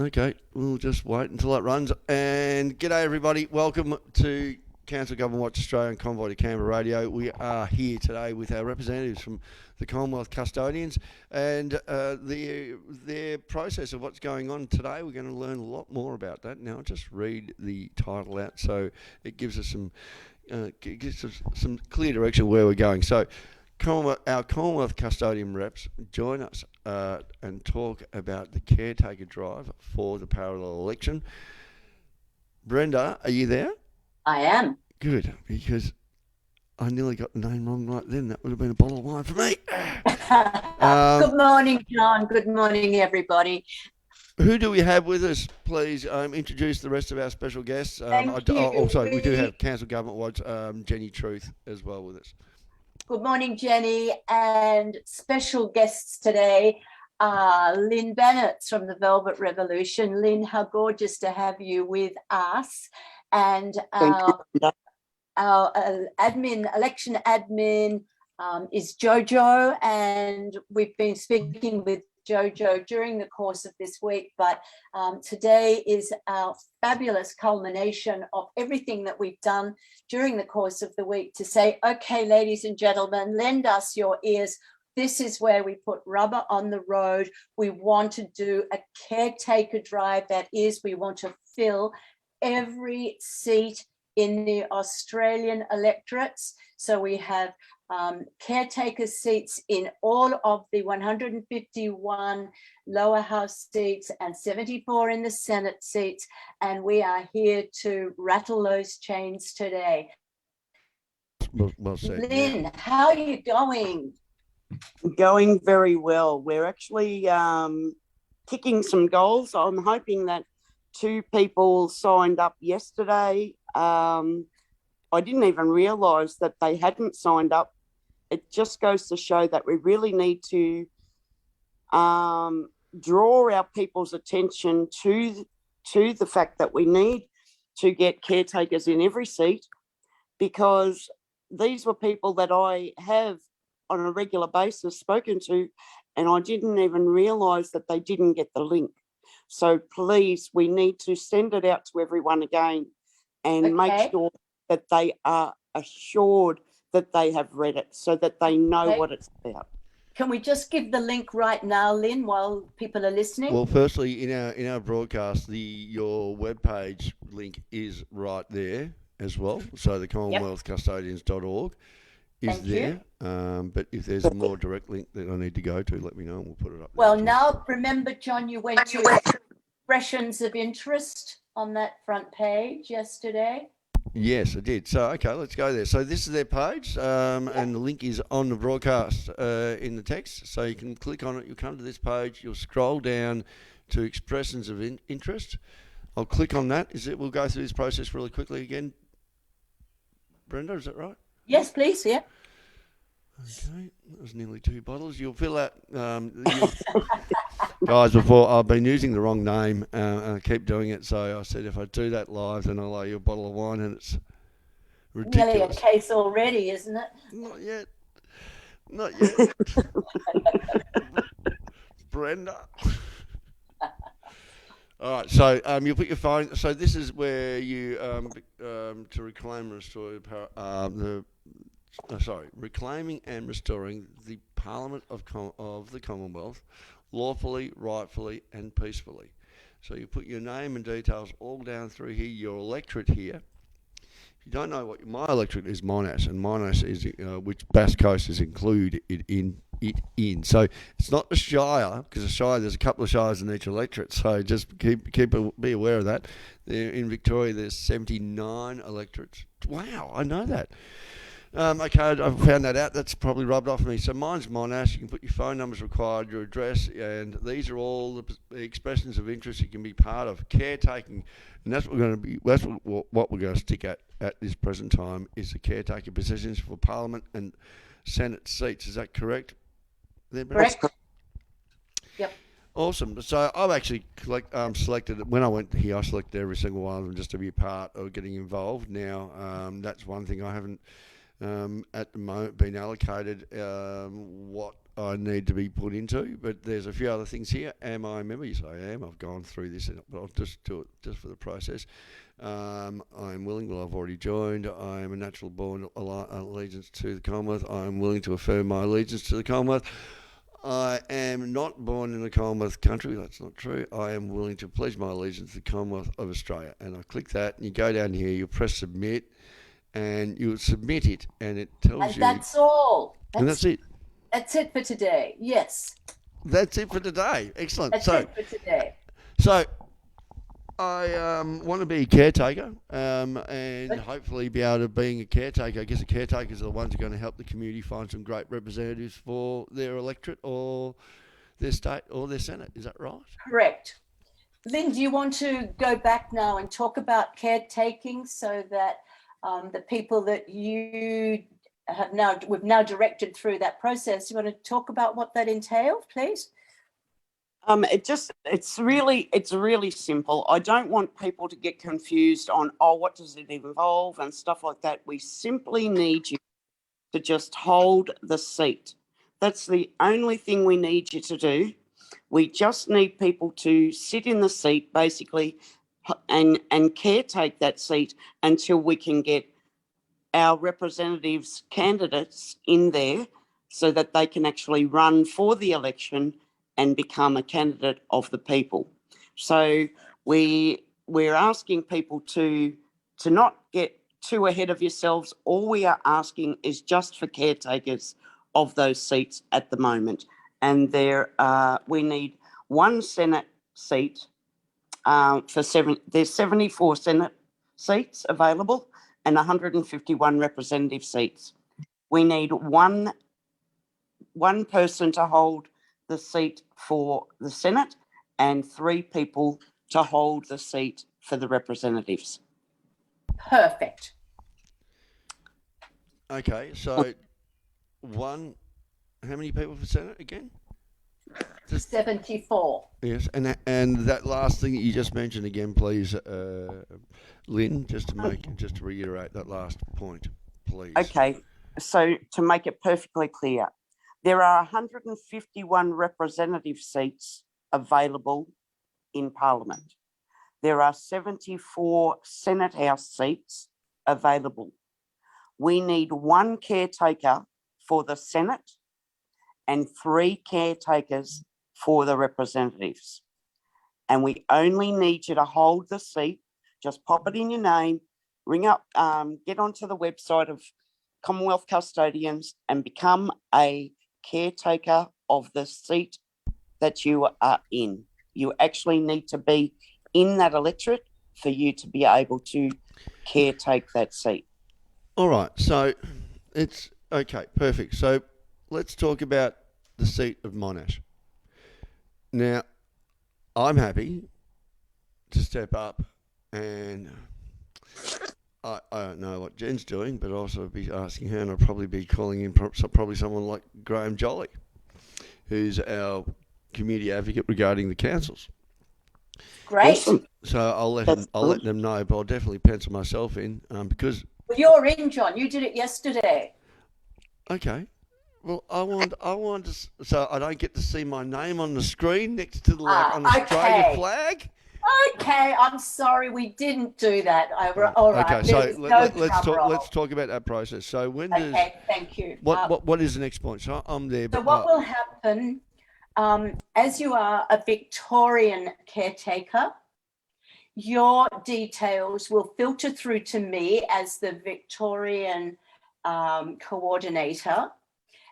Okay, we'll just wait until that runs. And g'day everybody, welcome to Council Government Watch Australia and Convoy to Canberra Radio. We are here today with our representatives from the Commonwealth Custodians and their process of what's going on today. We're going to learn a lot more about that. Now I'll just read the title out so it gives us some clear direction where we're going. So our Commonwealth Custodian reps join us and talk about the caretaker drive for the parallel election. Brenda, are you there? I am. Good, because I nearly got the name wrong right then. That would have been a bottle of wine for me. Good morning, John. Good morning, everybody. Who do we have with us? Please introduce the rest of our special guests. Thank you. Also, we do have Council Government Watch Jenny Truth as well with us. Good morning, Jenny, and special guests today are Lynn Bennett from the Velvet Revolution. Lynn, how gorgeous to have you with us. And our election admin is Jojo, and we've been speaking with Jojo during the course of this week, but today is our fabulous culmination of everything that we've done during the course of the week to say, okay, ladies and gentlemen, lend us your ears. This is where we put rubber on the road. We want to do a caretaker drive. That is, we want to fill every seat in the Australian electorates. So we have caretaker seats in all of the 151 lower house seats and 74 in the Senate seats. And we are here to rattle those chains today. Well said. Lynn, how are you going? Going very well. We're actually kicking some goals. I'm hoping that 2 people signed up yesterday. I didn't even realise that they hadn't signed up. It just goes to show that we really need to draw our people's attention to the fact that we need to get caretakers in every seat, because these were people that I have on a regular basis spoken to, and I didn't even realise that they didn't get the link. So please, we need to send it out to everyone again and make sure that they are assured that they have read it so that they know what it's about. Can we just give the link right now, Lynn, while people are listening? Well, firstly, in our broadcast, your webpage link is right there as well. So the commonwealthcustodians.org is there. But if there's a more direct link that I need to go to, let me know and we'll put it up. Well, now remember, John, you went to expressions of interest on that front page yesterday. Yes, I did. So, okay, let's go there. So this is their page, and the link is on the broadcast in the text. So you can click on it. You'll come to this page. You'll scroll down to expressions of interest. I'll click on that. We'll go through this process really quickly again. Brenda, is that right? Yes, please, yeah. Okay, that was nearly 2 bottles. You'll fill out... Guys, before I've been using the wrong name and I keep doing it, so I said if I do that live, then I'll owe you a bottle of wine, and it's ridiculous. Nearly a case already, isn't it? Not yet. Brenda. All right, so you put your phone. So this is where you to reclaim and restore reclaiming and restoring the Parliament of the Commonwealth, lawfully, rightfully and peacefully. So you put your name and details all down through here, your electorate here. If you don't know what my electorate is, Monash, and Monash is which Bass Coast is included in. So it's not the Shire, because the Shire, there's a couple of Shires in each electorate, so just be aware of that. In Victoria there's 79 electorates. Wow, I know that. Okay, I found that out. That's probably rubbed off me. So mine's Monash. You can put your phone numbers required, your address, and these are all the expressions of interest you can be part of. Caretaking, and that's what we're going to be. That's what we're going to stick at this present time is the caretaker positions for Parliament and Senate seats. Is that correct? Correct. Yep. Awesome. So I've actually selected, when I went here, I selected every single one of them just to be a part of getting involved. Now, that's one thing I haven't at the moment been allocated what I need to be put into, but there's a few other things here. Am I a member? Yes, I am. I've gone through this, but I'll just do it just for the process. I'm willing. Well, I've already joined. I am a natural born allegiance to the Commonwealth. I am willing to affirm my allegiance to the Commonwealth. I am not born in a Commonwealth country. That's not true. I am willing to pledge my allegiance to the Commonwealth of Australia. And I click that, and you go down here, you press submit, and you submit it, and it tells And you. that's all. And that's it. That's it for today. Yes. That's it for today. Excellent. That's it for today. So I want to be a caretaker and hopefully be able to being a caretaker. I guess the caretakers are the ones who are going to help the community find some great representatives for their electorate or their state or their Senate. Is that right? Correct. Lynn, do you want to go back now and talk about caretaking so that the people that we've now directed through that process, you want to talk about what that entailed, please? It's really simple. I don't want people to get confused on, what does it involve and stuff like that. We simply need you to just hold the seat. That's the only thing we need you to do. We just need people to sit in the seat basically and caretake that seat until we can get our representatives, candidates in there so that they can actually run for the election and become a candidate of the people. So we're asking people to not get too ahead of yourselves. All we are asking is just for caretakers of those seats at the moment. And we need one Senate seat there's 74 Senate seats available and 151 representative seats. We need one person to hold the seat for the Senate and 3 people to hold the seat for the representatives. Perfect. Okay, so how many people for Senate again? 74. Yes, and that last thing that you just mentioned again, please, Lynn, just to reiterate that last point, please. Okay, so to make it perfectly clear, there are 151 representative seats available in Parliament. There are 74 Senate House seats available. We need one caretaker for the Senate and 3 caretakers for the representatives. And we only need you to hold the seat. Just pop it in your name, ring up, get onto the website of Commonwealth Custodians and become a caretaker of the seat that you are in. You actually need to be in that electorate for you to be able to caretake that seat. All right, so it's okay, perfect. So let's talk about the seat of Monash. Now, I'm happy to step up, and I don't know what Jen's doing, but I'll also be asking her, and I'll probably be calling in probably someone like Graham Jolly, who's our community advocate regarding the councils. Great. Awesome. So I'll let them know, but I'll definitely pencil myself in because. Well, you're in, John. You did it yesterday. Okay. Well, I want to, so I don't get to see my name on the screen next to the on the Australia flag. Okay, I'm sorry, we didn't do that. All right. Okay, so let's talk about that process. So when does? Okay, thank you. What is the next point? So I'm there. So what will happen? As you are a Victorian caretaker, your details will filter through to me as the Victorian coordinator,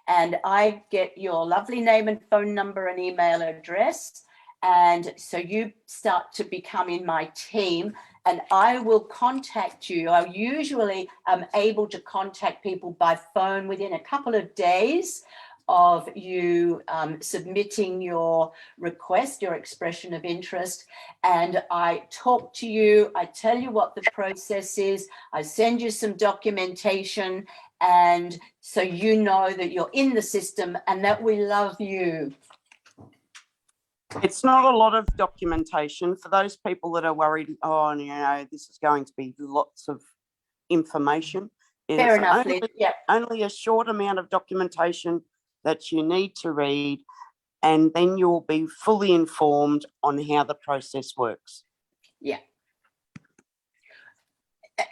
and I get your lovely name and phone number and email address. And so you start to become in my team, and I will contact you. I usually am able to contact people by phone within a couple of days of you submitting your request, your expression of interest. And I talk to you, I tell you what the process is, I send you some documentation, and so you know that you're in the system and that we love you. It's not a lot of documentation for those people that are worried, this is going to be lots of information. Fair enough, only, yeah. only a short amount of documentation that you need to read, and then you'll be fully informed on how the process works. Yeah.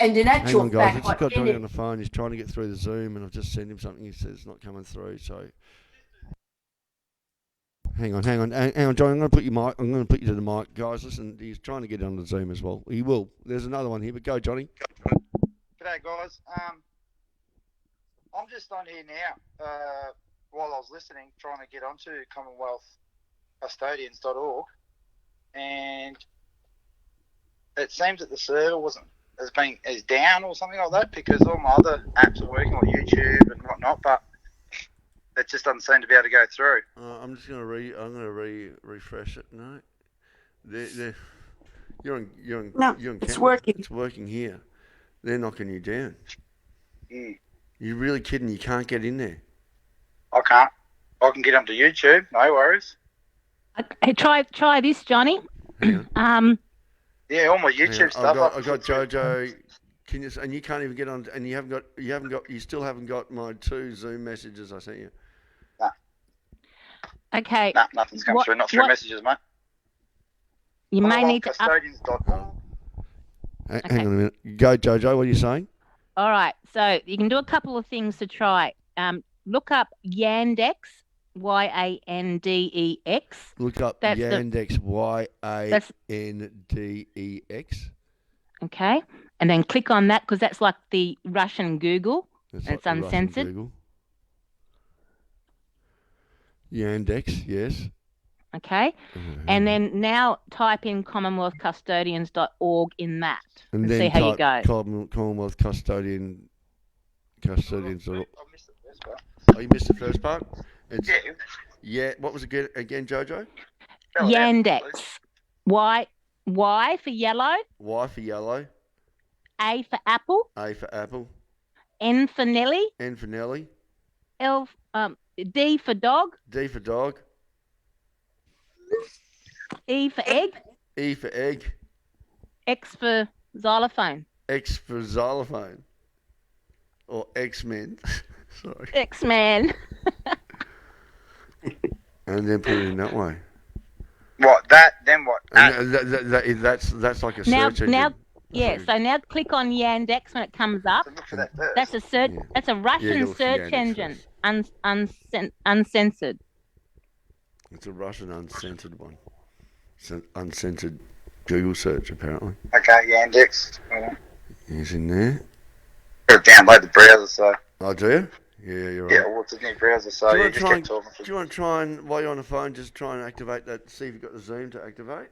And in Hang actual on, guys. fact, I've just what got Johnny Lynn on the phone. He's trying to get through the Zoom, and I've just sent him something. He says it's not coming through. So, hang on, Johnny. I'm going to put you to the mic, guys. Listen, he's trying to get on the Zoom as well. He will. There's another one here, but go, Johnny. G'day, guys. I'm just on here now. While I was listening, trying to get onto Commonwealth Custodians.org, and it seems that the server is down or something like that, because all my other apps are working, like YouTube and whatnot, but it just doesn't seem to be able to go through. I'm just going to refresh it. No, you're on. No, you're on it's camera. working. It's working here. They're knocking you down. Mm. You're really kidding? You can't get in there. I can't. I can get onto YouTube, no worries. Hey, try this, Johnny. Hang on. Yeah, all my YouTube stuff. I've got Jojo. Can you? And you can't even get on. And you still haven't got my 2 Zoom messages I sent you. Okay. Nah, nothing's come through. Not through messages, mate. You may need to. Custodians.org. Hang on a minute. Go, Jojo. What are you saying? All right. So you can do a couple of things to try. Look up Yandex, Yandex. Look up Yandex, Yandex. Okay. And then click on that, because that's like the Russian Google. It's uncensored. Google. Yandex, yes. Okay. And then now type in commonwealthcustodians.org in that and see how you go. Commonwealth Custodians. I missed the first part. Oh, you missed the first part? It's, Yeah. Yeah. What was it again, Jojo? Spell it out, Yandex. please. Y for yellow. Y for yellow. A for apple. A for apple. N for Nelly. N for Nelly. D for dog. D for dog. E for egg. E for egg. X for xylophone. X for xylophone. Or X-Men. Sorry. X-Man. And then put it in that way. What? That? Then what? And that's like a search engine. So now click on Yandex when it comes up. So look for that first. That's a search. Yeah. That's a Russian look for search Yandex engine, first. uncensored. It's a Russian uncensored one. It's an uncensored Google search, apparently. Okay, Yandex. He's in there. Gotta download the browser, so. Oh, do you? Yeah, you're right. Yeah, well, it's a new browser, so Do you you want to just try keep talking. Do you want to try and, while you're on the phone, just try and activate that, see if you've got the Zoom to activate?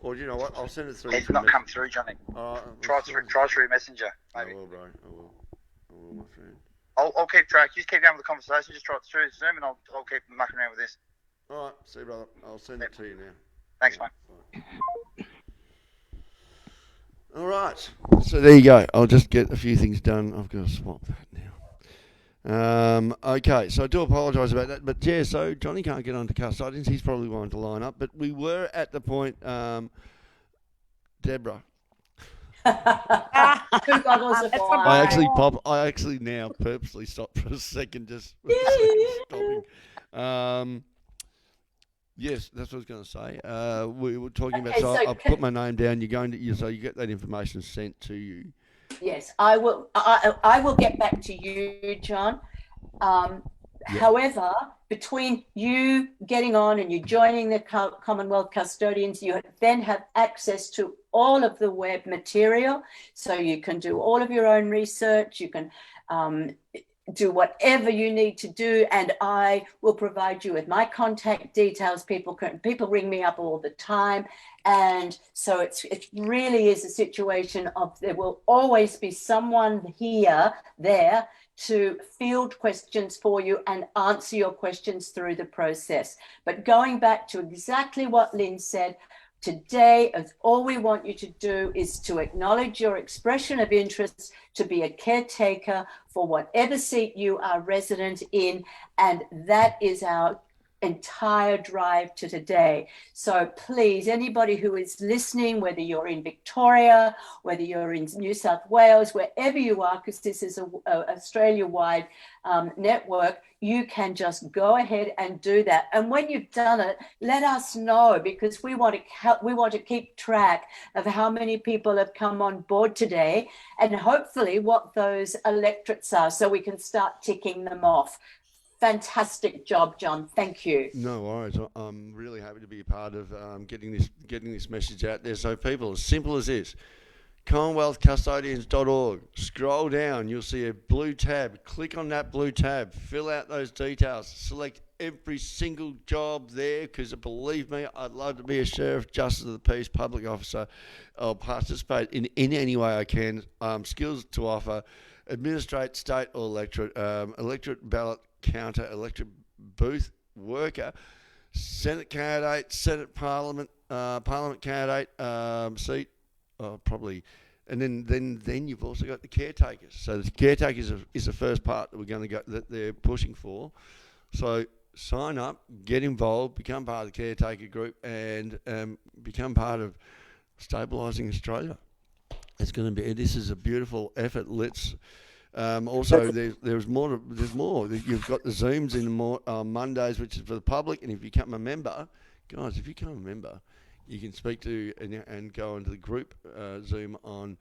Or do you know what? I'll send it through. It's not come through, Johnny. Try through Messenger, maybe. I will, bro. I will, my friend. I'll keep track. You just keep going with the conversation. Just try it through Zoom, and I'll keep mucking around with this. All right, see you, brother. I'll send it to you now. Thanks, mate. All right. So there you go. I'll just get a few things done. I've got to swap that now. Okay, so I do apologise about that. But yeah, so Johnny can't get onto Custodians. He's probably wanting to line up. But we were at the point, Deborah. Two goggles of wine. I actually now purposely stopped for a second, just stopping. Yes, that's what I was going to say. We were talking about. Okay, So so I've put my name down. You're going to. So you get that information sent to you. Yes, I will. I will get back to you, John. However, between you getting on and you joining the Commonwealth Custodians, you then have access to all of the web material, so you can do all of your own research. You can do whatever you need to do, and I will provide you with my contact details. People ring me up all the time, and so it really is a situation of there will always be someone there to field questions for you and answer your questions through the process. But going back to exactly what Lynn said, today, all we want you to do is to acknowledge your expression of interest to be a caretaker for whatever seat you are resident in, and that is our entire drive to today. So please, anybody who is listening, whether you're in Victoria, whether you're in New South Wales, wherever you are, because this is a Australia-wide network, you can just go ahead and do that. And when you've done it, let us know, because we want to keep track of how many people have come on board today, and hopefully what those electorates are, so we can start ticking them off. Fantastic job, John. Thank you. No worries. I'm really happy to be a part of getting this message out there. So people, as simple as this, CommonwealthCustodians.org. Scroll down, you'll see a blue tab. Click on that blue tab. Fill out those details. Select every single job there, because believe me, I'd love to be a sheriff, justice of the peace, public officer. I'll participate in any way I can. Skills to offer: administrate state or electorate, electorate ballot counter, electorate booth worker, Senate candidate, Senate Parliament candidate, seat, probably, and then you've also got the caretakers. So the caretakers is the first part that we're going to go, that they're pushing for. So sign up, get involved, become part of the caretaker group, and become part of stabilising Australia. It's going to be. This is a beautiful effort. Let's. Also, there's more. There's more. You've got the Zooms in Mondays, which is for the public. And if you become a member, guys, if you become a member, you can speak to and go into the group Zoom on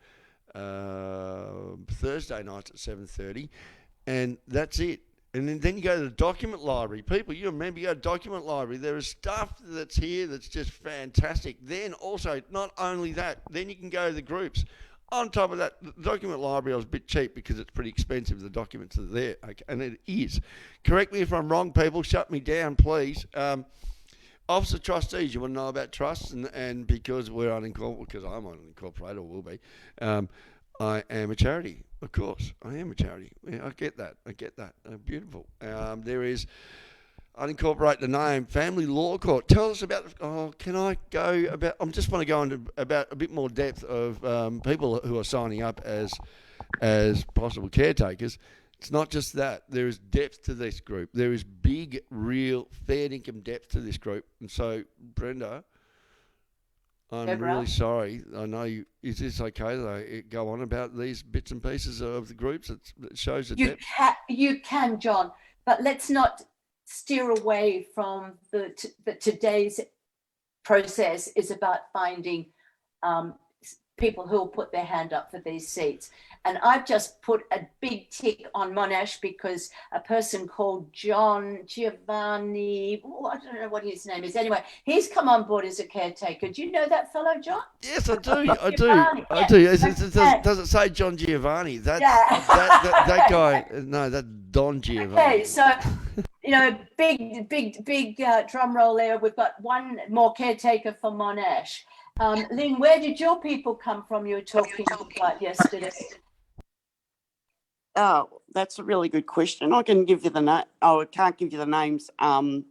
Thursday nights at 7:30, and that's it. And then you go to the document library. People, you remember, you go to document library. There is stuff that's here that's just fantastic. Then also, not only that, then you can go to the groups. On top of that, the document library was a bit cheap because it's pretty expensive. The documents are there, okay? And it is. Correct me if I'm wrong, people. Shut me down, please. Office of Trustees, you want to know about trusts, and because we're unincorporated, because I'm unincorporated, or will be, I am a charity. Of course, I am a charity. Yeah, I get that. Beautiful. There is, unincorporate the name, Family Law Court. Tell us about, can I go about, I just want to go into about a bit more depth of people who are signing up as possible caretakers. It's not just that. There is depth to this group. There is big, real, fair income depth to this group. And so, Brenda, I'm really sorry. I know you. Is this okay that I go on about these bits and pieces of the groups? It shows the depth. You can, John, but let's not steer away from the today's process is about finding people who will put their hand up for these seats. And I've just put a big tick on Monash because a person called John Giovanni, I don't know what his name is. Anyway, he's come on board as a caretaker. Do you know that fellow, John? Yes, I do. I do. Does it say John Giovanni? That guy. No, that's Don Giovanni. Okay, so, big drum roll there. We've got one more caretaker for Monash. Lynn, where did your people come from you were talking about yesterday? Oh, that's a really good question. I can give you the name. Oh, I can't give you the names. You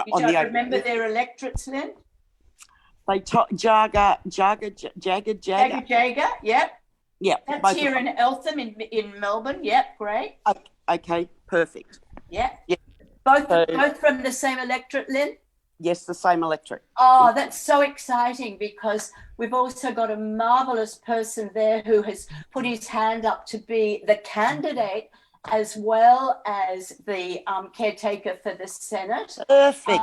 don't remember their electorates, Lynn? They Jaga, yep. Yep. That's here in Eltham in Melbourne. Yep, great. Okay, perfect. Yep. Yeah. Both from the same electorate, Lynn? Yes, the same electorate. Oh, that's so exciting, because we've also got a marvellous person there who has put his hand up to be the candidate as well as the caretaker for the Senate. Perfect.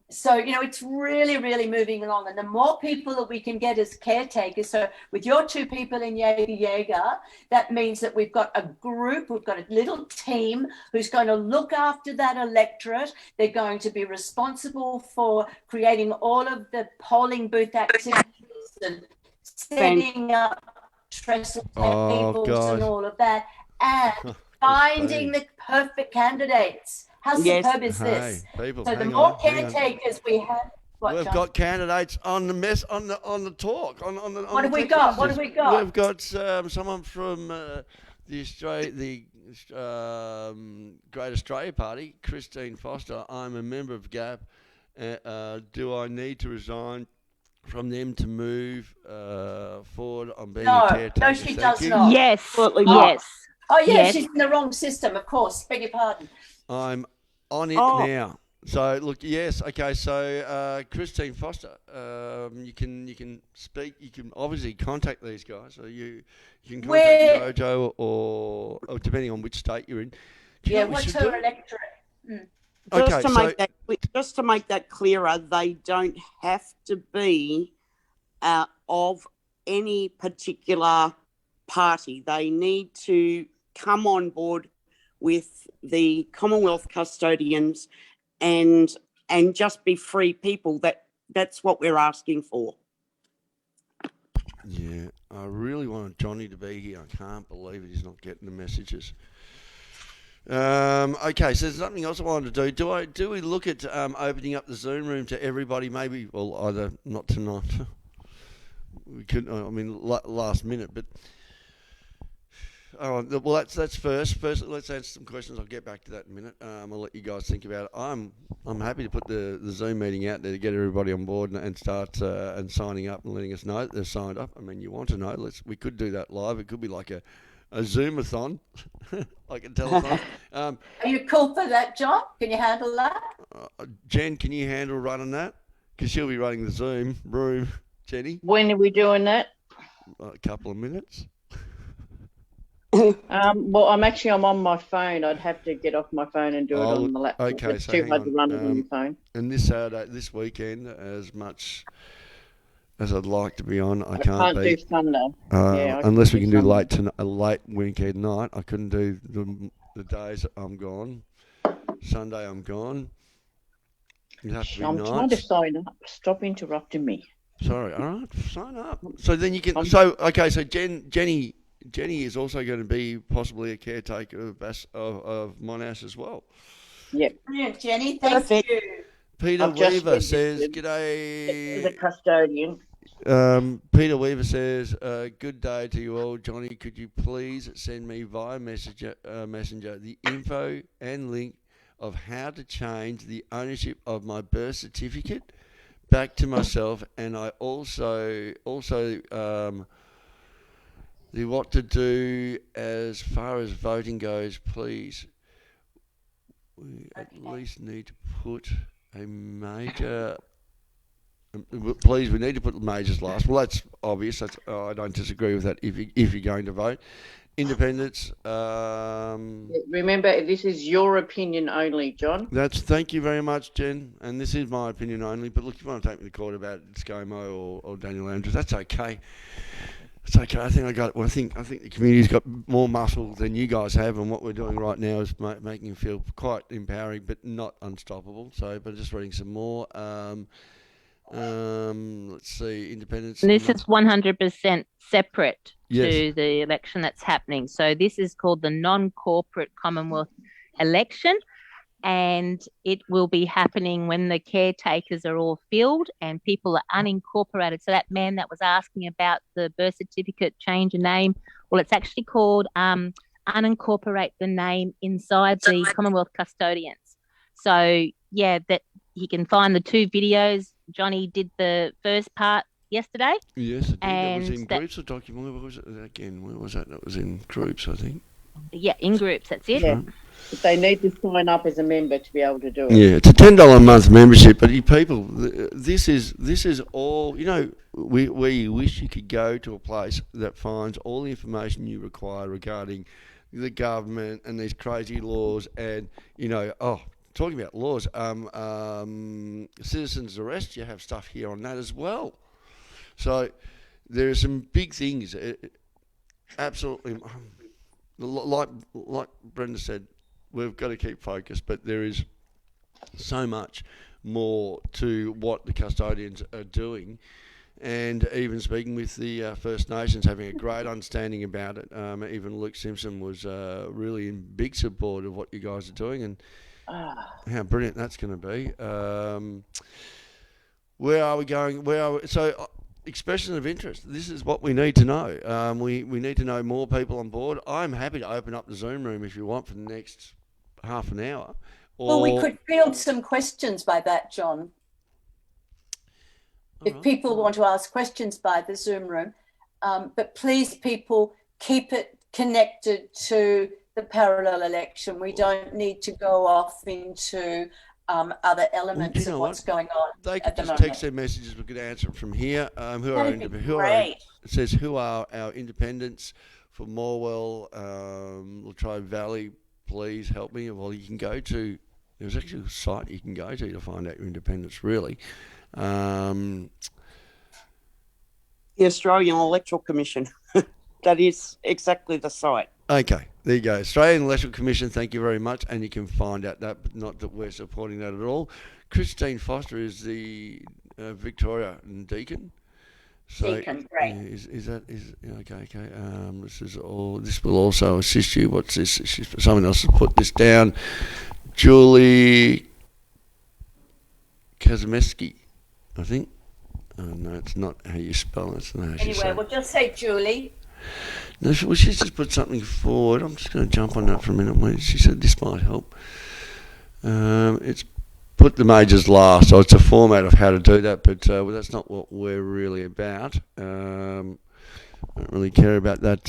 So, it's really, really moving along. And the more people that we can get as caretakers, so with your two people in Jaeger, that means that we've got a group, we've got a little team who's going to look after that electorate. They're going to be responsible for creating all of the polling booth activities and setting up trestle tables and all of that, and finding the perfect candidates. How superb is this? People, so the more caretakers we have, we've got candidates on the talk. What have we got? We've got someone from the Great Australia Party, Christine Foster. I'm a member of GAP. Do I need to resign from them to move forward on being a caretaker? No, she does not. Yes, yes. Oh, yeah, yes. She's in the wrong system, of course. Beg your pardon. I'm on it now. So look, yes, okay. So Christine Foster, you can speak. You can obviously contact these guys. So you can contact Where, Jojo or depending on which state you're in. Do you know yeah, what we what's should her do? electorate? Mm. Okay, so Just to make that clearer, they don't have to be of any particular party. They need to come on board with the Commonwealth Custodians and just be free people. That's what we're asking for. yeah, I really wanted Johnny to be here. I can't believe it. He's not getting the messages. Okay, so there's something else I wanted to do. Do we look at opening up the Zoom room to everybody? Maybe, well, either not tonight. We could. I mean, last minute, but. All right, well, that's first. First, let's answer some questions. I'll get back to that in a minute. I'll let you guys think about it. I'm happy to put the Zoom meeting out there to get everybody on board and start and signing up and letting us know that they're signed up. I mean, you want to know? We could do that live. It could be like a Zoomathon, like a telethon. Are you cool for that, John? Can you handle that? Jen, can you handle running that? Because she'll be running the Zoom room. Jenny, When are we doing that? a couple of minutes. Well, I'm on my phone. I'd have to get off my phone and do it on the laptop. Okay, It's so too hang hard to on. run it on your phone. And this Saturday, this weekend, as much as I'd like to be on, I I can't can't be. do Sunday. I Unless we can't can do Sunday. a late weekend night. I couldn't do the days I'm gone. Sunday I'm gone. It'd have to be I'm trying to nights. sign up. Stop interrupting me. Sorry, all right, sign up. So then you can. So okay, so Jenny is also going to be possibly a caretaker of Monash as well. Yep. Brilliant, Jenny. Thank Perfect. you. Peter I've just Weaver says, registered as a "G'day." custodian. Peter Weaver says, "Good day to you all. Johnny, could you please send me via messenger the info and link of how to change the ownership of my birth certificate back to myself, and I also the what to do as far as voting goes, please. We at least need to put a major." Please, we need to put majors last. Well, that's obvious. I don't disagree with that. If you're going to vote, independents. Remember, this is your opinion only, John. Thank you very much, Jen. And this is my opinion only. But look, if you want to take me to court about ScoMo or Daniel Andrews, that's okay. It's okay. I think I got it. Well, I think the community's got more muscle than you guys have, and what we're doing right now is making you feel quite empowering, but not unstoppable. So, but just reading some more. Let's see, independence. This is 100% separate Yes. to the election that's happening. So this is called the non-corporate Commonwealth election, and it will be happening when the caretakers are all filled and people are unincorporated. So that man that was asking about the birth certificate change of name, well, it's actually called unincorporate the name inside the Commonwealth Custodians. So yeah, that he can find the two videos. Johnny did the first part yesterday. Yes, it did. It was And in groups of document. What was it again? Where was that? That was in groups, I think. Yeah, in groups, that's it. Yeah. But they need to sign up as a member to be able to do it. Yeah, it's a $10 a month membership, but you people, this is all. You know, we wish you could go to a place that finds all the information you require regarding the government and these crazy laws, and talking about laws, citizens arrest, you have stuff here on that as well. So there are some big things. Absolutely, like Brenda said, we've got to keep focused, but there is so much more to what the custodians are doing. And even speaking with the First Nations, having a great understanding about it. Even Luke Simpson was really in big support of what you guys are doing, and how brilliant that's going to be. Where are we going? So, expression of interest. This is what we need to know. We need to know more people on board. I'm happy to open up the Zoom room if you want for the next half an hour. Well, we could field some questions by that, John. If people want to ask questions by the Zoom room, but please, people, keep it connected to the parallel election. We don't need to go off into other elements you know of what's what? going on They at could the just moment. text their messages. We could answer it from here. That'd be great. It says who are our independents for Morwell, Latrobe Valley? Please help me. Well, you can go to. There's actually a site you can go to find out your independence. Really. The Australian Electoral Commission. That is exactly the site. Okay, there you go. Australian Electoral Commission, thank you very much. And you can find out that, but not that we're supporting that at all. Christine Foster is the Victoria Deacon. So Deacon, great. Okay. This will also assist you. What's this? Someone else has put this down. Julie Kazameski, I think. Oh, no, it's not how you spell it. It's not how she Anyway, says it. we'll just say Julie. No, she's just put something forward. I'm just going to jump on that for a minute. She said this might help. It's put the majors last, so it's a format of how to do that, but that's not what we're really about. I don't really care about that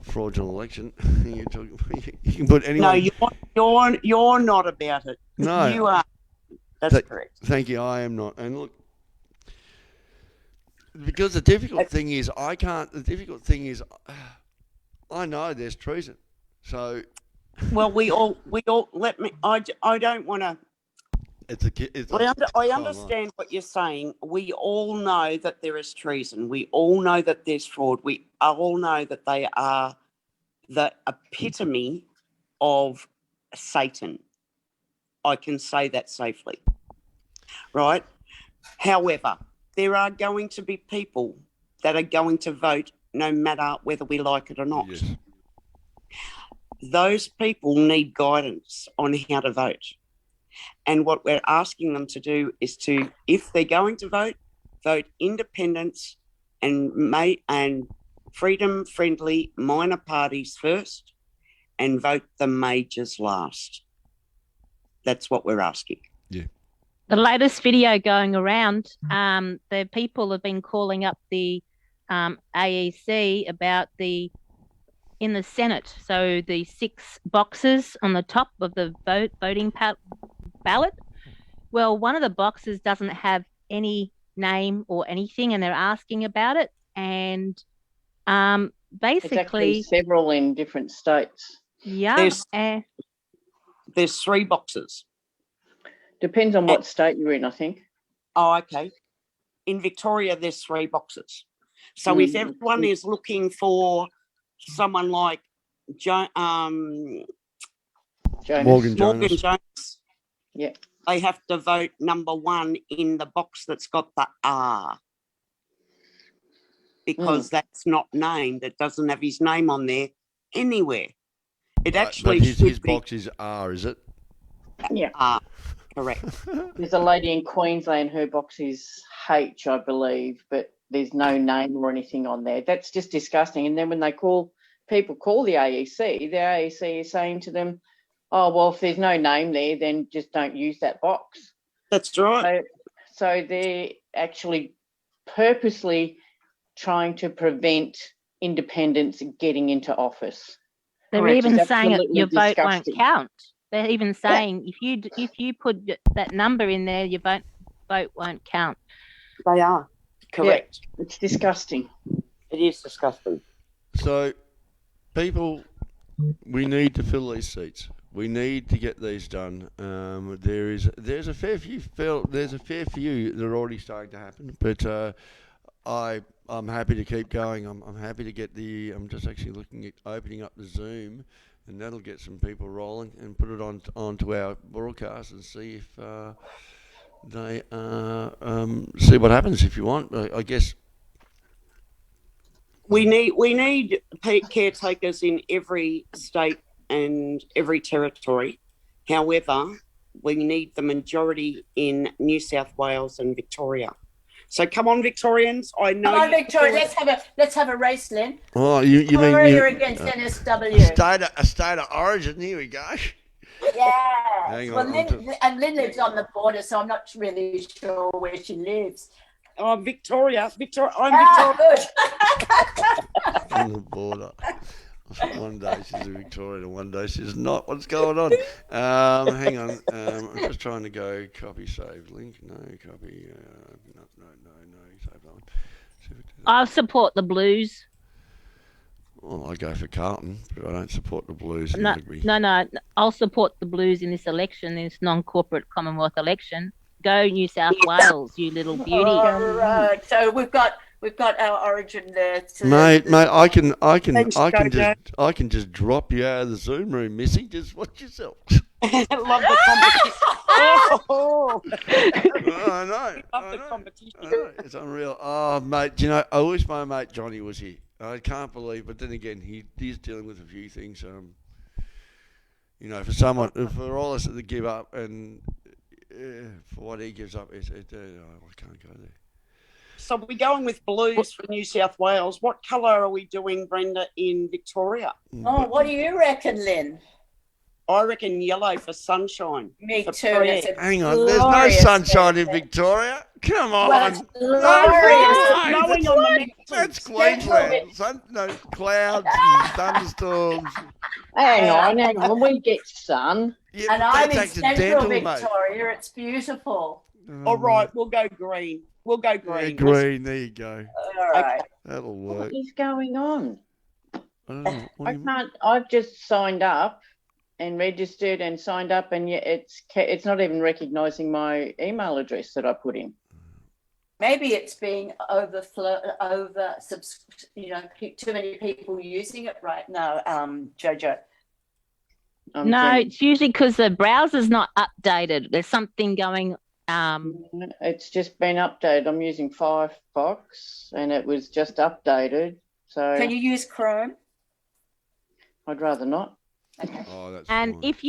fraudulent election. You can put anyone. No, you're not about it. No, you are. That's correct. Thank you. I am not. And look, because the difficult thing is, I know there's treason. So. Well, we all. Let me. I don't want to. I understand what you're saying. We all know that there is treason. We all know that there's fraud. We all know that they are the epitome of Satan. I can say that safely. Right? However, there are going to be people that are going to vote no matter whether we like it or not. Yes. Those people need guidance on how to vote. And what we're asking them to do is to, if they're going to vote independence and freedom-friendly minor parties first and vote the majors last. That's what we're asking. Yeah. The latest video going around, the people have been calling up the AEC about in the Senate. So the 6 boxes on the top of the voting ballot. Well, one of the boxes doesn't have any name or anything, and they're asking about it. And basically, it's several in different states. Yeah. There's 3 boxes. Depends on what state you're in, I think. Oh, okay. In Victoria, there's 3 boxes. So if everyone is looking for someone like Morgan Jones, yeah, they have to vote number 1 in the box that's got the R, because that's not named. It doesn't have his name on there anywhere. It actually but his box is R, is it? Yeah. R, correct. There's a lady in Queensland, her box is H, I believe, but there's no name or anything on there. That's just disgusting. And then when people call the AEC is saying to them, oh, well, if there's no name there, then just don't use that box. That's right. So they're actually purposely trying to prevent independents getting into office. They're even saying that your vote won't count. They're even saying if you put that number in there, your vote won't count. They are. Correct. Yeah, it's disgusting. It is disgusting. So, people, we need to fill these seats. We need to get these done. There's a fair few that are already starting to happen, but I'm happy to keep going. I'm happy to get I'm just actually looking at opening up the Zoom, and that'll get some people rolling and put it onto our broadcast and see if they see what happens. If you want, I guess. We need caretakers in every state and every territory. However, we need the majority in New South Wales and Victoria. So come on, Victorians! I know. Come on, Victoria. Let's have a race, Lynn. Oh, you mean you're against NSW? A state of origin. Here we go. Yeah. Hang well, on, Lynn lives on the border, so I'm not really sure where she lives. Oh, Victoria. I'm Victoria. Good. On the border. One day she's in Victoria and one day she's not. What's going on? Hang on. I'm just trying to go copy, save, link. No, copy. No. Save that one. See if it does. I support the Blues. Well, I go for Carlton, but I don't support the Blues in No, rugby. no. I'll support the Blues in this election, this non-corporate Commonwealth election. Go New South Wales, you little beauty. All right. So we've got our origin there. Mate, I can Thanks, just drop you out of the Zoom room, Missy. Just watch yourself. Love the competition. Oh, I know. love the competition. I know. It's unreal. Oh, mate, do you know, I wish my mate Johnny was here. I can't believe, but then again, he's dealing with a few things. You know, for all of us to give up, and for what he gives up, I can't go there. So we're going with Blues for New South Wales. What colour are we doing, Brenda, in Victoria? Oh, what do you reckon, Lynn? I reckon yellow for sunshine. Me For too. prayer. It's a Hang on, there's no glorious sunshine in day. Victoria. Come on. Well, it's No, glorious. right. Snowing on the That's mountains. Queensland. Clouds and thunderstorms. Hang on. We get sun. Yeah, And but I'm that's in central accidental, mate. Victoria. It's beautiful. All right, we'll go green. We'll go Yeah, green. green. There you go. All right. That'll What work. is going on? I don't know. What I do you can't. I've just signed up and registered and signed up, and yet it's not even recognising my email address that I put in. Maybe it's being too many people using it right now, Jojo. No, it's usually because the browser's not updated. There's something going. It's just been updated. I'm using Firefox, and it was just updated. So Can you use Chrome? I'd rather not. Okay. Oh, that's And fine. if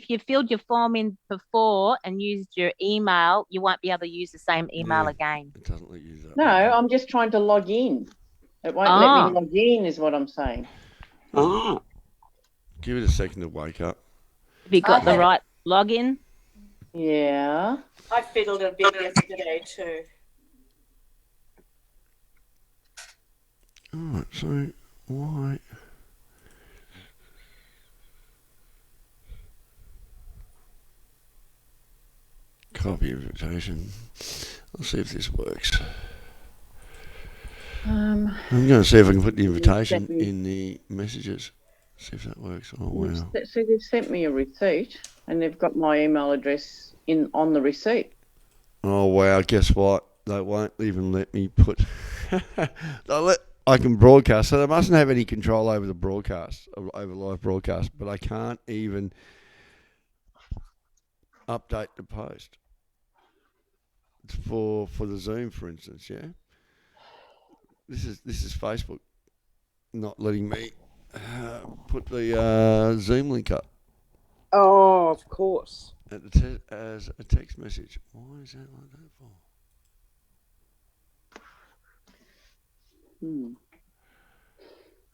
you've filled your form in before and used your email, you won't be able to use the same email Yeah. again. It doesn't let you use that. No, I'm just trying to log in. It won't let me log in, is what I'm saying. Ah, Give it a second to wake up. Have you got the Okay. right login? Yeah. I fiddled a bit yesterday too. Alright, so why? Copy invitation. I'll see if this works. I'm going to see if I can put the invitation in the messages. See if that works. Oh wow! So they've sent me a receipt, and they've got my email address on the receipt. Oh wow! Guess what? They won't even let me put. I can broadcast, so they mustn't have any control over the broadcast, over live broadcast. But I can't even update the post for the Zoom, for instance. Yeah. This is Facebook not letting me put the Zoom link up oh, of course. at as a text message. Why is that like that for?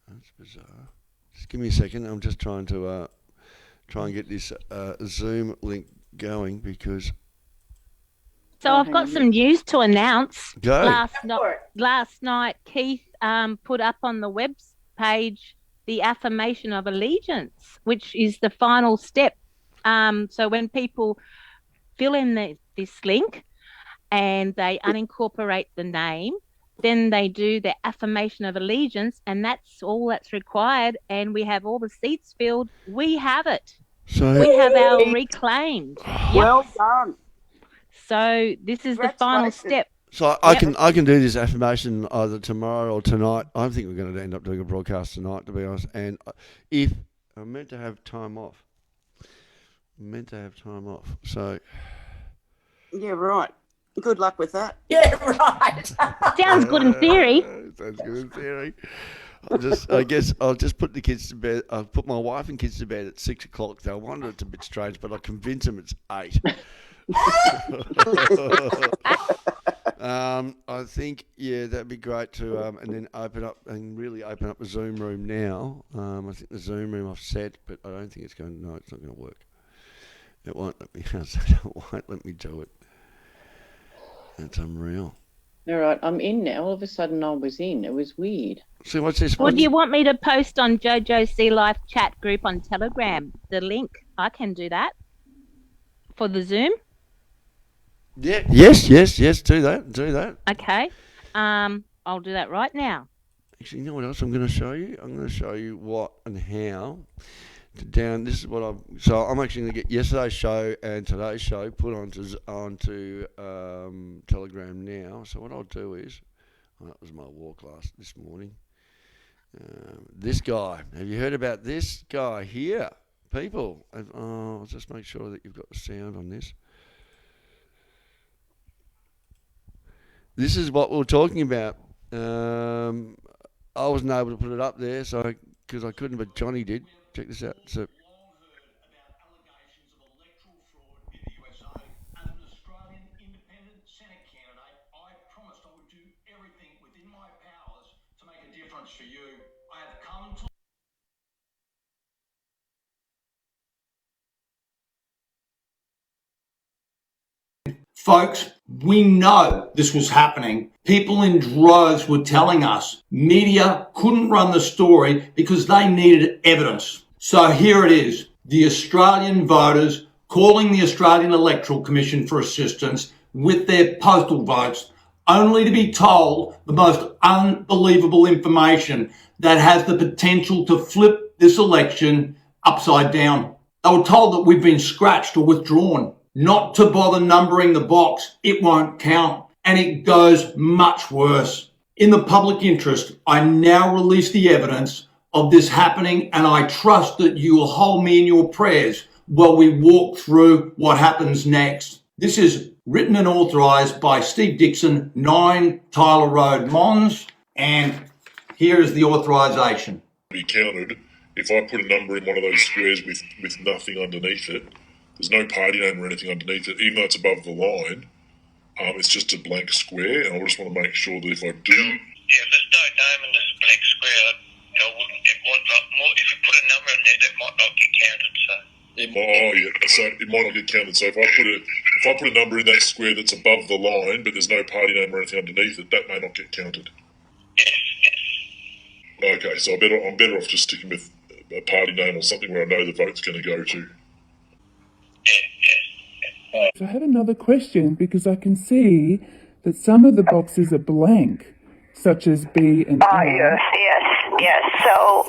That's bizarre. Just give me a second. I'm just trying to get this Zoom link going because. So I've got some news to announce. Go. Last night, Keith put up on the web page the affirmation of allegiance, which is the final step. So when people fill in this link and they unincorporate the name, then they do the affirmation of allegiance, and that's all that's required. And we have all the seats filled. We have it. So We have our reclaimed. Yep. Well done. So this is the final step. So I can do this affirmation either tomorrow or tonight. I think we're going to end up doing a broadcast tonight, to be honest. And if I'm meant to have time off, So Yeah, right. Good luck with that. Yeah, right. Sounds good in theory. Sounds good in theory. I guess I'll just put the kids to bed. I'll put my wife and kids to bed at 6 o'clock. They'll wonder it's a bit strange, but I'll convince them it's 8. I think, that'd be great to, and then really open up the Zoom room now. I think the Zoom room I've set, but I don't think it's not going to work. It won't let me do it. That's unreal. All right, I'm in now. All of a sudden I was in. It was weird. See, what's this? Or do you want me to post on Jojo Sea Life chat group on Telegram the link? I can do that for the Zoom. Yeah. Yes. Do that. Okay. I'll do that right now. Actually, you know what else I'm going to show you? I'm going to show you what and how to down. This is what I'm actually going to get yesterday's show and today's show put onto Telegram now. So what I'll do is, that was my walk this morning. This guy. Have you heard about this guy here, people? I'll just make sure that you've got the sound on this. This is what we were talking about. I wasn't able to put it up there, so because I couldn't, but Johnny did. Check this out. So, for you. I have come to Folks, we know this was happening. People in droves were telling us media couldn't run the story because they needed evidence. So here it is, the Australian voters calling the Australian Electoral Commission for assistance with their postal votes, only to be told the most unbelievable information that has the potential to flip this election upside down. They were told that we've been scratched or withdrawn, not to bother numbering the box, it won't count. And it goes much worse. In the public interest, I now release the evidence of this happening, and I trust that you will hold me in your prayers while we walk through what happens next. This is written and authorised by Steve Dixon, 9 Tyler Road, Mons, and here is the authorisation. Be counted if I put a number in one of those squares with nothing underneath it. There's no party name or anything underneath it, even though it's above the line. It's just a blank square, and I just want to make sure that if I do... Yeah, if there's no name in this blank square, it might not, if you put a number in there, that might not get counted, so... So it might not get counted. So if I put a number in that square that's above the line, but there's no party name or anything underneath it, that may not get counted. Yes. Okay, so I'm better off just sticking with a party name or something where I know the vote's going to go to. So I had another question because I can see that some of the boxes are blank, such as B and R. Yes. So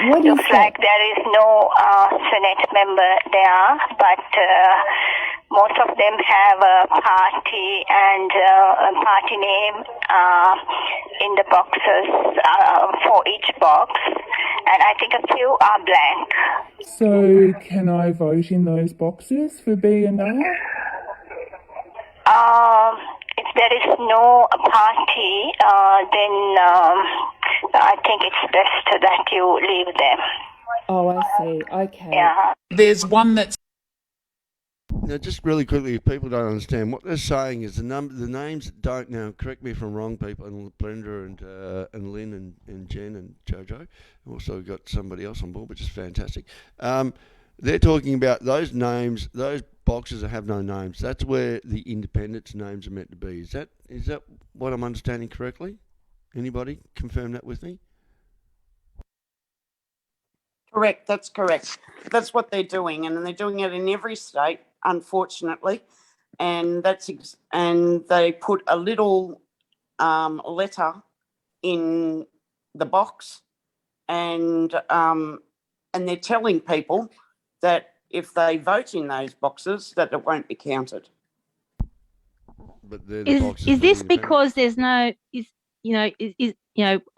what looks is like that? there is no Senate member there, but most of them have a party and a party name in the boxes for each box, and I think a few are blank. So can I vote in those boxes for B and R? If there is no party, then I think it's best that you leave them. Oh, I see. Okay. Yeah. There's one that's... Now, just really quickly, if people don't understand, what they're saying is the names don't. Now, correct me if I'm wrong, people, and Brenda and Lynn and Jen and Jojo. Also, we've got somebody else on board, which is fantastic. They're talking about those names, those boxes that have no names. That's where the independents' names are meant to be. Is that what I'm understanding correctly? Anybody confirm that with me? Correct, that's correct. That's what they're doing, and they're doing it in every state, unfortunately. And and they put a little letter in the box, and they're telling people that if they vote in those boxes, that it won't be counted. But they're the boxes Is for the this independents. because there's no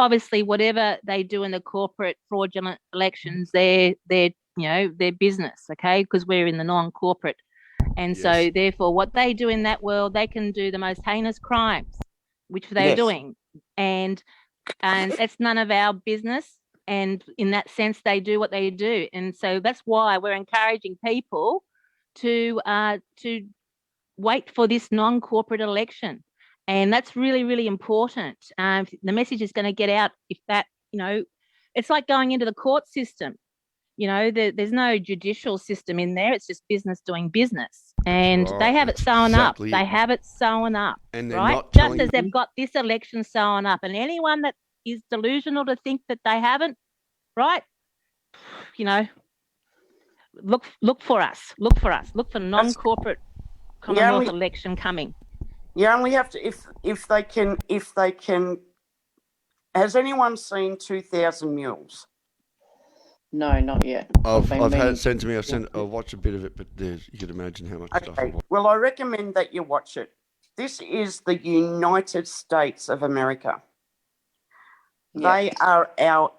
obviously whatever they do in the corporate fraudulent elections, they're their business, okay? Because we're in the non-corporate, and so Yes. therefore what they do in that world, they can do the most heinous crimes, which they're Yes. doing, and it's none of our business. And in that sense, they do what they do, and so that's why we're encouraging people to wait for this non-corporate election. And that's really, really important. The message is going to get out if that, it's like going into the court system. There's no judicial system in there. It's just business doing business. And Right, they have it that's sewn exactly up. They it. have it sewn up, And they're right? not Just telling as they've got this election sewn up. And anyone that is delusional to think that they haven't, right? You know, look for us. Look for us. Look for non-corporate Commonwealth election coming. You only have to if they can. Has anyone seen 2,000 Mules? No, not yet. I've been had meaning it sent to me. I've watched a bit of it, but you can imagine how much stuff. Okay. Well, I recommend that you watch it. This is the United States of America. They are our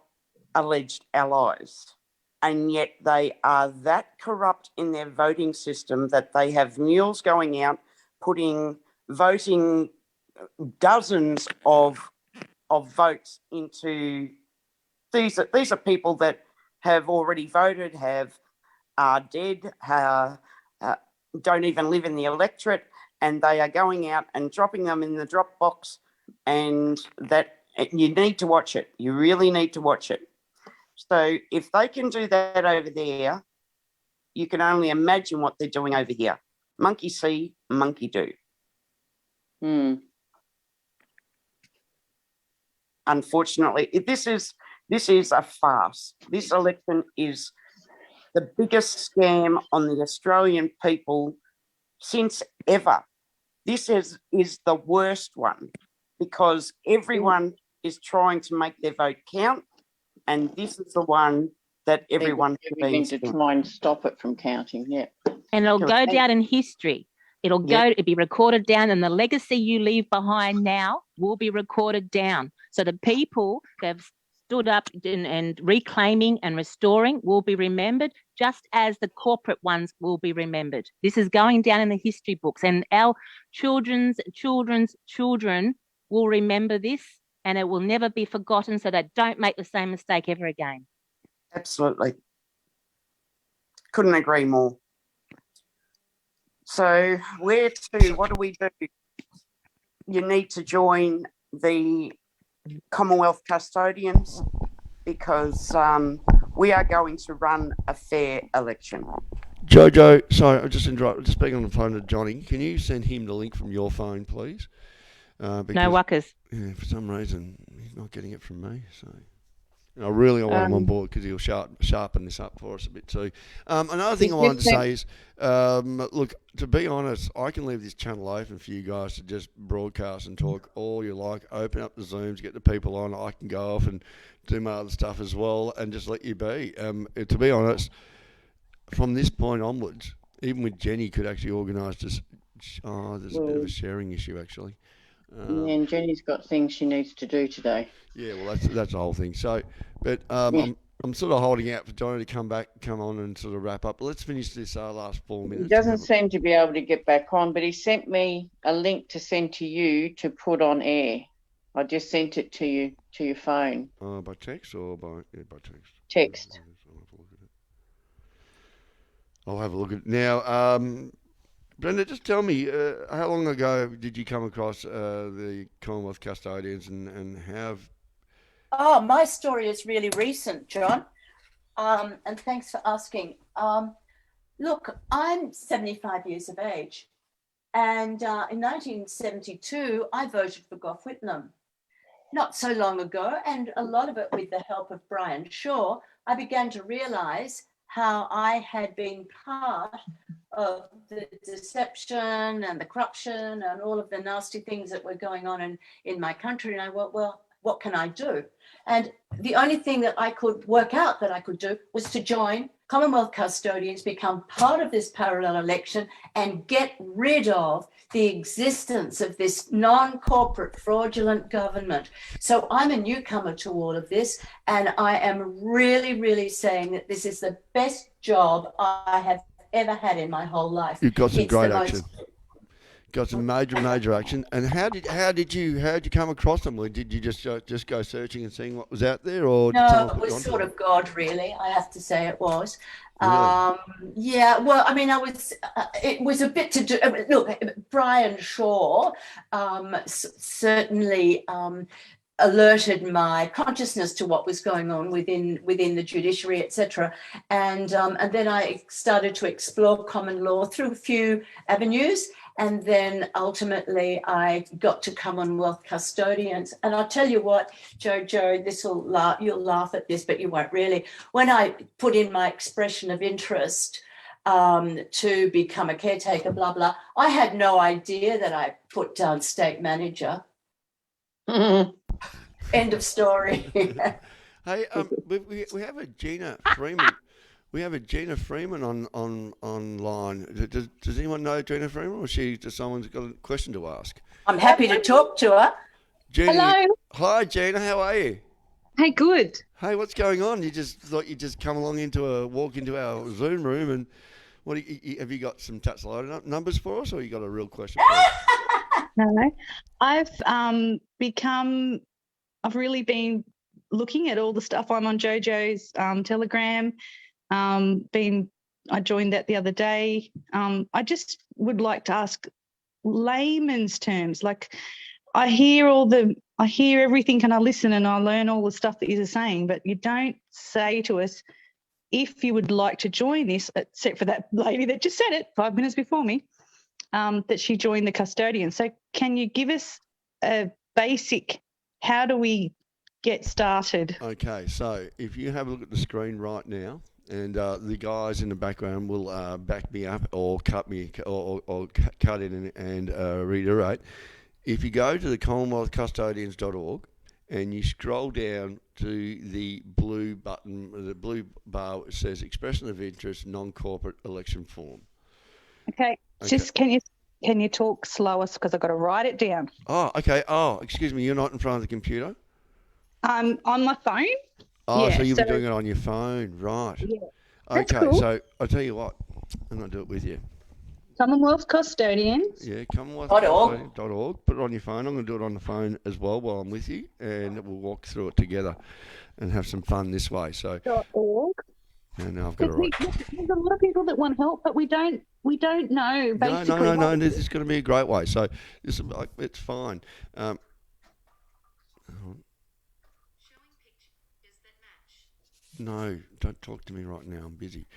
alleged allies, and yet they are that corrupt in their voting system that they have mules going out, voting dozens of votes into these are people that have already voted, are dead, don't even live in the electorate, and they are going out and dropping them in the drop box, and that you need to watch it. You really need to watch it. So if they can do that over there, you can only imagine what they're doing over here. Monkey see, monkey do. Unfortunately, this is a farce. This election is the biggest scam on the Australian people since ever. This is the worst one because everyone is trying to make their vote count, and this is the one that everyone everything to try and stop it from counting. Yeah, and it'll go down in history. It'll be recorded down, and the legacy you leave behind now will be recorded down. So the people that have stood up and reclaiming and restoring will be remembered, just as the corporate ones will be remembered. This is going down in the history books, and our children's children will remember this, and it will never be forgotten, so that don't make the same mistake ever again. Absolutely. Couldn't agree more. So what do we do? You need to join the Commonwealth Custodians because we are going to run a fair election. Jojo, sorry, I just interrupted. Just speaking on the phone to Johnny, can you send him the link from your phone, please? No wuckers. Yeah, for some reason, he's not getting it from me. So, I want him on board because he'll sharpen this up for us a bit too. Another thing I wanted to say is, look, to be honest, I can leave this channel open for you guys to just broadcast and talk all you like. Open up the Zooms, get the people on. I can go off and do my other stuff as well and just let you be. To be honest, from this point onwards, even with Jenny, could actually organise this. There's a bit of a sharing issue actually. And Jenny's got things she needs to do today. Yeah, well, that's the whole thing. So, but I'm sort of holding out for Johnny to come on and sort of wrap up. Let's finish this last 4 minutes. He doesn't seem to be able to get back on, but he sent me a link to send to you to put on air. I just sent it to you to your phone. By text or by text? Text. I'll have a look at it now. Brenda, just tell me, how long ago did you come across the Commonwealth Custodians and how? Oh, my story is really recent, John. And thanks for asking. Look, I'm 75 years of age. And in 1972, I voted for Gough Whitlam. Not so long ago, and a lot of it with the help of Brian Shaw, I began to realise how I had been part of the deception and the corruption and all of the nasty things that were going on in my country. And I went, well, what can I do? And the only thing that I could work out that I could do was to join Commonwealth Custodians, become part of this parallel election and get rid of the existence of this non-corporate fraudulent government. So I'm a newcomer to all of this, and I am really, really saying that this is the best job I have ever had in my whole life. You've got some great action. Got some major action. And how did you come across them? Did you just go searching and seeing what was out there, or no? It was sort of God, really. I have to say it was. Really? Yeah. Well, I mean, it was a bit to do. Look, Brian Shaw certainly alerted my consciousness to what was going on within the judiciary, etc. And then I started to explore common law through a few avenues. And then ultimately I got to Commonwealth Custodians. And I'll tell you what, Jojo, you'll laugh at this, but you won't really. When I put in my expression of interest to become a caretaker, blah, blah, I had no idea that I put down state manager. End of story. Hey, we have a Gina Freeman. We have a Gina Freeman online. Does anyone know Gina Freeman, or does someone's got a question to ask? I'm happy to talk to her. Gina, Hello. Hi, Gina. How are you? Hey, good. Hey, what's going on? You just thought you'd just come along walk into our Zoom room, and have you got some touch loaded numbers for us, or you got a real question for us? No, I've really been looking at all the stuff. I'm on Jojo's Telegram. I joined that the other day. I just would like to ask layman's terms. Like, I hear everything and I listen and I learn all the stuff that you're saying, but you don't say to us if you would like to join this, except for that lady that just said it 5 minutes before me, that she joined the custodian. So can you give us a basic, how do we get started? Okay, so if you have a look at the screen right now, and the guys in the background will back me up or cut me or cut in and reiterate. If you go to the commonwealthcustodians.org and you scroll down to the blue button, the blue bar that says Expression of Interest Non-Corporate Election Form. Okay. Just can you talk slower, because I've got to write it down. Oh, okay. Oh, excuse me. You're not in front of the computer? On my phone. Oh, yeah, so you'll be doing it on your phone, right? Yeah. Okay, That's cool. so I'll tell you what. I'm going to do it with you. Commonwealth Custodians. Yeah, commonwealth.org. Put it on your phone. I'm going to do it on the phone as well while I'm with you, and we'll walk through it together and have some fun this way. So. .org. And now I've got to write. There's a lot of people that want help, but we don't know basically. No. This is going to be a great way. So it's fine. No, don't talk to me right now. I'm busy.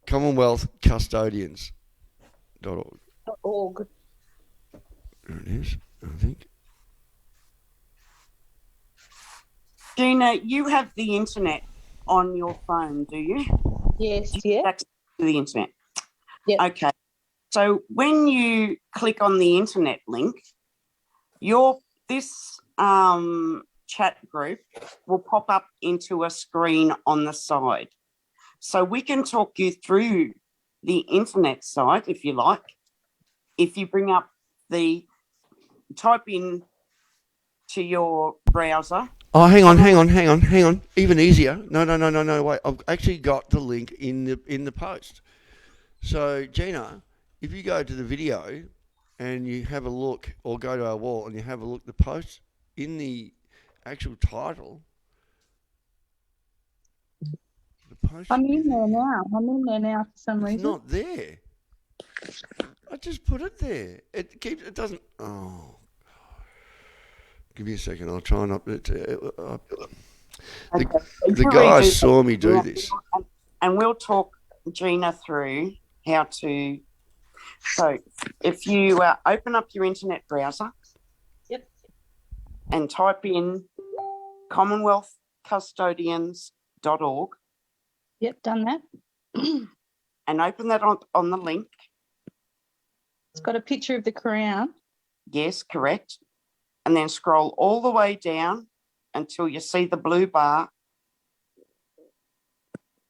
Commonwealth Custodians. .org. There it is, I think. Gina, you have the internet on your phone, do you? Yes, you have access to the internet. Yeah. Okay. So when you click on the internet link, this chat group will pop up into a screen on the side. So we can talk you through the internet site if you like. If you bring up type in to your browser. Oh, hang on. Even easier. No, wait. I've actually got the link in the post. So, Gina, if you go to the video and you have a look, or go to our wall and you have a look, the post in the actual title. The post. I'm in there now for some reason. It's not there. I just put it there. It doesn't. Oh. Give me a second. I'll try and update. The guys saw me do this. And we'll talk, Gina, through how to. So if you open up your internet browser. Yep. And type in commonwealthcustodians.org. Yep, done that. And open that on the link. It's got a picture of the crown. Yes, correct. And then scroll all the way down until you see the blue bar.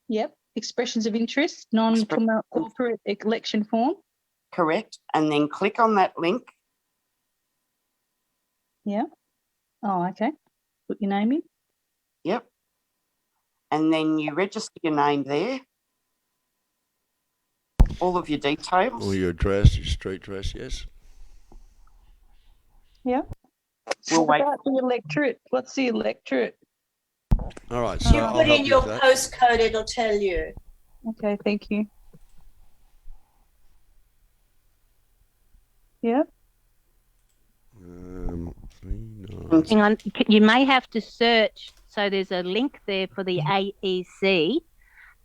Yep. Expressions of interest, non-corporate election form. Correct. And then click on that link. Yeah. Oh, okay. Put your name in. Yep. And then you register your name there. All of your details. All your address, your street address, yes. Yeah. We'll wait. About the electorate? What's the electorate? All right. So You put in your postcode, it'll tell you. Okay, thank you. Yeah. Hang on, you may have to search. So there's a link there for the AEC,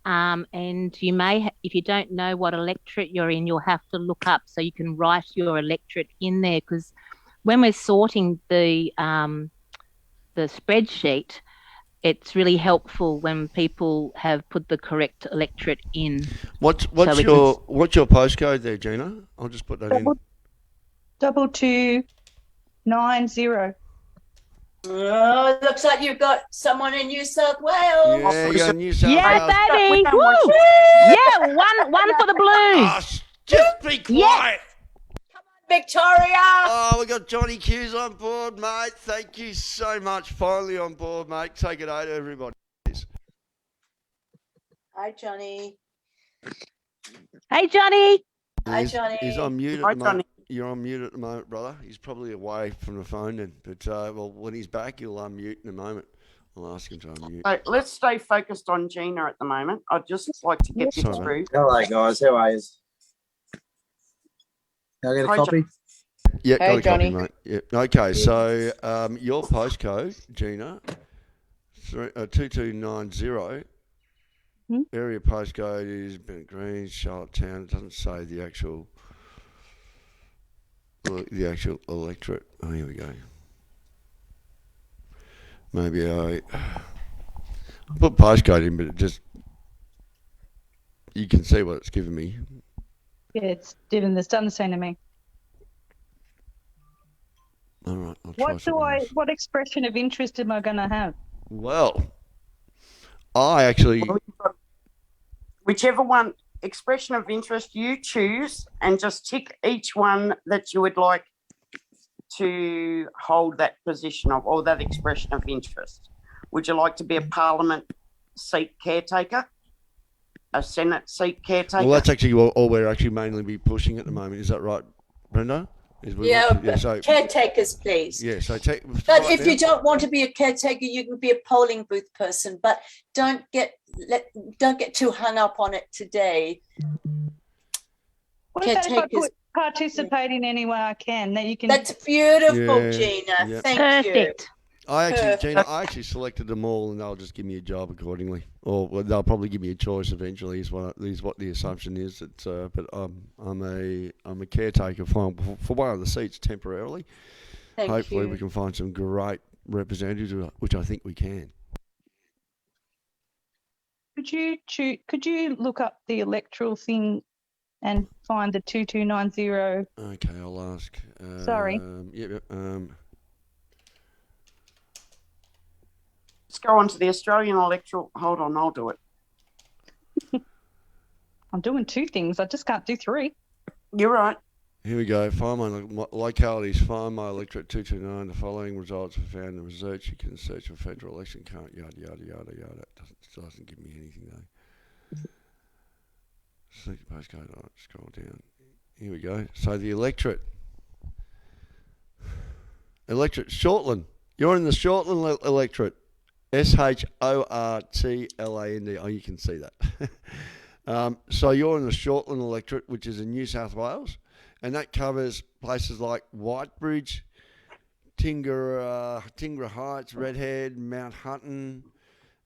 and you may, if you don't know what electorate you're in, you'll have to look up so you can write your electorate in there. Because when we're sorting the spreadsheet, it's really helpful when people have put the correct electorate in. What's your postcode there, Gina? I'll just put that in. 2290. Oh, looks like you've got someone in New South Wales. Yeah, yeah, New South Wales. Yeah, baby. Woo! Yeah, one for the Blues. Oh, just be quiet. Victoria. Oh, we got Johnny Hughes on board, mate. Thank you so much. Finally on board, mate. Take it over, everybody. Hi, Johnny. Hey, Johnny. Hi, Johnny. He's on mute Hi, at the moment. Johnny. You're on mute at the moment, brother. He's probably away from the phone then. But, well, when he's back, he'll unmute in a moment. I'll ask him to unmute. So let's stay focused on Gina at the moment. I'd just like to get this Sorry, through. Hello, guys. How are you? Can I get a Hi, copy? Yeah, Hey, got a Johnny. copy, mate. Yeah. Okay, so your postcode, Gina, 2290. Area postcode is Bennett Green, Charlottetown. It doesn't say the actual electorate. Oh, here we go. Maybe I put postcode in, but it just, you can see what it's given me. Yeah, it's done the same to me. All right, I'll try something else. What expression of interest am I going to have? Well, I actually, Whichever one expression of interest you choose, and just tick each one that you would like to hold that position of, or that expression of interest. Would you like to be a Parliament seat caretaker? A Senate seat caretaker? well, that's actually all we're actually mainly be pushing at the moment. Is that right, Brenda? So Caretakers, please. yeah. So But if you don't want to be a caretaker, you can be a polling booth person. But don't get too hung up on it today. What about if I participate in any way I can? That you can. That's beautiful, Yeah, Gina. yeah. Thank Perfect. Gina, I actually selected them all, and they'll just give me a job accordingly, or they'll probably give me a choice eventually. Is what the assumption is. That, but I'm a caretaker for one of the seats temporarily. Hopefully, we can find some great representatives, which I think we can. Could you look up the electoral thing and find the 2290? Okay, I'll ask. Sorry. Let's go on to the Australian electoral. Hold on, I'll do it. I'm doing two things. I just can't do three. You're right. Here we go. Find my localities. Find my electorate 229. The following results are found in research. You can search for federal election current. Yada yada yada yada. Still doesn't give me anything though. Select the postcode. All right, scroll down. Here we go. So the electorate. Electorate Shortland. You're in the Shortland electorate. Shortland. Oh, you can see that. So you're in the Shortland electorate, which is in New South Wales, and that covers places like Whitebridge, Tingra Heights, Redhead, Mount Hutton,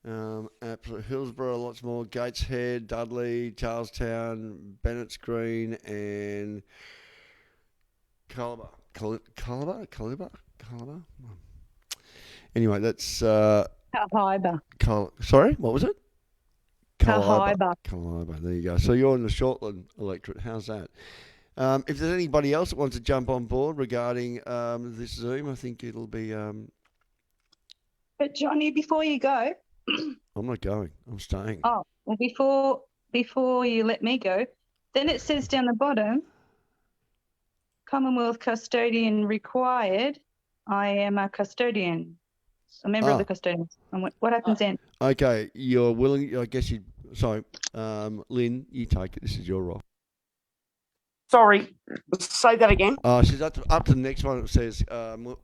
Hillsborough, lots more, Gateshead, Dudley, Charlestown, Bennett's Green, and Calibre. Anyway, that's Calibre. Sorry, what was it? Calibre. Calibre. There you go. So you're in the Shortland electorate. How's that? If there's anybody else that wants to jump on board regarding this Zoom, I think it'll be. But Johnny, before you go. I'm not going. I'm staying. Oh, well, before you let me go, then it says down the bottom, Commonwealth Custodian required. I am a custodian. A member of the custodians. And what happens then? Okay, you're willing. I guess you. So, Lynn, you take it. This is your role. Sorry, say that again. She's up to the next one. It says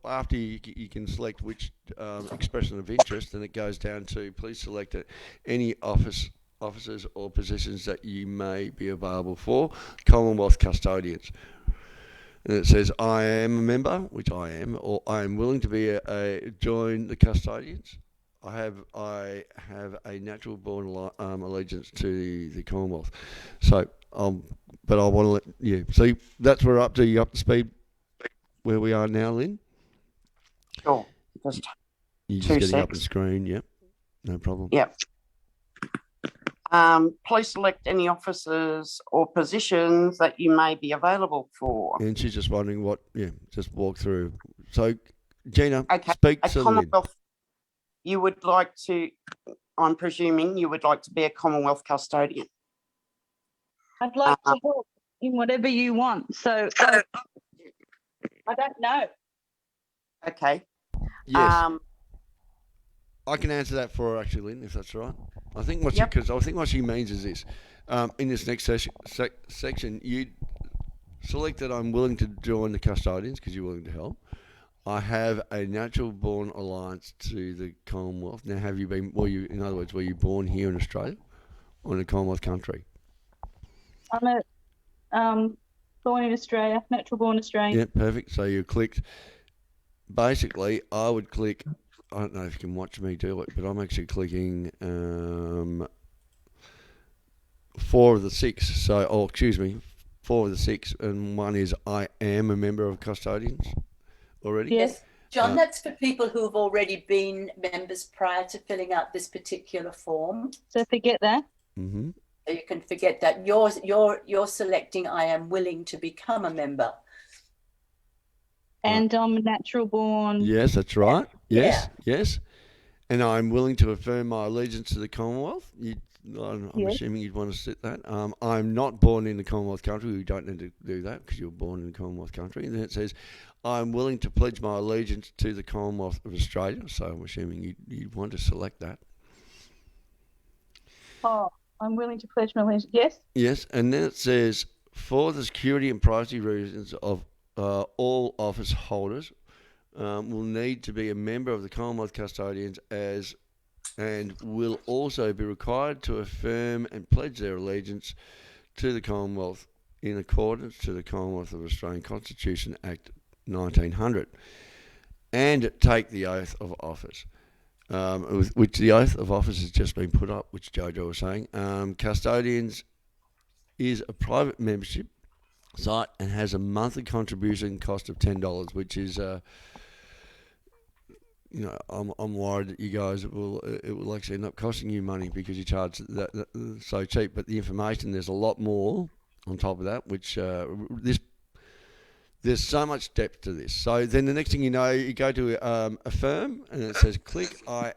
after you can select which expression of interest, and it goes down to please select any officers or positions that you may be available for. Commonwealth Custodians. And it says, I am a member, which I am, or I am willing to be join the custodians. I have a natural born allegiance to the Commonwealth. So, but I want to let you see that's where we're up to. You up to speed where we are now, Lynn? Sure. Just You just 2 getting up the secs. screen, yep. No problem. Yep. Please select any offices or positions that you may be available for. And she's just wondering just walk through. So, Gina, Okay. speak A to Lynn. Commonwealth, you would like to, I'm presuming you would like to be a Commonwealth custodian. I'd like to help in whatever you want. So I don't know. Okay. Yes. I can answer that for her, actually, Lynn, if that's right. I think what she means is this. In this next section, you select that I'm willing to join the custodians because you're willing to help. I have a natural born alliance to the Commonwealth. Now, have you been? Were you born here in Australia or in a Commonwealth country? I'm born in Australia, natural born Australian. Yeah, perfect. So you clicked. Basically, I would click. I don't know if you can watch me do it, but I'm actually clicking 4 of the 6. So, 4 of the 6, and one is I am a member of custodians already. Yes, John, that's for people who have already been members prior to filling out this particular form. So forget that. Mm-hmm. So you can forget that. You're selecting I am willing to become a member. And I'm a natural born. Yes, that's right. Yes. And I'm willing to affirm my allegiance to the Commonwealth. I'm assuming you'd want to set that. I'm not born in the Commonwealth country. We don't need to do that because you're born in the Commonwealth country. And then it says, I'm willing to pledge my allegiance to the Commonwealth of Australia. So I'm assuming you'd want to select that. Oh, I'm willing to pledge my allegiance. Yes. Yes, and then it says, for the security and privacy reasons of all office holders will need to be a member of the Commonwealth Custodians and will also be required to affirm and pledge their allegiance to the Commonwealth in accordance to the Commonwealth of Australian Constitution Act 1900 and take the oath of office. Which the oath of office has just been put up, which Jojo was saying. Custodians is a private membership site and has a monthly contribution cost of $10, which is, I'm worried that you guys it will actually end up costing you money because you charge that so cheap. But the information, there's a lot more on top of that, which there's so much depth to this. So then the next thing you know, you go to affirm, and it says click I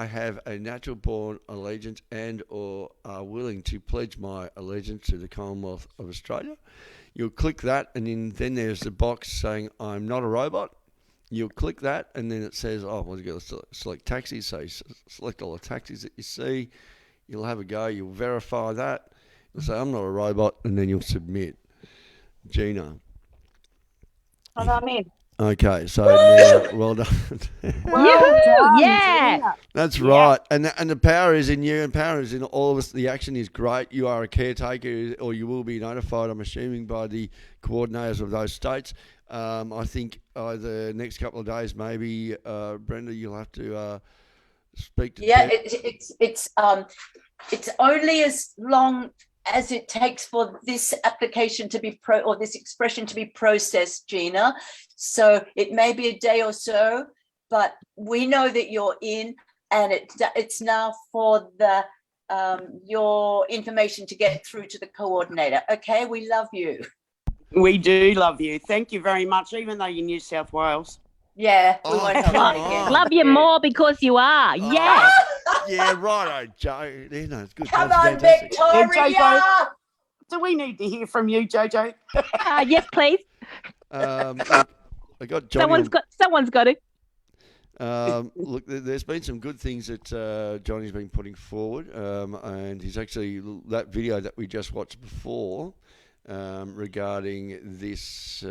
have a natural born allegiance and or are willing to pledge my allegiance to the Commonwealth of Australia. You'll click that, and then there's the box saying I'm not a robot. You'll click that, and then it says, you've got to select taxis. So you select all the taxis that you see. You'll have a go. You'll verify that. You'll say I'm not a robot, and then you'll submit. Gina. And I'm in. Okay, so now, well done. Well done, Yeah. Gina. That's right, and the power is in you, and power is in all of us. The action is great. You are a caretaker, or you will be notified, I'm assuming, by the coordinators of those states. I think the next couple of days, maybe, Brenda, you'll have to speak to. Yeah, it's only as long as it takes for this application to be this expression to be processed, Gina. So it may be a day or so, but we know that you're in, and it's now for the your information to get through to the coordinator. Okay, we love you. We do love you. Thank you very much, even though you're New South Wales. Yeah, we won't have that again. Love you more because you are. Yeah. Yeah, righto, Joe. Yeah, no, it's good. Come That's on, fantastic. Victoria. Jojo. Do we need to hear from you, Jojo? Yes, please. Look, I got Johnny. Someone's got to. Look, there's been some good things that Johnny's been putting forward, and he's actually that video that we just watched before regarding this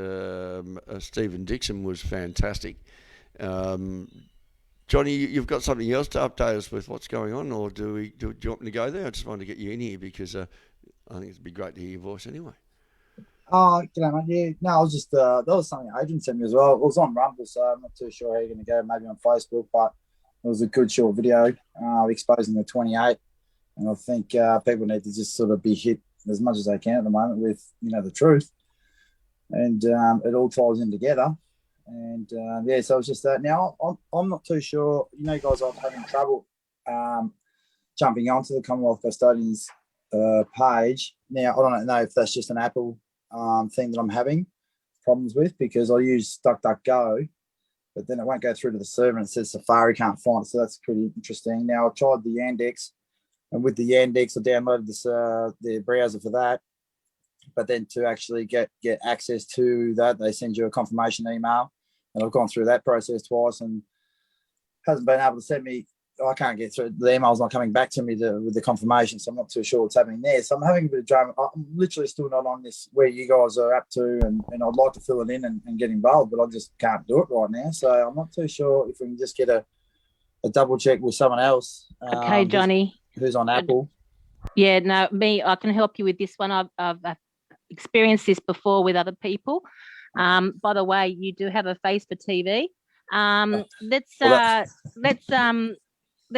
Stephen Dixon was fantastic. Johnny, you've got something else to update us with what's going on, or do you want me to go there? I just wanted to get you in here because I think it'd be great to hear your voice anyway. Oh, g'day, mate. Yeah, no, I was just, that was something Adrian sent me as well. It was on Rumble, so I'm not too sure how you're going to go, maybe on Facebook, but it was a good short video exposing the 28. And I think people need to just sort of be hit as much as they can at the moment with, the truth. And it all ties in together. And, so it's just that. Now, I'm not too sure. Guys, I'm having trouble jumping onto the Commonwealth Custodians page. Now, I don't know if that's just an Apple thing that I'm having problems with, because I use DuckDuckGo, but then it won't go through to the server and it says Safari can't find it. So that's pretty interesting. Now, I tried the Yandex, and with the Yandex, I downloaded the browser for that. But then to actually get access to that, they send you a confirmation email. And I've gone through that process twice and hasn't been able to send me. I can't get through. The email's not coming back to me with the confirmation, so I'm not too sure what's happening there. So I'm having a bit of drama. I'm literally still not on this where you guys are up to, and I'd like to fill it in and get involved, but I just can't do it right now. So I'm not too sure if we can just get a double check with someone else. Okay, Johnny. Who's on Apple. Yeah, no, I can help you with this one. I've experienced this before with other people. By the way, you do have a face for TV. Let's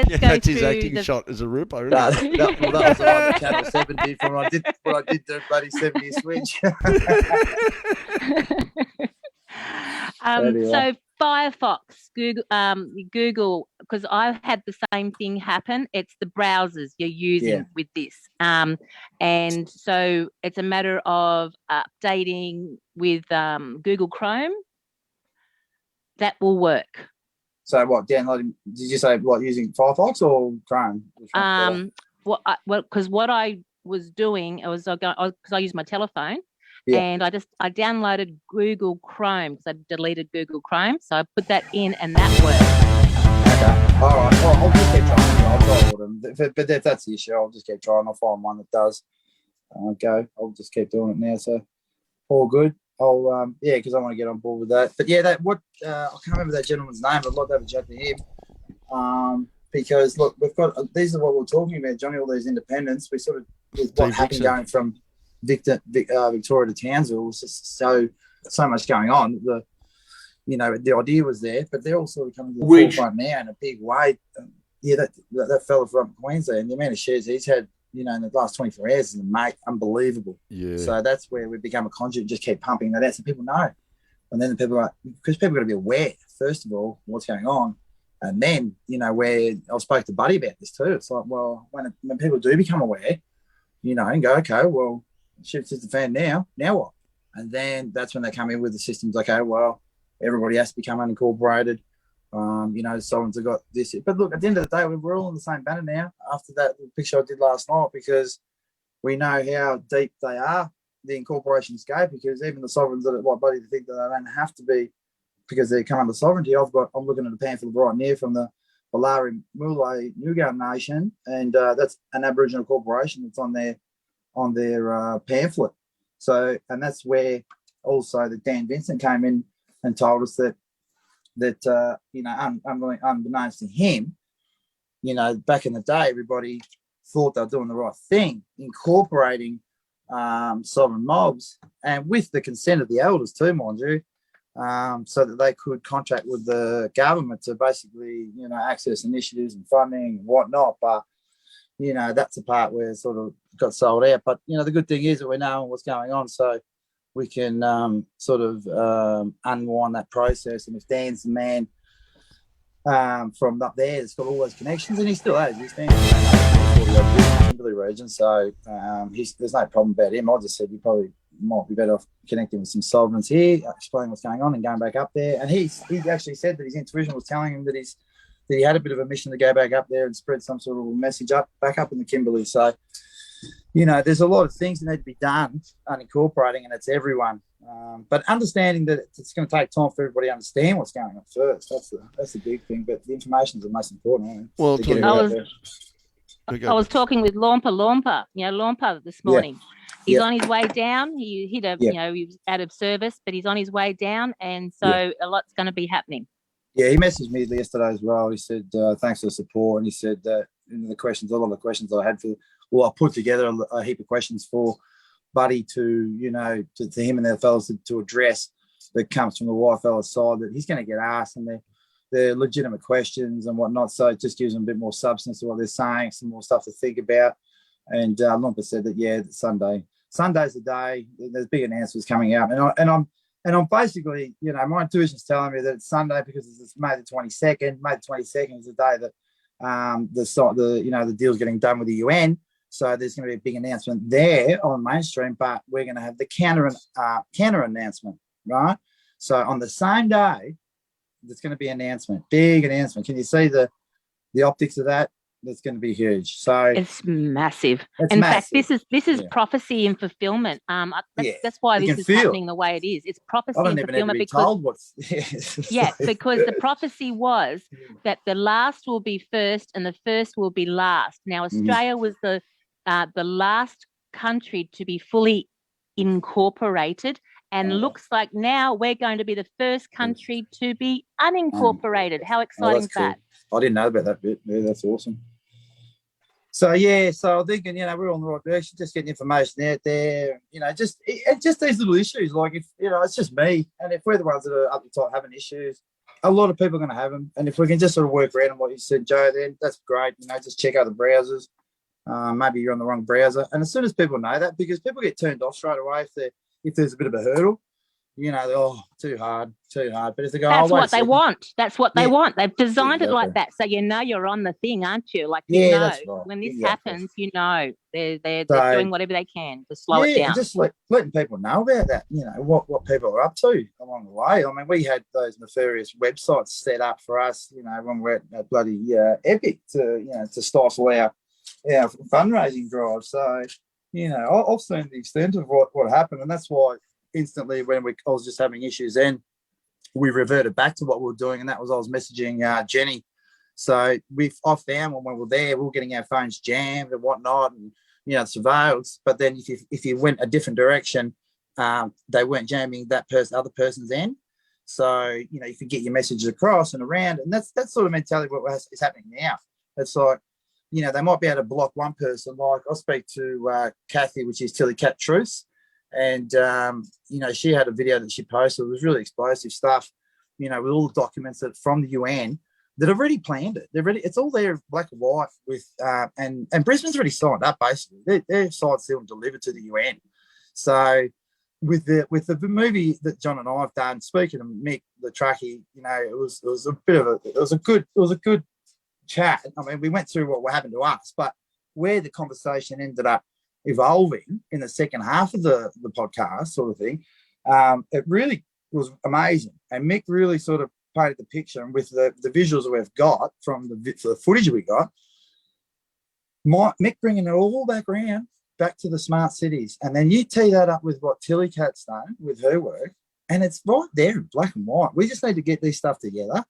yeah, go that's through his acting shot as a Rupo. That was on Channel 7 did from when I did the bloody 70 switch. So Firefox, Google, because I've had the same thing happen. It's the browsers you're using with this, and so it's a matter of updating with Google Chrome. That will work. So what, downloading, did you say what, using Firefox or Chrome? Because what I was doing was because I use my telephone, and I downloaded Google Chrome because I deleted Google Chrome, so I put that in and that worked. Okay, all right. Well, I'll just keep trying. I'll try all of them. But if that's the issue, I'll just keep trying. I'll find one that does. I'll just keep doing it now. So all good. I'll because I want to get on board with that. But I can't remember that gentleman's name. I'd like to have a chat to him. Because look, we've got these are what we're talking about, Johnny. All these independents. We sort of with what happened going from Victoria to Townsville was just so much going on. The idea was there, but they're all sort of coming to the forefront now in a big way. That fella from Queensland, the amount of shares he's had, in the last 24 hours is unbelievable. Yeah. So that's where we become a conduit, just keep pumping that out so people know. And then because people got to be aware, first of all, what's going on. And then, where I spoke to Buddy about this too. It's like, well, when people do become aware, and go, okay, well, shit's just the fan now what? And then that's when they come in with the systems, okay, well, everybody has to become unincorporated. Someone's got this. But look, at the end of the day, we're all in the same banner now after that picture I did last night, because we know how deep they are, the incorporations go, because even the sovereigns that like Buddy think that they don't have to be because they come under sovereignty. I'm looking at a pamphlet right near from the Balari Mulay Nugan Nation, and that's an Aboriginal corporation that's on their pamphlet. So, and that's where also the Dan Vincent came in and told us that unbeknownst to him, back in the day, everybody thought they were doing the right thing, incorporating sovereign mobs, and with the consent of the elders too, mind you, so that they could contract with the government to basically, access initiatives and funding and whatnot. But, that's the part where it sort of got sold out. But, the good thing is that we know what's going on, so we can unwind that process. And if Dan's the man from up there that's got all those connections, and he still has, he's been in the Kimberley region, so there's no problem about him. I just said you probably might be better off connecting with some sovereigns here, explaining what's going on and going back up there. And he actually said that his intuition was telling him that he had a bit of a mission to go back up there and spread some sort of message back up in the Kimberley. So, there's a lot of things that need to be done unincorporating, and it's everyone. But understanding that it's going to take time for everybody to understand what's going on first. That's the big thing. But the information is the most important. Well, I was talking with Lompa this morning. He's on his way down. He hit he was out of service, but he's on his way down, and so a lot's going to be happening. Yeah, he messaged me yesterday as well. He said, thanks for the support. And he said that a lot of the questions I had I put together a heap of questions for buddy to, you know, to him and their fellas to address that comes from the white fella's side, that he's going to get asked, and they're legitimate questions and whatnot. So it just gives them a bit more substance to what they're saying, some more stuff to think about. And Lumpa said that, yeah, Sunday's the day. There's big announcements coming out, and I'm basically, you know, my intuition's telling me that it's Sunday because it's May the 22nd. May the 22nd is the day that the deal's getting done with the UN. So there's going to be a big announcement there on mainstream, but we're going to have the counter announcement, right? So on the same day, there's going to be an announcement, big announcement. Can you see the optics of that? That's going to be huge. So it's massive. It's in massive. fact, this is prophecy and fulfillment. That's why this is happening the way it is. It's prophecy and fulfillment because because the prophecy was that the last will be first and the first will be last. Now, Australia was the last country to be fully incorporated, and looks like now we're going to be the first country to be unincorporated. How exciting is that? Cool. I didn't know about that bit. Yeah, that's awesome. So I'm thinking, you know, we're on the right direction, just getting information out there, you know, just these little issues. Like, if, you know, it's just me, and if we're the ones that are up the top having issues, a lot of people are going to have them. And if we can just sort of work around on what you said, Joe, then that's great. You know, just check out the browsers. Maybe you're on the wrong browser. And as soon as people know that, because people get turned off straight away if there's a bit of a hurdle, you know, too hard. But if they go, that's what they want. That's what they want. They've designed it like that, so you know you're on the thing, aren't you? Like, you know, that's right. When this happens, you know they're doing whatever they can to slow it down. Just letting people know about that. You know what people are up to along the way. I mean, we had those nefarious websites set up for us. You know, when we're at bloody Epic to stifle our fundraising drive. So, you know, I've seen the extent of what happened, and that's why instantly when I was just having issues then, we reverted back to what we were doing, and that was I was messaging Jenny. So I found when we were there, we were getting our phones jammed and whatnot, and, you know, surveilled. But then if you went a different direction, they weren't jamming that other person's end. So, you know, you could get your messages across and around, and that's sort of mentality what is happening now. It's like, you know, they might be able to block one person. Like, I speak to Kathy, which is Tilly Cat Truce, and, you know, she had a video that she posted. It was really explosive stuff, you know, with all the documents from the UN that have already planned it. It's all there, black and white, with and Brisbane's already signed up, basically. They're signed, sealed, and delivered to the UN. So with the movie that John and I have done, speaking of Mick, the truckie, you know, it was a good chat. I mean, we went through what happened to us, but where the conversation ended up evolving in the second half of the podcast sort of thing, it really was amazing. And Mick really sort of painted the picture, and with the visuals that we've got from the footage we got, Mick bringing it all back to the smart cities. And then you tee that up with what Tilly Cat's done with her work, and it's right there in black and white. We just need to get this stuff together,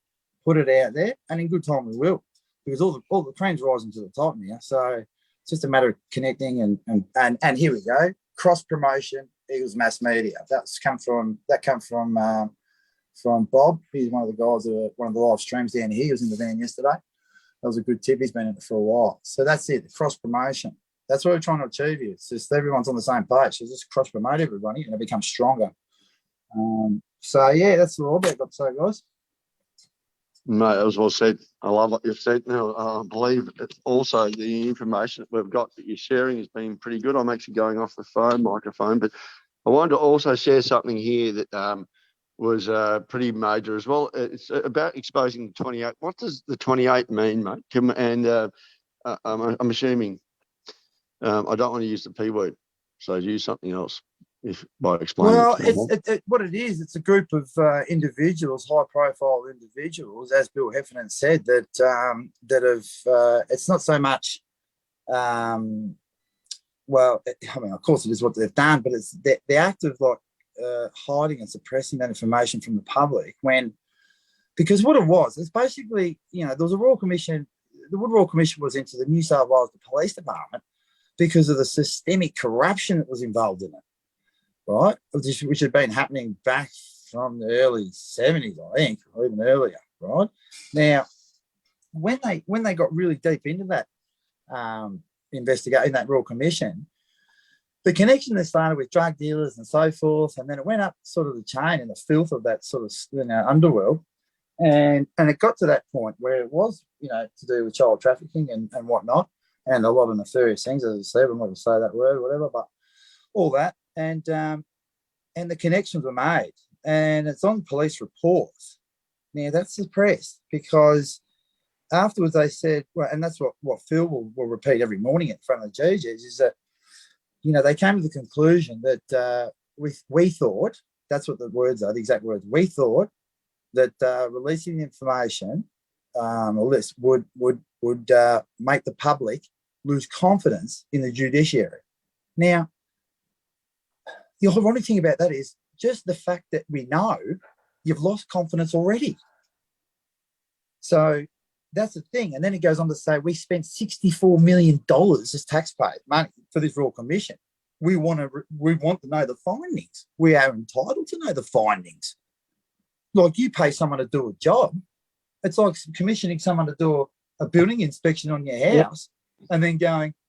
put it out there, and in good time we will, because all the train's rising to the top now. So it's just a matter of connecting and here we go. Cross promotion, Eagles Mass Media. That's come from Bob. He's one of the guys that one of the live streams down here. He was in the van yesterday. That was a good tip. He's been in it for a while. So that's it, the cross promotion. That's what we're trying to achieve here. It's just everyone's on the same page. So just cross promote everybody and it becomes stronger. So yeah, that's all I've got to say, guys. Mate, as well said. I love what you've said. Now, I believe it's also the information that we've got that you're sharing has been pretty good. I'm actually going off the microphone, but I wanted to also share something here that was pretty major as well. It's about exposing 28. What does the 28 mean, mate? I'm assuming I don't want to use the P word, so use something else. By explaining. Well, what it is, it's a group of individuals, high-profile individuals, as Bill Heffernan said, that have. It's not so much. Well, I mean, of course, it is what they've done, but it's the act of hiding and suppressing that information from the public. Because what it was, it's basically, you know, there was a Royal Commission. The Royal Commission was into the New South Wales Police Department because of the systemic corruption that was involved in it. Right, which had been happening back from the early 70s, I think, or even earlier. Right now, when they got really deep into that investigation, that Royal Commission, the connection that started with drug dealers and so forth, and then it went up sort of the chain and the filth of that sort of underworld, and it got to that point where it was, to do with child trafficking and whatnot, and a lot of nefarious things, as I said. I'm not going to say that word, whatever, but all that, and the connections were made, and it's on police reports. Now that's suppressed because afterwards they said, well, and that's what Phil will repeat every morning in front of the judges, is that they came to the conclusion that we thought, that's what the words are, the exact words, we thought that releasing the information or list would make the public lose confidence in the judiciary. Now, the ironic thing about that is just the fact that we know you've lost confidence already. So that's the thing. And then it goes on to say we spent $64 million as taxpayer money for this Royal Commission. We want to know the findings. We are entitled to know the findings. Like you pay someone to do a job. It's like commissioning someone to do a building inspection on your house, and then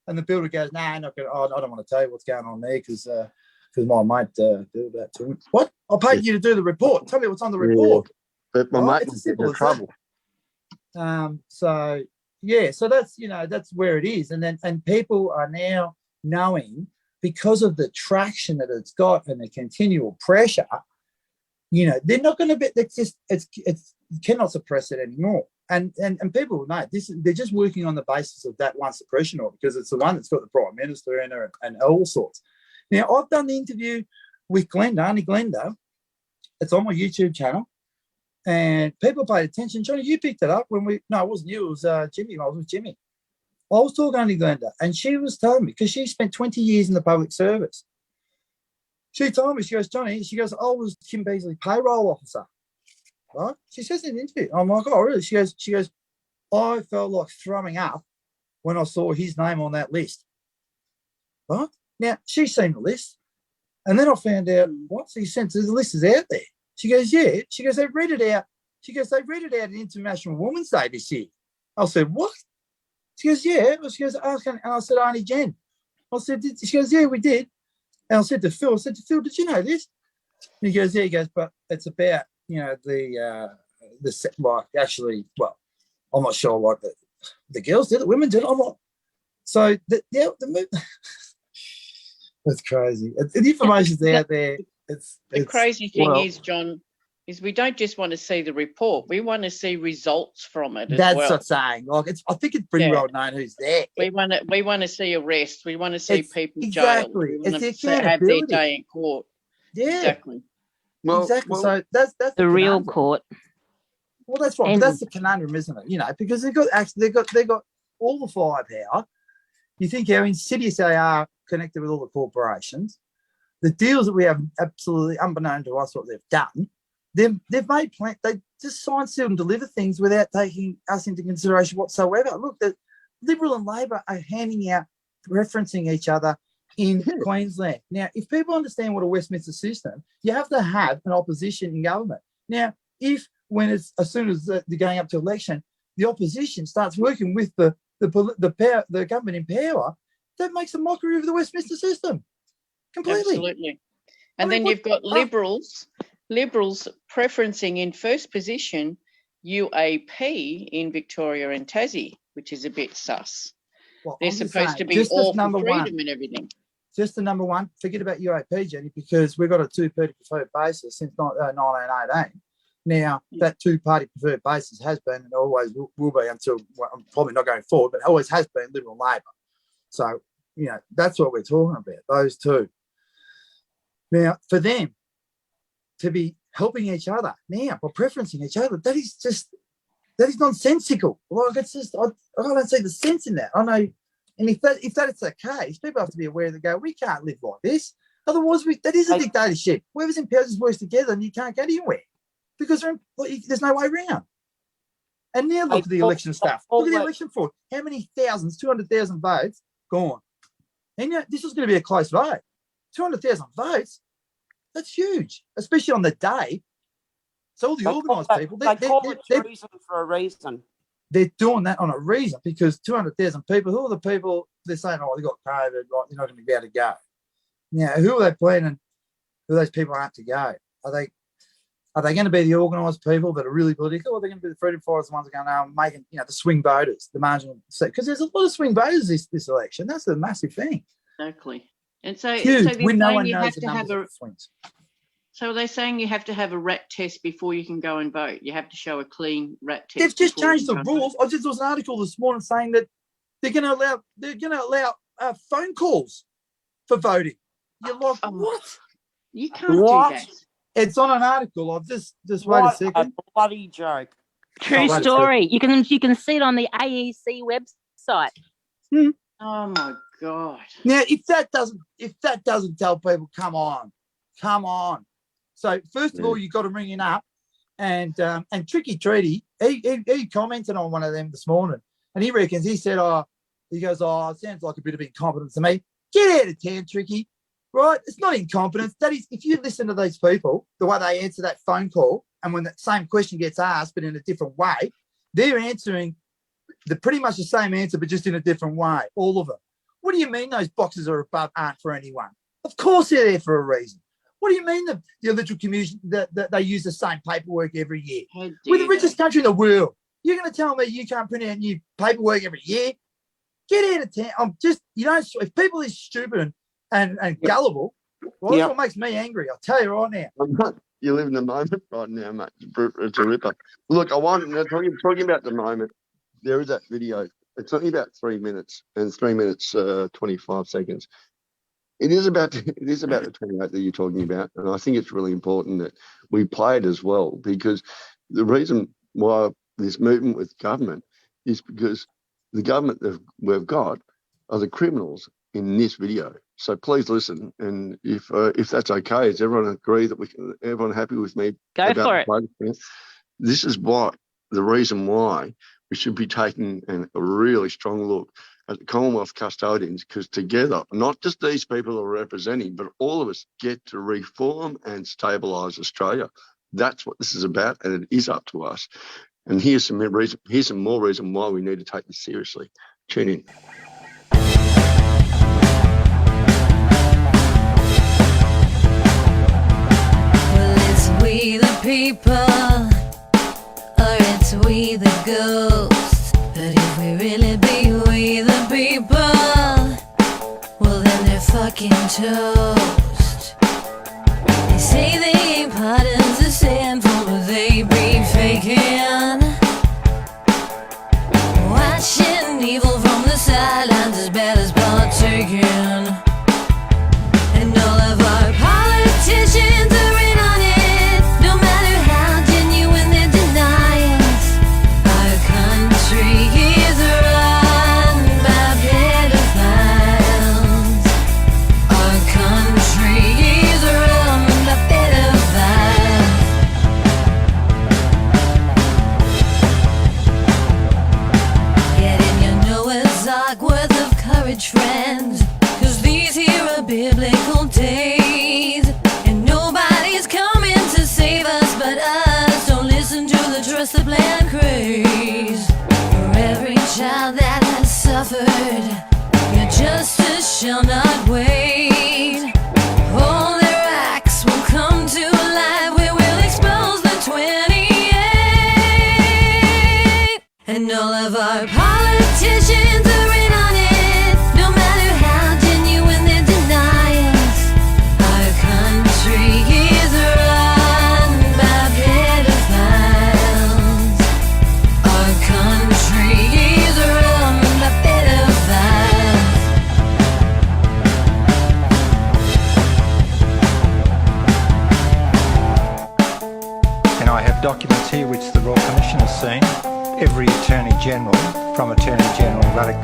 and the builder goes, "Nah, I don't want to tell you what's going on there because my mate do that to him." What? I paid you to do the report. Tell me what's on the report. But my mate it's was in trouble. So that's where it is, and people are now knowing, because of the traction that it's got and the continual pressure, they're not going to be. You cannot suppress it anymore. And people know this. They're just working on the basis of that one suppression order because it's the one that's got the Prime Minister in it and all sorts. Now, I've done the interview with Auntie Glenda. It's on my YouTube channel, and people paid attention. Johnny, you picked it up it wasn't you. It was Jimmy. I was with Jimmy. I was talking to Auntie Glenda, and she was telling me, because she spent 20 years in the public service. She told me, she goes, Johnny, I was Kim Beazley's payroll officer. Right? She says in an interview, I'm like, oh, really? She goes, I felt like throwing up when I saw his name on that list. Right? Now, she's seen the list. And then I found out, what? So the list is out there. She goes, yeah. She goes, they read it out. She goes, they read it out at International Women's Day this year. I said, what? She goes, yeah. She goes, and I said, Auntie Jen. I said, she goes, yeah, we did. And I said to Phil, did you know this? And he goes, yeah. He goes, but it's about, actually, well, I'm not sure like the girls did it, women did it. I'm not. So that's crazy. The information's out there. The crazy thing is, John, is we don't just want to see the report. We want to see results from it as well. That's what I'm saying. Like I think it's pretty well known who's there. We want to see arrests. We want to see people jailed. Exactly. We want it's to have their day in court. Yeah. Exactly. Exactly. So that's the real court. Well, that's right. But that's the conundrum, isn't it? Because they've got all the firepower. You think how insidious they are connected with all the corporations. The deals that we have, absolutely unbeknown to us what they've done. They've made plans. They just sign, seal, and deliver things without taking us into consideration whatsoever. Look, the Liberal and Labor are handing out, referencing each other in Queensland. Now, if people understand what a Westminster system, you have to have an opposition in government. Now, as soon as they're going up to election, the opposition starts working with the government in power, that makes a mockery of the Westminster system. Completely. Absolutely. And then you've got Liberals preferencing in first position UAP in Victoria and Tassie, which is a bit sus. Well, they're supposed to be all for freedom and everything. Just the number one. Forget about UAP, Jenny, because we've got a two-party preferred basis since 1918. Now, that two-party preferred basis has been and always will be until, well, I'm probably not going forward, but always has been Liberal and Labor. So, that's what we're talking about, those two. Now, for them to be helping each other now by preferencing each other, that is nonsensical. Like, it's just, I don't see the sense in that. I know, and if that is the case, people have to be aware that we can't live like this. Otherwise, that is a dictatorship. Whoever's in power just works together and you can't get anywhere because there's no way around. And now look at the election stuff. Look at the election fraud. How many thousands, 200,000 votes gone. And this is going to be a close vote. 200,000 votes, that's huge, especially on the day. So all the organised people, they call it treason for a reason. They're doing that on a reason because 200,000 people, who are the people they're saying, oh, they got COVID, right, they're not going to be able to go. who are they planning? Who those people aren't to go? Are they going to be the organised people that are really political, or are they going to be the freedom fighters, the ones that are going to making the swing voters, the marginal? Because there's a lot of swing voters this election. That's the massive thing. Exactly. And so, Huge. so they're When no saying one you knows have the to have numbers a. of the swings. So they're saying you have to have a rat test before you can go and vote. You have to show a clean rat test. They've just before you changed can the go and rules. I just saw an article this morning saying that they're going to allow phone calls for voting. You're like, what? You can't What? do that. It's on an article. I've just wait a What second. a bloody joke. True Wait a story. You can see it on the AEC website. Oh my God. Now, if that doesn't tell people, come on. So first of all, you've got to ring it up, and Tricky Treaty, he commented on one of them this morning, and he reckons he said, it sounds like a bit of incompetence to me. Get out of town, Tricky. Right? It's not incompetence. That is, if you listen to these people, the way they answer that phone call, and when the same question gets asked but in a different way, they're answering pretty much the same answer but just in a different way. All of them. What do you mean those boxes are above aren't for anyone? Of course they're there for a reason. What do you mean the electoral commission that they use the same paperwork every year? We're the richest country in the world. You're going to tell me you can't print out new paperwork every year? Get out of town. I'm just, if people are stupid and gullible, well, that's what makes me angry. I'll tell you right now. You live in the moment right now, mate. It's a ripper. Look, talking about the moment. There is that video. It's only about 3 minutes, and 3 minutes 25 seconds. It is about the 28 that you're talking about, and I think it's really important that we play it as well, because the reason why this movement with government is because the government that we've got are the criminals in this video. So please listen, and if that's okay, does everyone agree that everyone happy with me? Go for it. This is the reason why we should be taking a really strong look at the Commonwealth Custodians, because together, not just these people are representing, but all of us get to reform and stabilise Australia. That's what this is about, and it is up to us. And here's some more reason why we need to take this seriously. Tune in. We the people, or it's we the ghosts. But if we really be we the people, well then they're fucking toast. They say they ain't pardons the sinful, but they be faking. Watching evil from the sidelines as bad as partaking. And all of our politicians are friends, 'cause these here are biblical days, and nobody's coming to save us but us. Don't listen to the trust the plan craze. For every child that has suffered, your justice shall not wait. All their acts will come to light. We will expose the 28, and all of our politicians are in on it. Documents here which the Royal Commission has seen. Every Attorney General, from Attorney General Ruddock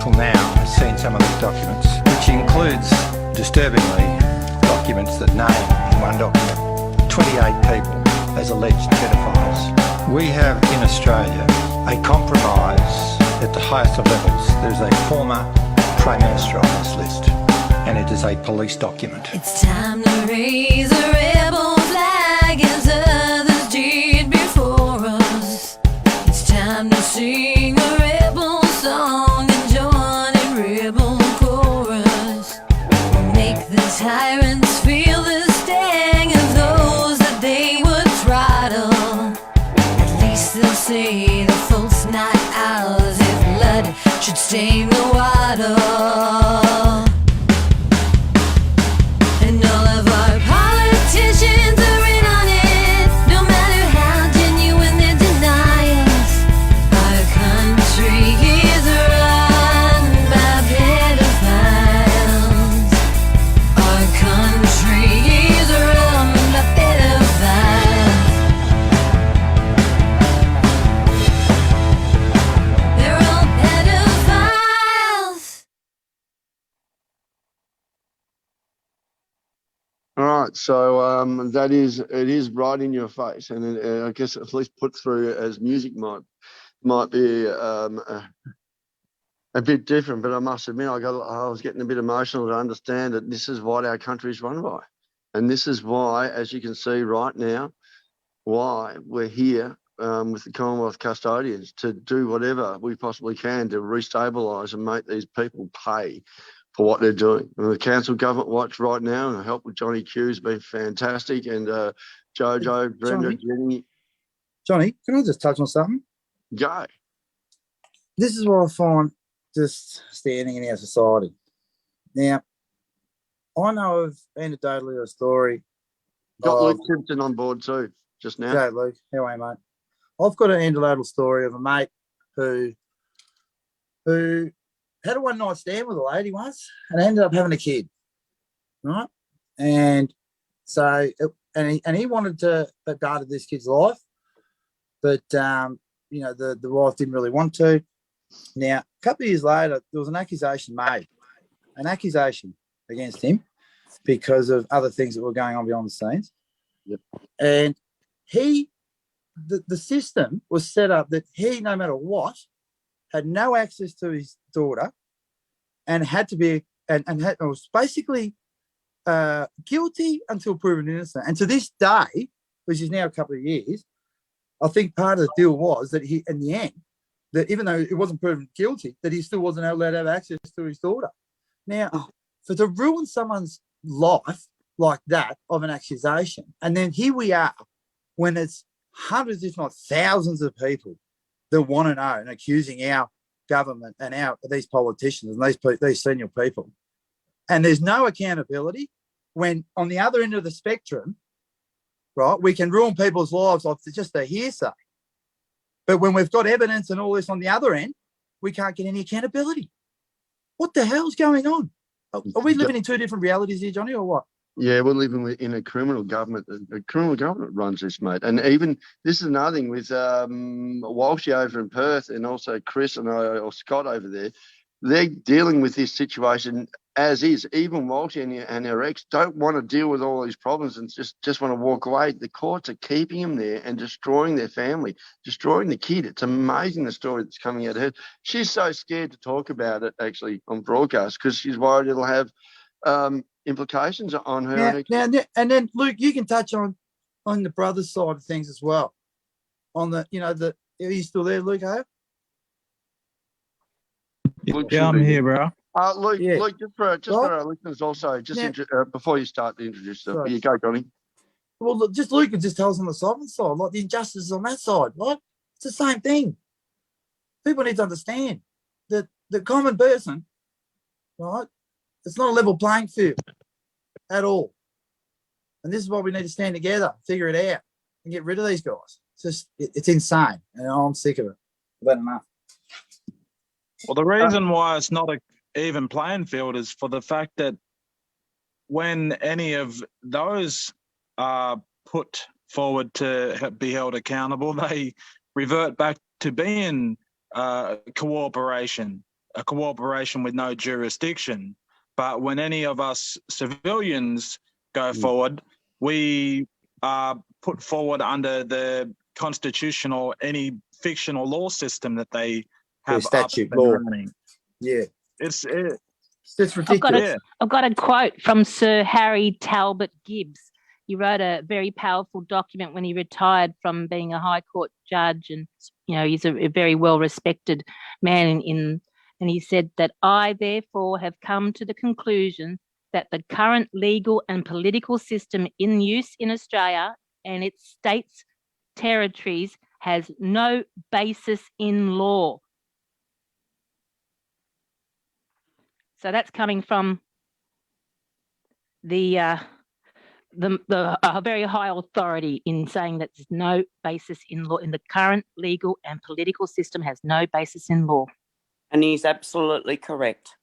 till now, has seen some of these documents, which includes, disturbingly, documents that name in one document 28 people as alleged pedophiles. We have in Australia a compromise at the highest of levels. There's a former Prime Minister on this list, and it is a police document. It's time to raise a rebel flag as others did before us. It's time to sing a rebel song and join in rebel chorus. We'll make this stain the water. And all of our politicians are in on it, no matter how genuine their denials. Our country is run by pedophiles. Our country is run by pedophiles. They're all pedophiles. All right, so it is right in your face, and I guess at least put through as music might be a bit different. But I must admit, I was getting a bit emotional to understand that this is what our country is run by, and this is why, as you can see right now, why we're here with the Commonwealth Custodians to do whatever we possibly can to restabilise and make these people pay for what they're doing. And the Council Government Watch right now, and the help with Johnny Q has been fantastic, and Jojo, Brenda, Jenny. Johnny, can I just touch on something? Go. This is what I find just standing in our society. Now, I know of anecdotally a story. Got Luke Simpson on board too, just now. G'day, Luke. How are you, mate? I've got an anecdotal story of a mate who had a one-night stand with a lady once and ended up having a kid, right? And so, he wanted to be part of this kid's life, but the wife didn't really want to. Now, a couple of years later, there was an accusation made, against him because of other things that were going on behind the scenes. Yep. And the system was set up that he, no matter what, had no access to his daughter and had to be, and was basically guilty until proven innocent. And to this day, which is now a couple of years, I think part of the deal was that he, in the end, that even though it wasn't proven guilty, that he still wasn't allowed to have access to his daughter. Now, for to ruin someone's life like that of an accusation, and then here we are when it's hundreds, if not thousands of people that want to know and accusing our government and these politicians and these senior people. And there's no accountability when on the other end of the spectrum, right, we can ruin people's lives off just a hearsay. But when we've got evidence and all this on the other end, we can't get any accountability. What the hell's going on? Are we living in two different realities here, Johnny, or what? Yeah, we're living in a criminal government. A criminal government runs this, mate. And even this is another thing with Walshy over in Perth, and also Chris or Scott over there. They're dealing with this situation as is. Even Walshy and their ex don't want to deal with all these problems and just want to walk away. The courts are keeping them there and destroying their family, destroying the kid. It's amazing the story that's coming out of her. She's so scared to talk about it actually on broadcast because she's worried it'll have implications on her. And then Luke, you can touch on the brother's side of things as well. On are you still there, Luke? Yeah, I'm here, bro. Luke, just for our listeners also, before you start to introduce them, you go, Johnny. Well, look, Luke can just tell us on the sovereign side, like the injustices on that side, right? It's the same thing. People need to understand that the common person, right, it's not a level playing field at all. And this is why we need to stand together, figure it out, and get rid of these guys. It's insane, and I'm sick of it. I've had enough. Well, the reason why it's not an even playing field is for the fact that when any of those are put forward to be held accountable, they revert back to being a cooperation with no jurisdiction. But when any of us civilians go forward, we are put forward under the constitutional, any fictional law system that they have statute law. Yeah, it's ridiculous. I've got a quote from Sir Harry Talbot Gibbs. He wrote a very powerful document when he retired from being a High Court judge, and he's a very well respected man and he said that I therefore have come to the conclusion that the current legal and political system in use in Australia and its states territories has no basis in law. So that's coming from the very high authority in saying that there's no basis in law, in the current legal and political system has no basis in law. And he's absolutely correct.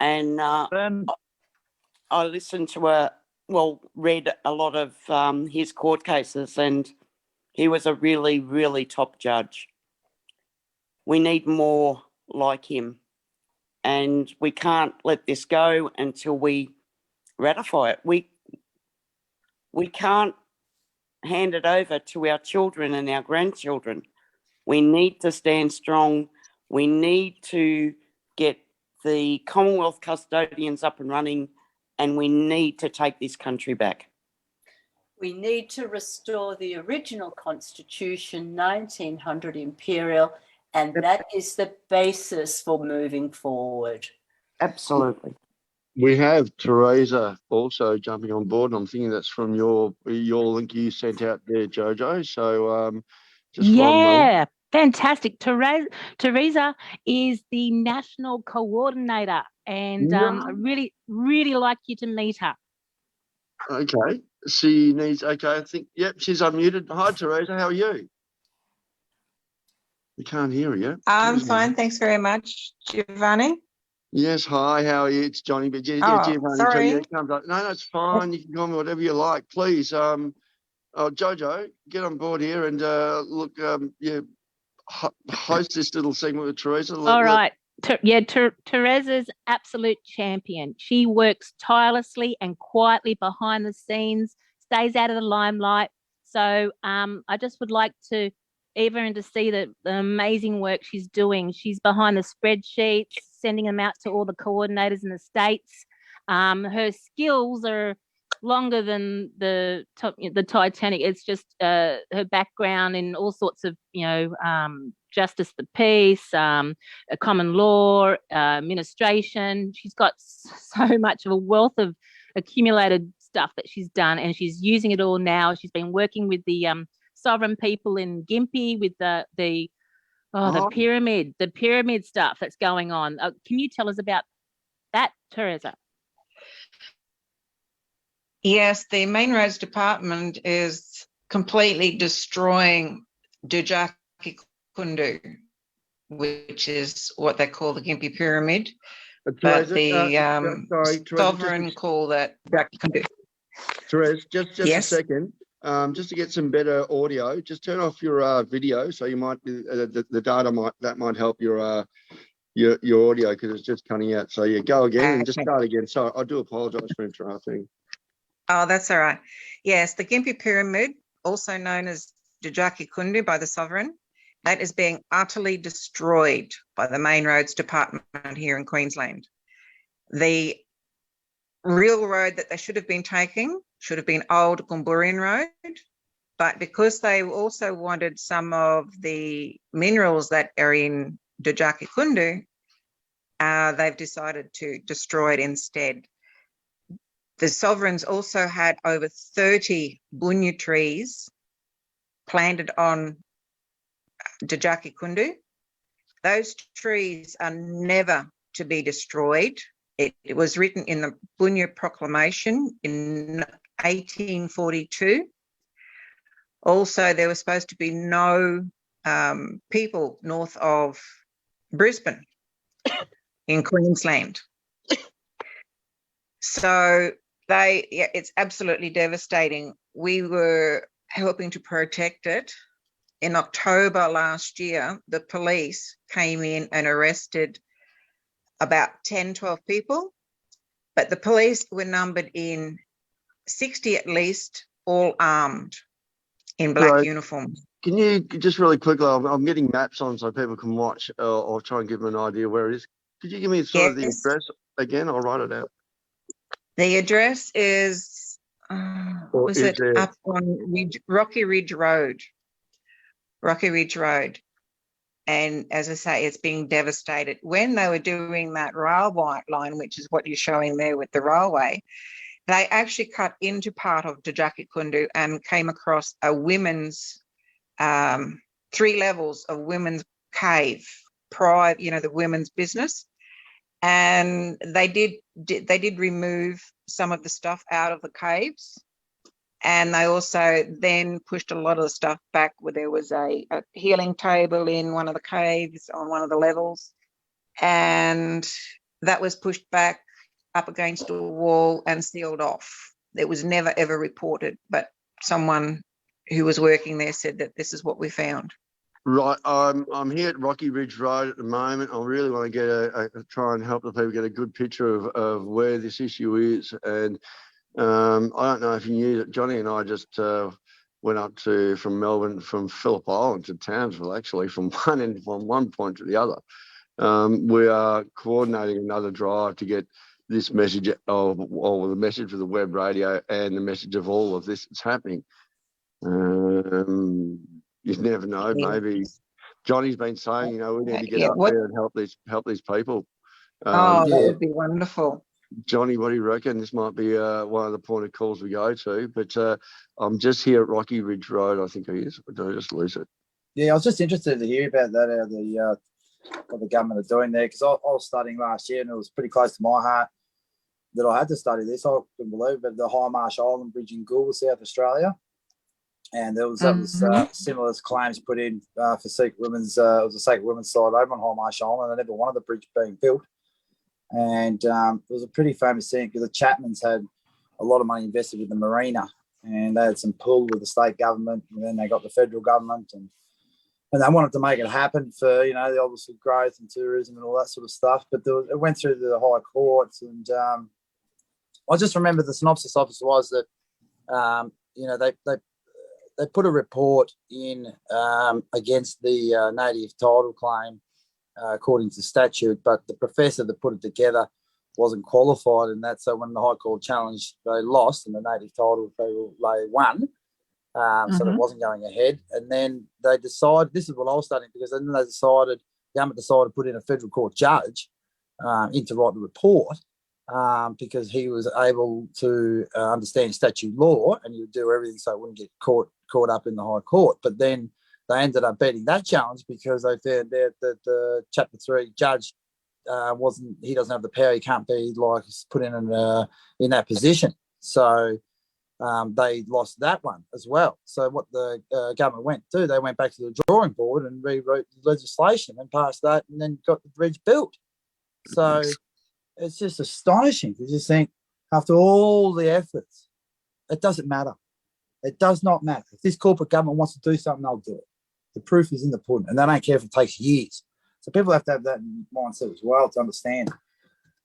And Then I listened to read a lot of his court cases, and he was a really, really top judge. We need more like him, and we can't let this go until we ratify it. We can't hand it over to our children and our grandchildren. We need to stand strong. We need to get the Commonwealth Custodians up and running, and we need to take this country back. We need to restore the original Constitution, 1900 Imperial, and that is the basis for moving forward. Absolutely. We have Teresa also jumping on board, and I'm thinking that's from your link you sent out there, Jojo. So Yeah, fantastic. Teresa is the national coordinator, and I really, really like you to meet her. Okay. She needs, I think, yep, she's unmuted. Hi, Teresa, how are you? We can't hear her yet. I'm fine, thanks very much, Giovanni. Yes, hi, how are you? It's Johnny, but Giovanni, sorry. so yeah, comes up. No, that's fine. You can call me whatever you like, please. Jojo, get on board here and host this little segment with Teresa. All right. Teresa's absolute champion. She works tirelessly and quietly behind the scenes, stays out of the limelight. So I just would like to even to see the amazing work she's doing. She's behind the spreadsheets, sending them out to all the coordinators in the states. Her skills are longer than the Titanic. It's just her background in all sorts of, justice, the peace, common law, administration. She's got so much of a wealth of accumulated stuff that she's done, and she's using it all now. She's been working with the sovereign people in Gympie with the pyramid stuff that's going on. Can you tell us about that, Teresa? Yes, the Main Roads Department is completely destroying Dujaki Kundu, which is what they call the Gympie Pyramid. But the sovereign call that Dujaki Kundu. Therese, just Yes. a second. Just to get some better audio, just turn off your video. So you might the data might help your audio because it's just cutting out. So you go again and just start again. So I do apologise for interrupting. Oh, that's all right. Yes, the Gympie Pyramid, also known as Dujaki Kundu by the sovereign, that is being utterly destroyed by the Main Roads Department here in Queensland. The real road that they should have been taking should have been Old Gomburian Road, but because they also wanted some of the minerals that are in Dujaki Kundu, they've decided to destroy it instead. The sovereigns also had over 30 bunya trees planted on Dujaki Kundu. Those trees are never to be destroyed. It was written in the Bunya Proclamation in 1842. Also, there was supposed to be no people north of Brisbane in Queensland. So it's absolutely devastating. We were helping to protect it. In October last year, the police came in and arrested about 10, 12 people, but the police were numbered in 60 at least, all armed in black uniforms. Can you just really quickly, I'm getting maps on so people can watch or try and give them an idea where it is. Could you give me sort of the address again? I'll write it out. The address is, up on Rocky Ridge Road? Rocky Ridge Road. And as I say, it's being devastated. When they were doing that railway line, which is what you're showing there with the railway, they actually cut into part of Dujaki Kundu and came across a women's, 3 levels of women's cave, the women's business. and they did remove some of the stuff out of the caves, and they also then pushed a lot of the stuff back. Where there was a healing table in one of the caves on one of the levels, and that was pushed back up against a wall and sealed off. It was never ever reported, but someone who was working there said that this is what we found. Right, I'm here at Rocky Ridge Road at the moment. I really want to get try and help the people get a good picture of where this issue is. And I don't know if you knew that Johnny and I just went up from Melbourne, from Phillip Island to Townsville, actually, from one point to the other. We are coordinating another drive to get this message, or the message of the web radio and the message of all of this that's happening. You never know. Maybe Johnny's been saying, we need to get up there and help these people. That would be wonderful. Johnny, what do you reckon? This might be one of the point of calls we go to. But I'm just here at Rocky Ridge Road. I think he is. Did I just lose it? Yeah, I was just interested to hear about that, what the government are doing there, because I was studying last year and it was pretty close to my heart that I had to study this. I couldn't believe it, but the High Marsh Island Bridge in Gould, South Australia. And that was similar claims put in for secret women's. It was a secret women's site over on High Marsh Island. They never wanted the bridge being built, and it was a pretty famous thing because the Chapmans had a lot of money invested with the marina, and they had some pull with the state government, and then they got the federal government, and they wanted to make it happen for the obviously growth and tourism and all that sort of stuff. But it went through the high courts, and I just remember the synopsis of it was that they put a report in against the native title claim according to statute, but the professor that put it together wasn't qualified in that. So when the High Court challenged, they lost, and the native title people won. So that wasn't going ahead. And then they decided, this is what I was studying, because then the government decided to put in a federal court judge in to write the report. Because he was able to understand statute law, and he would do everything so it wouldn't get caught up in the High Court. But then they ended up beating that challenge because they found out that the Chapter 3 judge he doesn't have the power. He can't be put in that position. So they lost that one as well. So what the government went to, they went back to the drawing board and rewrote the legislation and passed that, and then got the bridge built. So it's just astonishing to just think, after all the efforts, it doesn't matter. It does not matter. If this corporate government wants to do something, they'll do it. The proof is in the pudding, and they don't care if it takes years. So people have to have that mindset as well to understand.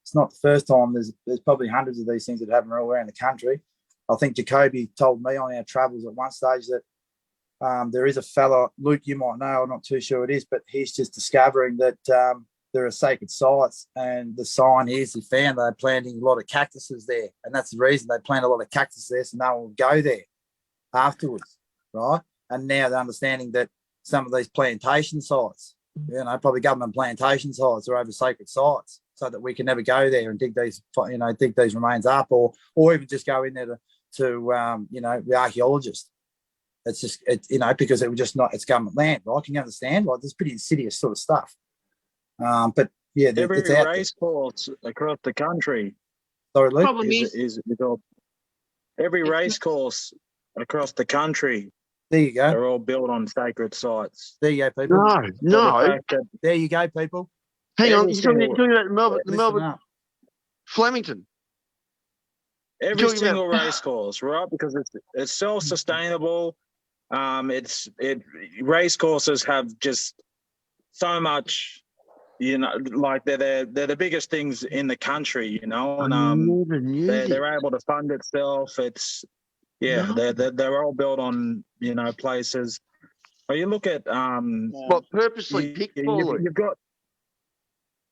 It's not the first time. There's probably hundreds of these things that happen all around the country. I think Jacoby told me on our travels at one stage that there is a fella, Luke, you might know, I'm not too sure it is, but he's just discovering that there are sacred sites, and the sign is he found they're planting a lot of cactuses there, and that's the reason they plant a lot of cactus there, so no one will go there afterwards, right? And now they're understanding that some of these plantation sites, probably government plantation sites, are over sacred sites, so that we can never go there and dig these remains up, or even just go in there to the archaeologist. It's just because it was just not, it's government land, right? Can you understand? There's pretty insidious sort of stuff. But yeah, every it's out race course across the country. Sorry, Luke? Problem is all, every race course across the country. There you go. They're all built on sacred sites. There you go, people. No. There you go, people. Hang on, you're talking about Melbourne, Flemington. Every single race course, right? Because it's self-sustainable. Race courses have just so much, like they're the biggest things in the country, and they're able to fund itself. They're all built on places. But you look at purposely picked for you've got.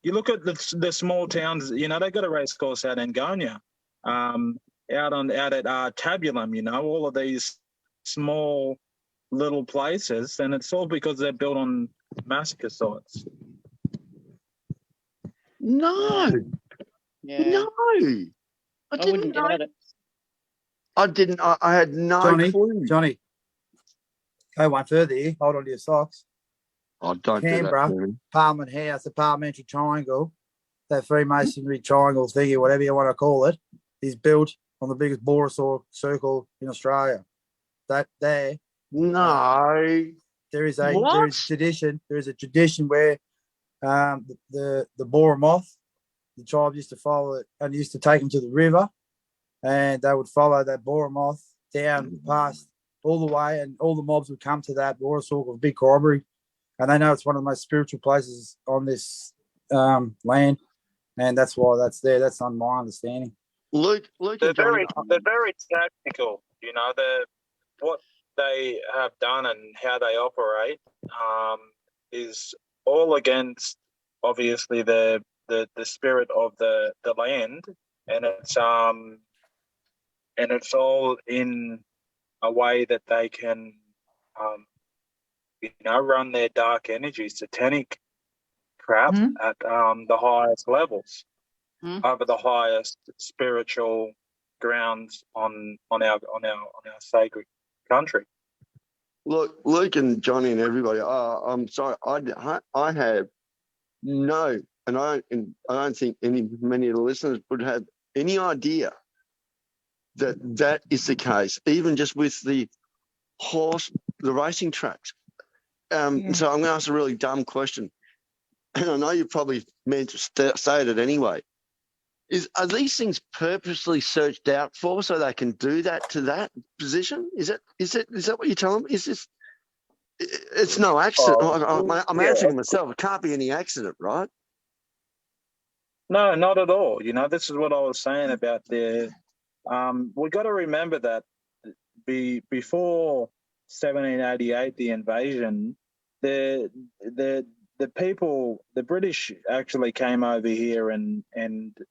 You look at the small towns. They got a race course out in Gonya, out at Tabulum. All of these small little places, and it's all because they're built on massacre sites. No. Yeah. No. I wouldn't doubt it. I didn't. I had no clue. Johnny, go one further here. Hold on to your socks. Oh, don't Canberra, do that. Parliament House, the Parliamentary Triangle, that Freemasonry triangle thingy, whatever you want to call it, is built on the biggest borosaur circle in Australia. That there, No. there is a tradition. There is a tradition where the Bora moth, the tribe used to follow it and used to take them to the river, and they would follow that Bora moth down past all the way, and all the mobs would come to that borosaur of big corroboree, and they know it's one of the most spiritual places on this land, and that's why that's there. That's on my understanding. Luke, they're very tactical. You know, what they have done and how they operate is all against obviously the spirit of the land, and it's all in a way that they can run their dark energy, satanic crap at the highest levels, over the highest spiritual grounds on our sacred country. Look, Luke and Johnny and everybody. I'm sorry. I have no, and I don't think many of the listeners would have any idea that is the case. Even just with the racing tracks. So I'm going to ask a really dumb question, and I know you probably meant to say it anyway. Are these things purposely searched out for so they can do that to that position? Is that what you're telling me? Is this? It's no accident. I'm answering myself. It can't be any accident, right? No, not at all. You know, this is what I was saying about the. We've got to remember that before 1788, the invasion, the people, the British actually came over here and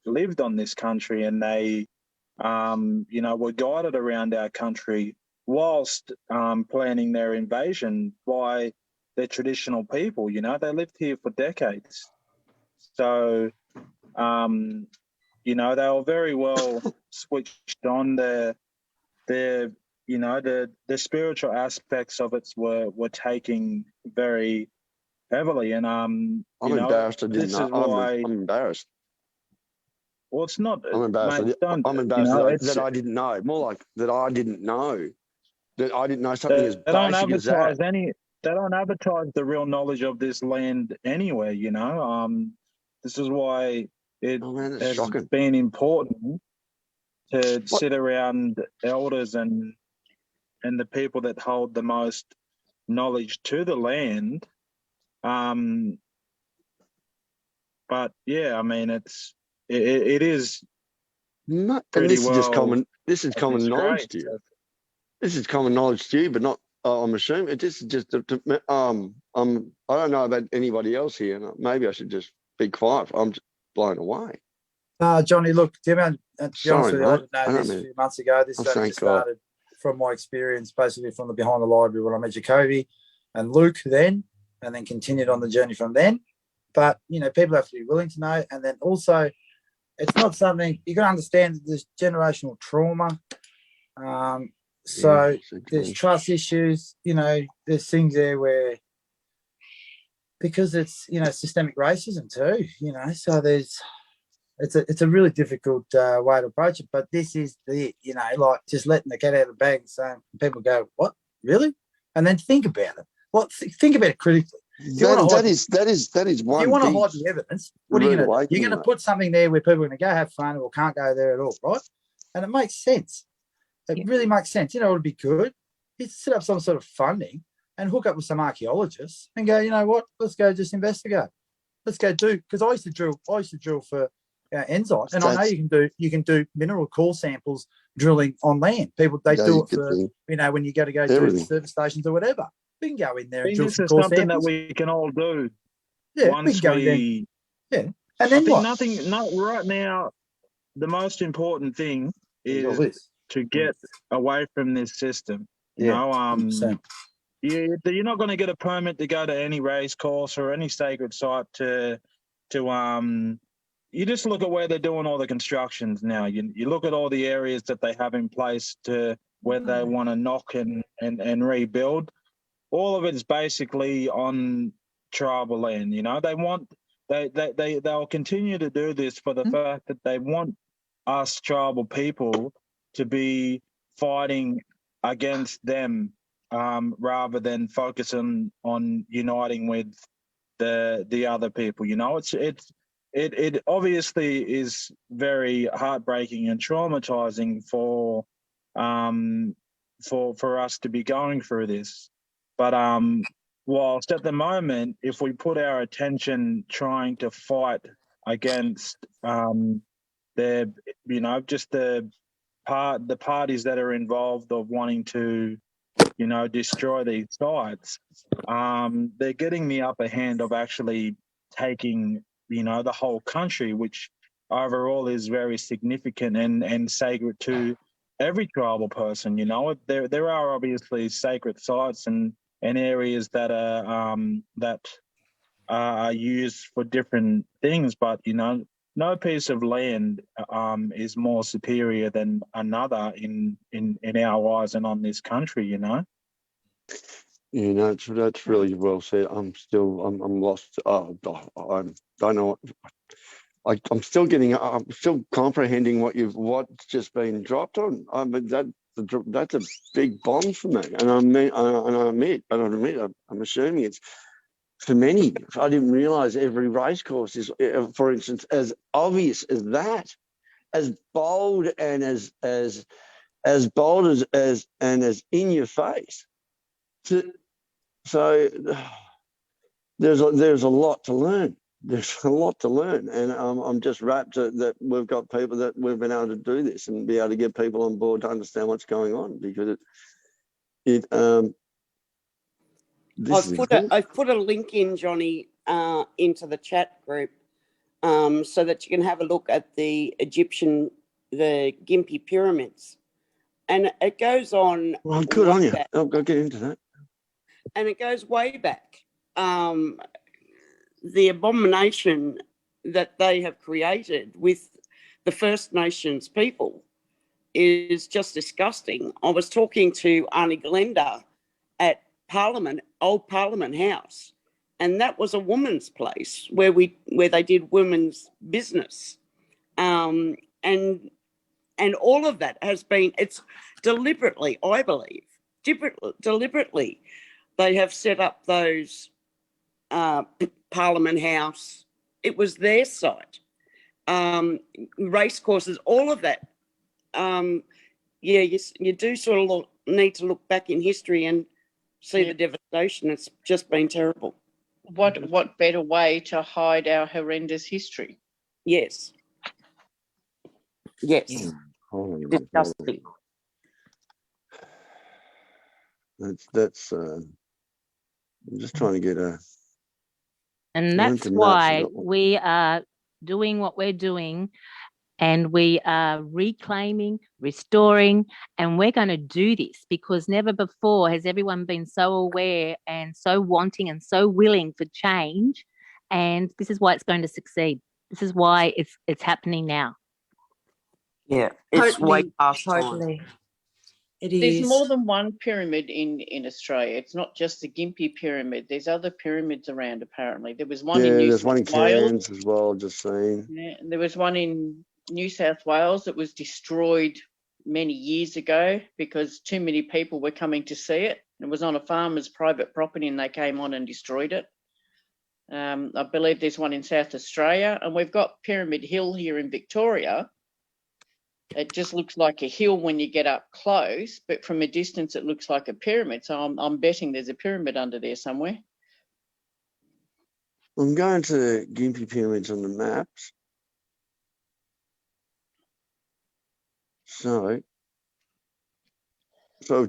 lived on this country, and they, were guided around our country whilst planning their invasion by their traditional people. You know, they lived here for decades. So, they were very well switched on. The spiritual aspects of it were taking very heavily, and I'm embarrassed. I didn't know. I'm embarrassed. Well, it's not. I'm embarrassed. Mate, I'm embarrassed that I didn't know. More like that I didn't know. That I didn't know something as basic as that. They don't advertise the real knowledge of this land anywhere. You know, this is why it has been important to sit around elders and the people that hold the most knowledge to the land. But yeah, I mean, it is. And this is just common. This is common knowledge to you. This is common knowledge to you, but not. I'm assuming this is just. I don't know about anybody else here. And maybe I should just be quiet. I'm just blown away. Johnny, look, to be honest with you, I didn't know this a few months ago. This started from my experience, basically from the behind the library when I met Jacoby and Luke then, and then continued on the journey from then. But, people have to be willing to know. And then also, it's not something, you got to understand that there's generational trauma. So there's trust issues, there's things there where, because it's, systemic racism too, so it's a really difficult way to approach it. But this is like just letting the cat out of the bag and saying, people go, what, really? And then think about it. Think about it critically. That is one. If you want to hide the evidence, what are you going to do? You're going to put something there where people are going to go have fun or can't go there at all, right? And it makes sense. It really makes sense. It would be good. You set up some sort of funding and hook up with some archaeologists and go, you know what? Let's go just investigate. Let's go do, because I used to drill for Enzyme, and I know you can do mineral core samples drilling on land. People do it for when you go to do service stations or whatever. We can go in there and drill some core something samples. That we can all do. Yeah, once we can go in there. Yeah, and then right now, the most important thing is to get away from this system. You're not going to get a permit to go to any race course or any sacred site to you just look at where they're doing all the constructions now. You look at all the areas that they have in place to where they want to knock and rebuild. All of it is basically on tribal land. They want they'll continue to do this for the fact that they want us tribal people to be fighting against them, rather than focusing on uniting with the other people. You know, it obviously is very heartbreaking and traumatizing for us to be going through this. But whilst at the moment, if we put our attention trying to fight against just the parties that are involved of wanting to, destroy these sites, they're getting the upper hand of actually taking, the whole country, which overall is very significant and sacred to every tribal person. There are obviously sacred sites and areas that are used for different things, but no piece of land is more superior than another in our eyes and on this country. Yeah, no, that's really well said. I'm lost. I don't know. I'm still comprehending what's just been dropped on. I mean, that's a big bomb for me, and I'm assuming it's for many. I didn't realise every race course is, for instance, as obvious as that, as bold and as bold as in your face. So there's a lot to learn. There's a lot to learn, and I'm just rapt that we've got people that we've been able to do this and be able to get people on board to understand what's going on, because I've put a link in, Johnny, into the chat group, so that you can have a look at the Gympie pyramids, and it goes on. Well, good on you. I'll get into that. And it goes way back. The abomination that they have created with the First Nations people is just disgusting. I was talking to Arnie Glenda at Old Parliament House, and that was a woman's place where they did women's business, and all of that it's deliberately, I believe, deliberately. They have set up those Parliament House. It was their site. Race courses, all of that. You do sort of need to look back in history and see the devastation. It's just been terrible. What better way to hide our horrendous history? Yes. Yes. Disgusting. That's I'm just trying to get a. And that's why we are doing what we're doing, and we are reclaiming, restoring, and we're going to do this because never before has everyone been so aware and so wanting and so willing for change. And this is why it's going to succeed. This is why it's happening now. Yeah, it's way past totally. time. There's more than one pyramid in Australia. It's not just the Gympie pyramid. There's other pyramids around, apparently. There was one in New there's South one in Wales. Cairns as well, just saying. Yeah, and there was one in New South Wales that was destroyed many years ago because too many people were coming to see it. It was on a farmer's private property and they came on and destroyed it. I believe there's one in South Australia, and we've got Pyramid Hill here in Victoria. It just looks like a hill when you get up close, but from a distance it looks like a pyramid. So I'm betting there's a pyramid under there somewhere. I'm going to Gympie pyramids on the maps. So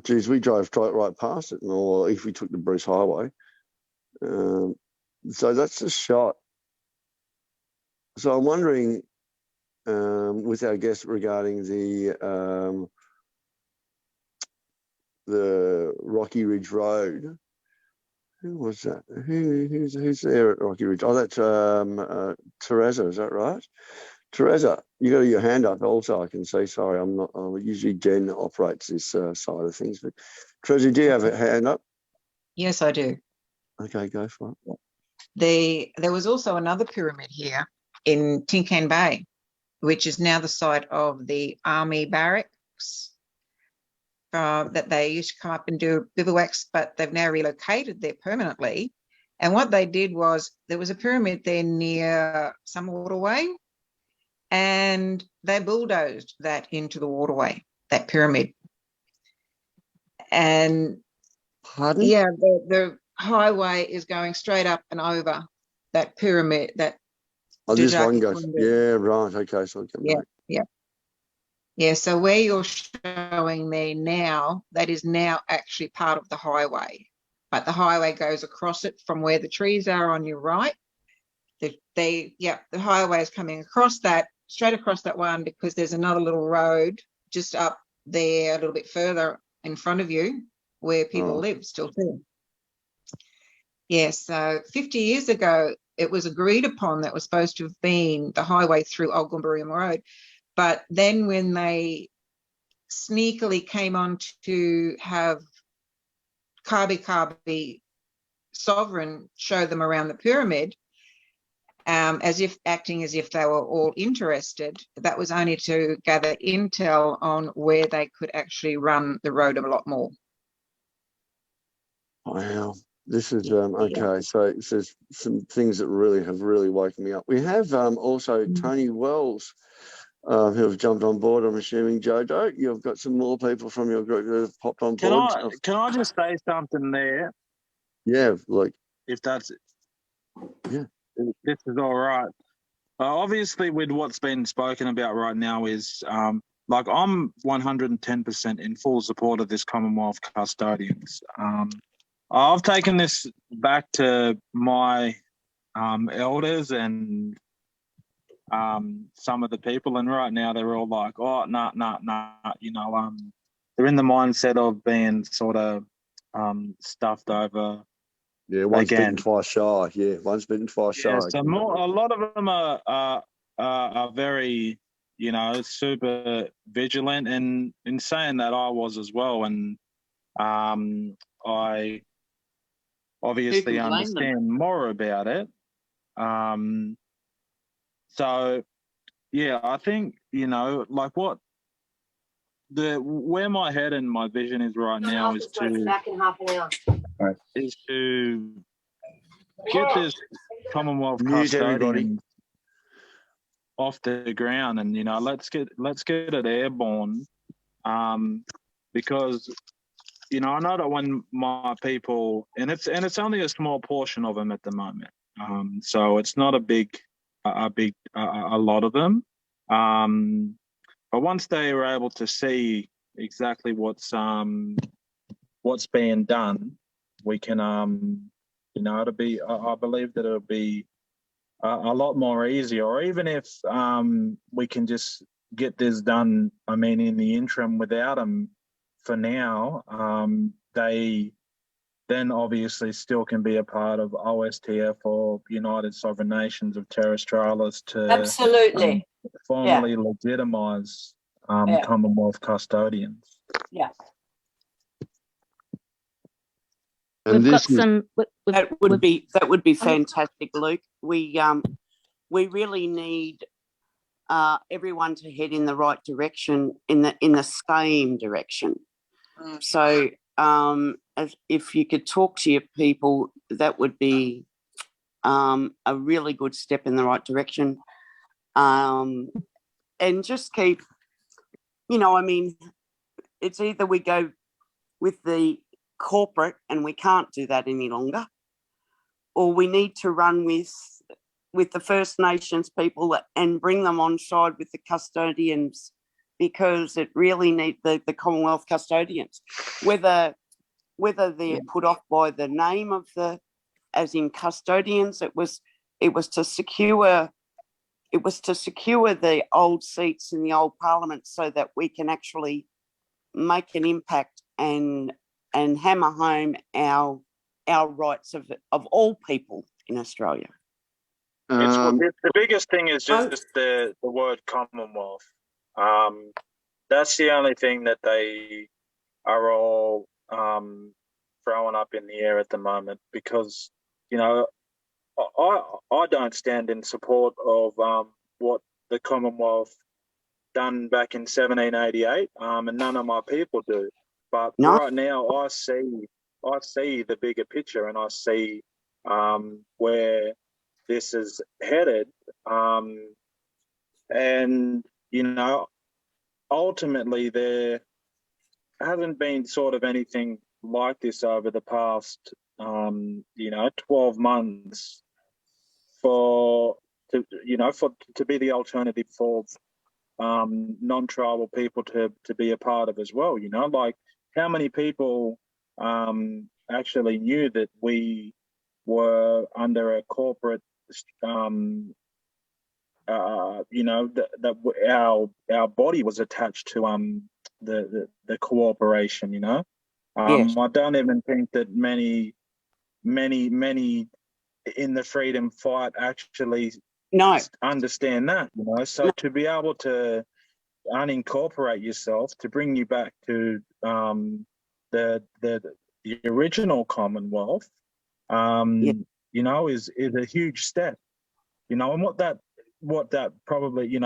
geez, we drove right past it, or if we took the Bruce Highway. So that's a shot. So I'm wondering, with our guest regarding the Rocky Ridge Road. Who was that? Who's there at Rocky Ridge? Oh, that's Teresa. Is that right? Teresa, you got your hand up. Also, I can see. Sorry, I'm not. Usually Jen operates this side of things. But Teresa, do you have a hand up? Yes, I do. Okay, go for it. There was also another pyramid here in Tincan Bay, which is now the site of the Army barracks that they used to come up and do bivouacs, but they've now relocated there permanently. And what they did was there was a pyramid there near some waterway, and they bulldozed that into the waterway, that pyramid. And Pardon? yeah, the highway is going straight up and over that pyramid, that Oh, this one goes. Dujaki-Kundu. Yeah, right. Okay, so Yeah, so where you're showing there now, that is now actually part of the highway. But the highway goes across it from where the trees are on your right. The highway is coming across that, straight across that one, because there's another little road just up there a little bit further in front of you where people live still too. Yeah, so 50 years ago, it was agreed upon that was supposed to have been the highway through Old Goombaroom Road. But then when they sneakily came on to have Kabi Sovereign show them around the pyramid, acting as if they were all interested, that was only to gather intel on where they could actually run the road a lot more. Wow. This is okay. So there's some things that really have woken me up. We have also Tony Wells, who have jumped on board. I'm assuming, Jojo, you've got some more people from your group that have popped on board. Can I just say something there? Yeah, like if that's yeah, this is all right. Obviously, with what's been spoken about right now is like I'm 110% in full support of this Commonwealth Custodians. I've taken this back to my elders and some of the people, and right now they're all like, oh, nah, you know, they're in the mindset of being sort of stuffed over. Yeah, once bitten, twice shy. Yeah, once bitten, twice shy. So a lot of them are very, you know, super vigilant, and in saying that I was as well, and I obviously understand more about it. So yeah, I think, you know, like where my head and my vision is right now is to get this Commonwealth Custodian off the ground, and you know, let's get it airborne, because you know, I know that when my people, and it's only a small portion of them at the moment, so it's not a lot of them, but once they were able to see exactly what's being done, we can you know, it'll be, I believe that it'll be a lot more easier, or even if we can just get this done, I mean, in the interim without them for now, they then obviously still can be a part of OSTF or United Sovereign Nations of Terrestrialis to absolutely formally legitimise Commonwealth Custodians. Yeah. And that would be fantastic, Luke. We really need everyone to head in the right direction, in the same direction. So if you could talk to your people, that would be a really good step in the right direction. And just keep, you know, I mean, it's either we go with the corporate and we can't do that any longer, or we need to run with the First Nations people and bring them on side with the custodians, because it really needs the Commonwealth Custodians, whether they're put off by the name of as in custodians. It was to secure the old seats in the old Parliament so that we can actually make an impact and hammer home our rights of all people in Australia. The biggest thing is just the word Commonwealth. That's the only thing that they are all throwing up in the air at the moment, because, you know, I don't stand in support of what the Commonwealth done back in 1788, and none of my people do. But No. right now, I see the bigger picture, and I see where this is headed. And ultimately, there hasn't been sort of anything like this over the past 12 months to be the alternative for non-tribal people to be a part of as well. Like how many people actually knew that we were under a corporate that our body was attached to the cooperation. Yes. I don't even think that many in the freedom fight actually understand that. So to be able to unincorporate yourself, to bring you back to the original Commonwealth, is a huge step. And what that probably,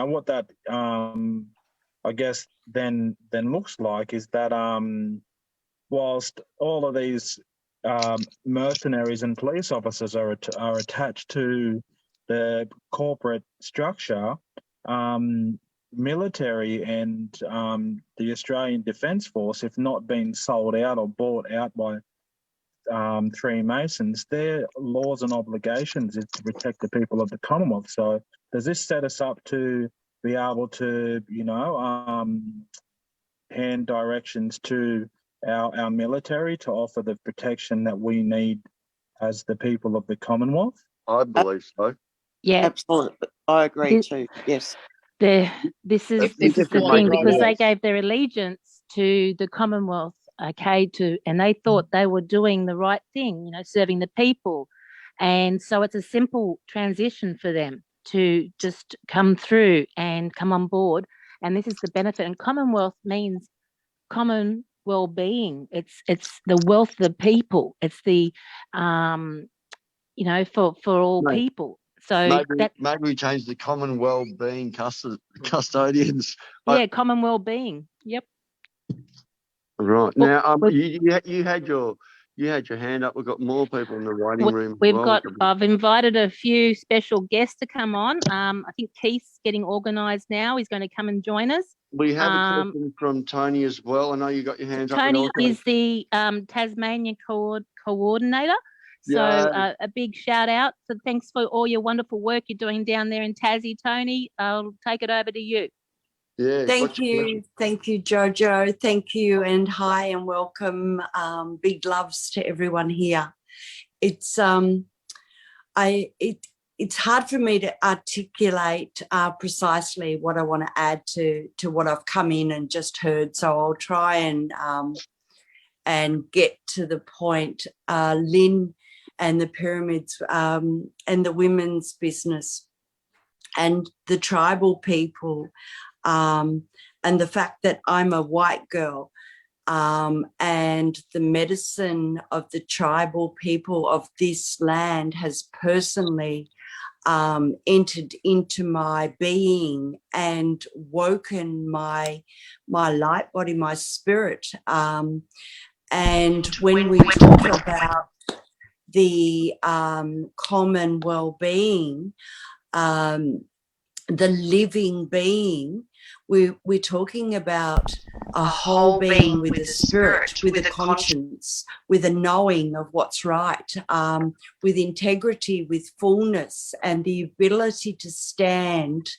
I guess then looks like is that whilst all of these mercenaries and police officers are attached to the corporate structure, military and the Australian Defence Force, if not been sold out or bought out by Freemasons, their laws and obligations is to protect the people of the Commonwealth. So does this set us up to be able to, hand directions to our military to offer the protection that we need as the people of the Commonwealth? I believe so. Yeah, absolutely. I agree too. Yes. This is the thing, because they gave their allegiance to the Commonwealth, and they thought they were doing the right thing, serving the people. And so it's a simple transition for them to just come through and come on board. And this is the benefit. And Commonwealth means common well-being. It's the wealth of the people. It's the, for all people. So maybe we change the common well-being custodians. Yeah, common well-being. Yep. Right. Now, you had your hand up. We've got more people in the waiting room. I've invited a few special guests to come on. I think Keith's getting organised now. He's going to come and join us. We have a question from Tony as well. I know you got your hands up. Tony is the Tasmania coordinator. So a big shout out. So thanks for all your wonderful work you're doing down there in Tassie, Tony. I'll take it over to you. Yeah. Thank you, Jojo. Thank you, and hi and welcome. Big loves to everyone here. It's it's hard for me to articulate precisely what I want to add to what I've come in and just heard. So I'll try and get to the point. Lynn and the pyramids and the women's business and the tribal people. And the fact that I'm a white girl and the medicine of the tribal people of this land has personally entered into my being and woken my light body, my spirit. And when we talk about the common well-being, the living being, we're talking about a whole being with a spirit, with a conscience, with a knowing of what's right, with integrity, with fullness, and the ability to stand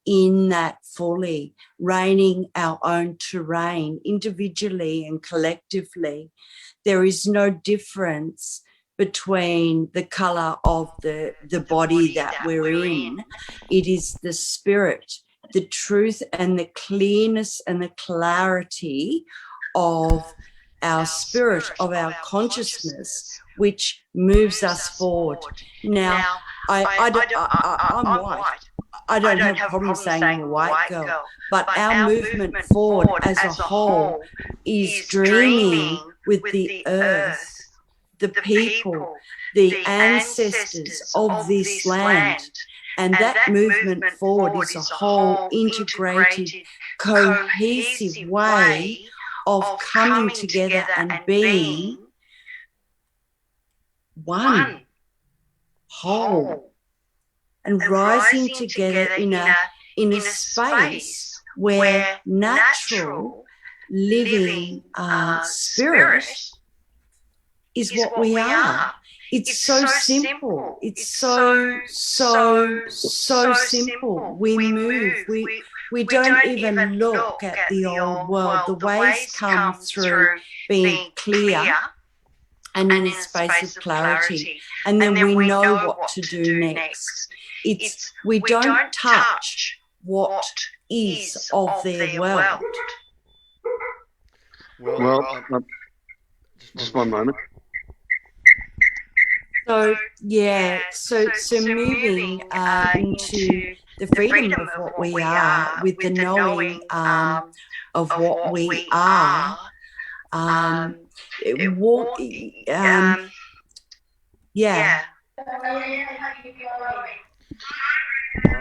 in that fully, reigning our own terrain individually and collectively. There is no difference between the colour of the body that we're in. It is the spirit, the truth and the clearness and the clarity of our spirit, of our consciousness, which moves us forward. Now, I'm white. I don't have a problem saying I'm a white girl, but our movement forward as a whole is dreaming with the earth, the people, the ancestors of this land. And that movement forward is a whole integrated, cohesive way of coming together and being one whole and rising together in a space where natural living spirit is what we are. It's so simple. It's so simple. We move. We don't even look at the old world. The ways come through being clear and in a space of clarity. And then we know what to do next. We don't touch what is of their world. Well, just one moment. So yeah, so moving into the freedom of what we are, with the knowing of what we are, yeah.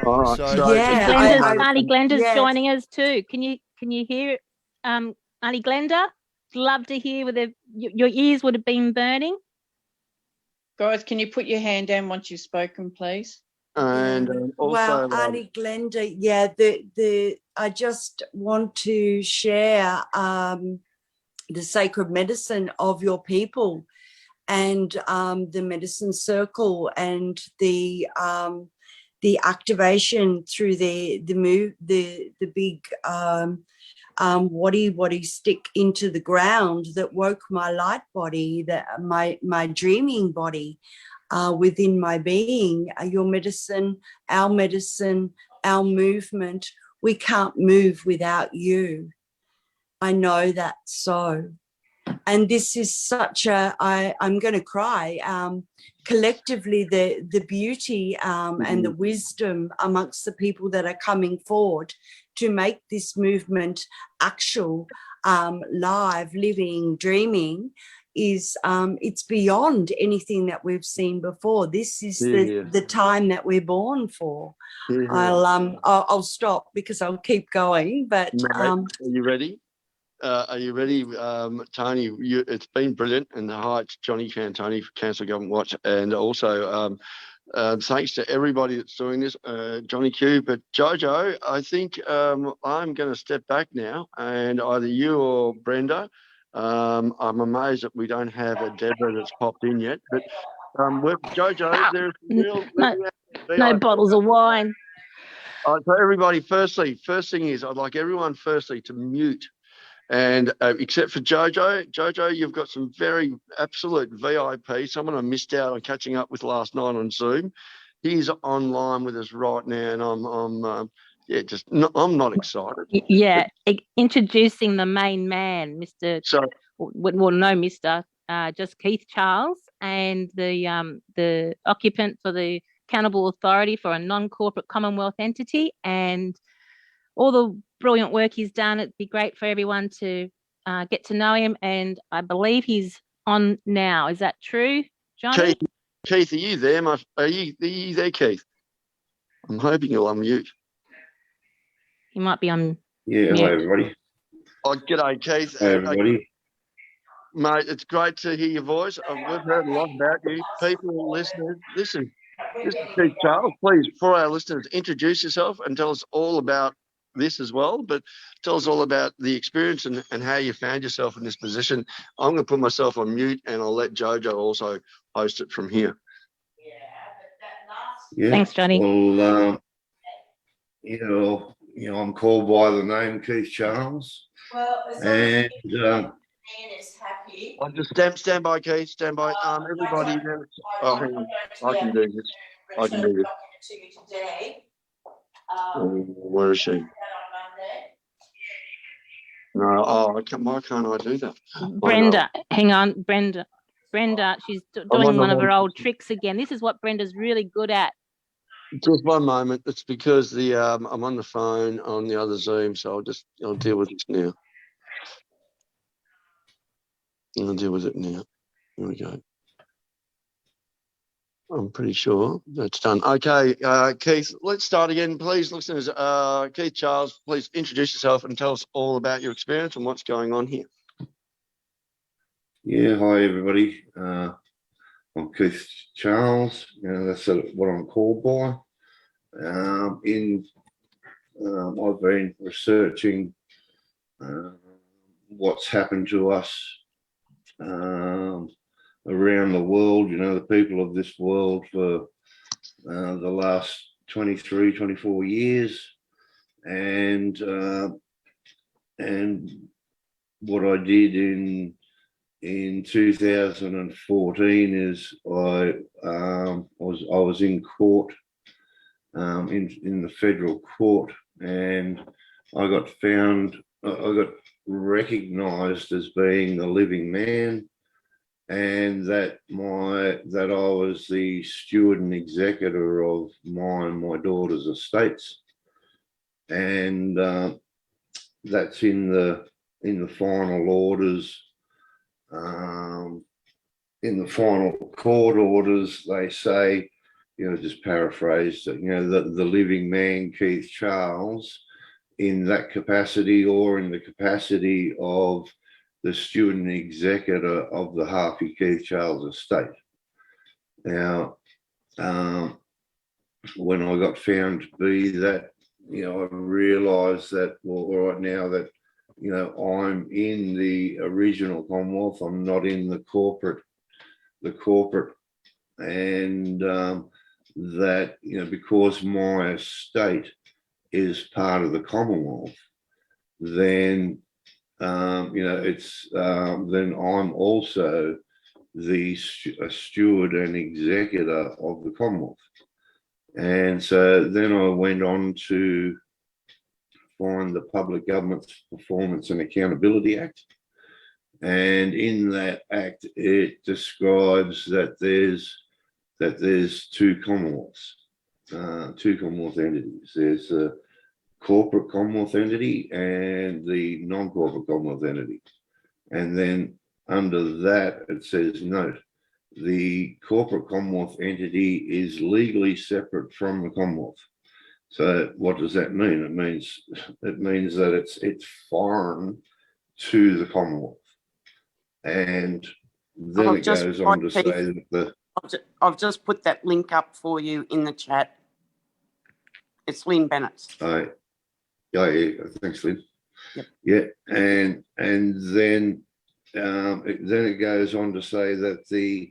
Auntie Glenda's joining us too. Can you hear Auntie Glenda? Love to hear whether your ears would have been burning. Guys, can you put your hand down once you've spoken, please? And also, well, Auntie Glenda, I just want to share the sacred medicine of your people and the medicine circle and the activation through the big waddy stick into the ground that woke my light body, my dreaming body within my being. Your medicine, our movement. We can't move without you. I know that so. And this is such I'm going to cry. Collectively, the beauty and the wisdom amongst the people that are coming forward to make this movement actual, live, living, dreaming is it's beyond anything that we've seen before. This is the time that we're born for. I'll stop because I'll keep going. But are you ready? Are you ready, Tony? It's been brilliant, and hi, it's Johnny Cantoni for Council Government Watch, and also thanks to everybody that's doing this, Johnny Q. But Jojo, I think I'm going to step back now, and either you or Brenda. I'm amazed that we don't have a Deborah that's popped in yet, but Jojo, there's no bottles of wine. So everybody, first thing is I'd like everyone firstly to mute. And except for Jojo, you've got some very absolute VIP, someone I missed out on catching up with last night on Zoom. He's online with us right now, and I'm not excited. Yeah, introducing the main man, just Keith Charles, and the occupant for the accountable authority for a non-corporate Commonwealth entity, and all the brilliant work he's done. It'd be great for everyone to get to know him, and I believe he's on now. Is that true, Johnny? Keith, are you there? Are you there, Keith? I'm hoping you'll unmute. He might be on. Yeah, hi everybody. Oh, g'day, Keith. Hey everybody. Mate, it's great to hear your voice. We've heard a lot about you. People, listeners, listen. This is Keith Charles. Please, for our listeners, introduce yourself and tell us all about this as well, but tell us all about the experience and how you found yourself in this position. I'm going to put myself on mute, and I'll let Jojo also host it from here. Yeah. Thanks, Johnny. Well, I'm called by the name Keith Charles. Well, and Ian is happy. I'll just stand by, Keith. Stand by. Everybody. I can do this. I can do this. To you today. Where is she? No, why can't I do that? Brenda, hang on, Brenda, she's doing one of her old tricks again. This is what Brenda's really good at. Just one moment. It's because I'm on the phone on the other Zoom, so I'll deal with this now. I'll deal with it now. Here we go. I'm pretty sure that's done. Okay, Keith, let's start again, please. Listeners, Keith Charles, please introduce yourself and tell us all about your experience and what's going on here. Yeah, hi everybody. I'm Keith Charles. That's what I'm called by. I've been researching what's happened to us around the world, the people of this world for the last 23, 24 years. And what I did in 2014 is I was in court, in the federal court, and I got recognised as being a living man, and that I was the steward and executor of my daughter's estates, and that's in the final orders. In the final court orders, they say, just paraphrased, the living man Keith Charles, in that capacity or in the capacity of the steward and executor of the Harvey Keith Charles estate. Now, when I got found to be that, I realised that, right now that, I'm in the original Commonwealth. I'm not in the corporate, and that, because my estate is part of the Commonwealth, then then I'm also a steward and executor of the Commonwealth. And so then I went on to find the Public Government's Performance and Accountability Act. And in that act, it describes that there's two Commonwealths, two Commonwealth entities. There's a corporate Commonwealth entity and the non-corporate Commonwealth entity. And then under that, it says, note, the corporate Commonwealth entity is legally separate from the Commonwealth. So what does that mean? It means that it's foreign to the Commonwealth. And then it goes on to say that I've just put that link up for you in the chat. It's Lynn Bennett. Yeah, thanks, Lynn. Yep. Yeah, and then it goes on to say that the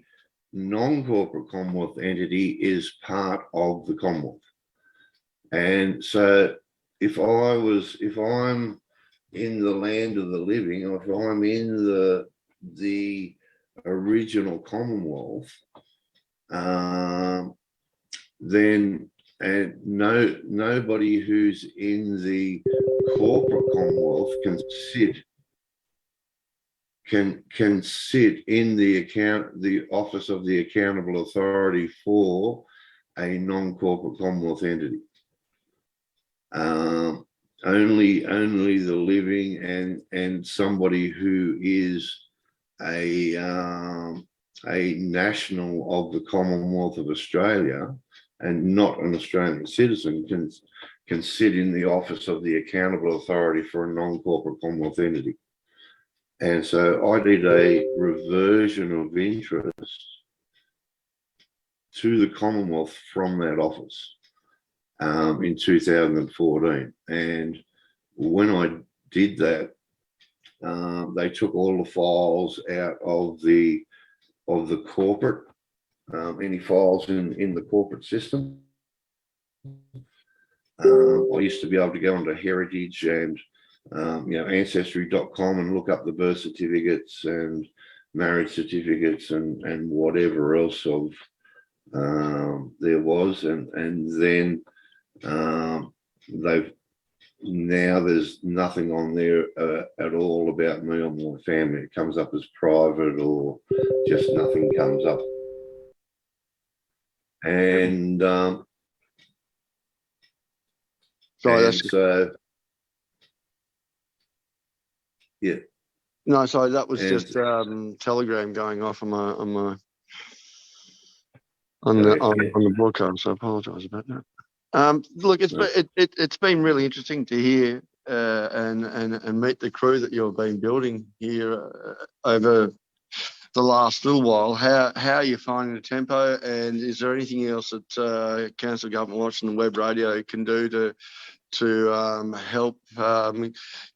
non-corporate Commonwealth entity is part of the Commonwealth. And so if I'm in the land of the living, or if I'm in the original Commonwealth, then nobody who's in the corporate Commonwealth can sit in the office of the accountable authority for a non-corporate Commonwealth entity. Only the living and somebody who is a national of the Commonwealth of Australia and not an Australian citizen can sit in the office of the accountable authority for a non-corporate Commonwealth entity. And so I did a reversion of interest to the Commonwealth from that office in 2014. And when I did that, they took all the files out of the corporate, any files in the corporate system. I used to be able to go onto Heritage and Ancestry.com and look up the birth certificates and marriage certificates and whatever else of there was, and then there's nothing on there at all about me or my family. It comes up as private or just nothing comes up. And yeah. No, sorry, that was just Telegram going off on my. on the broadcast. So I apologise about that. Look, it's been really interesting to hear and meet the crew that you've been building here over the last little while. How are you finding the tempo, and is there anything else that Council of Government Watch and the web radio can do to help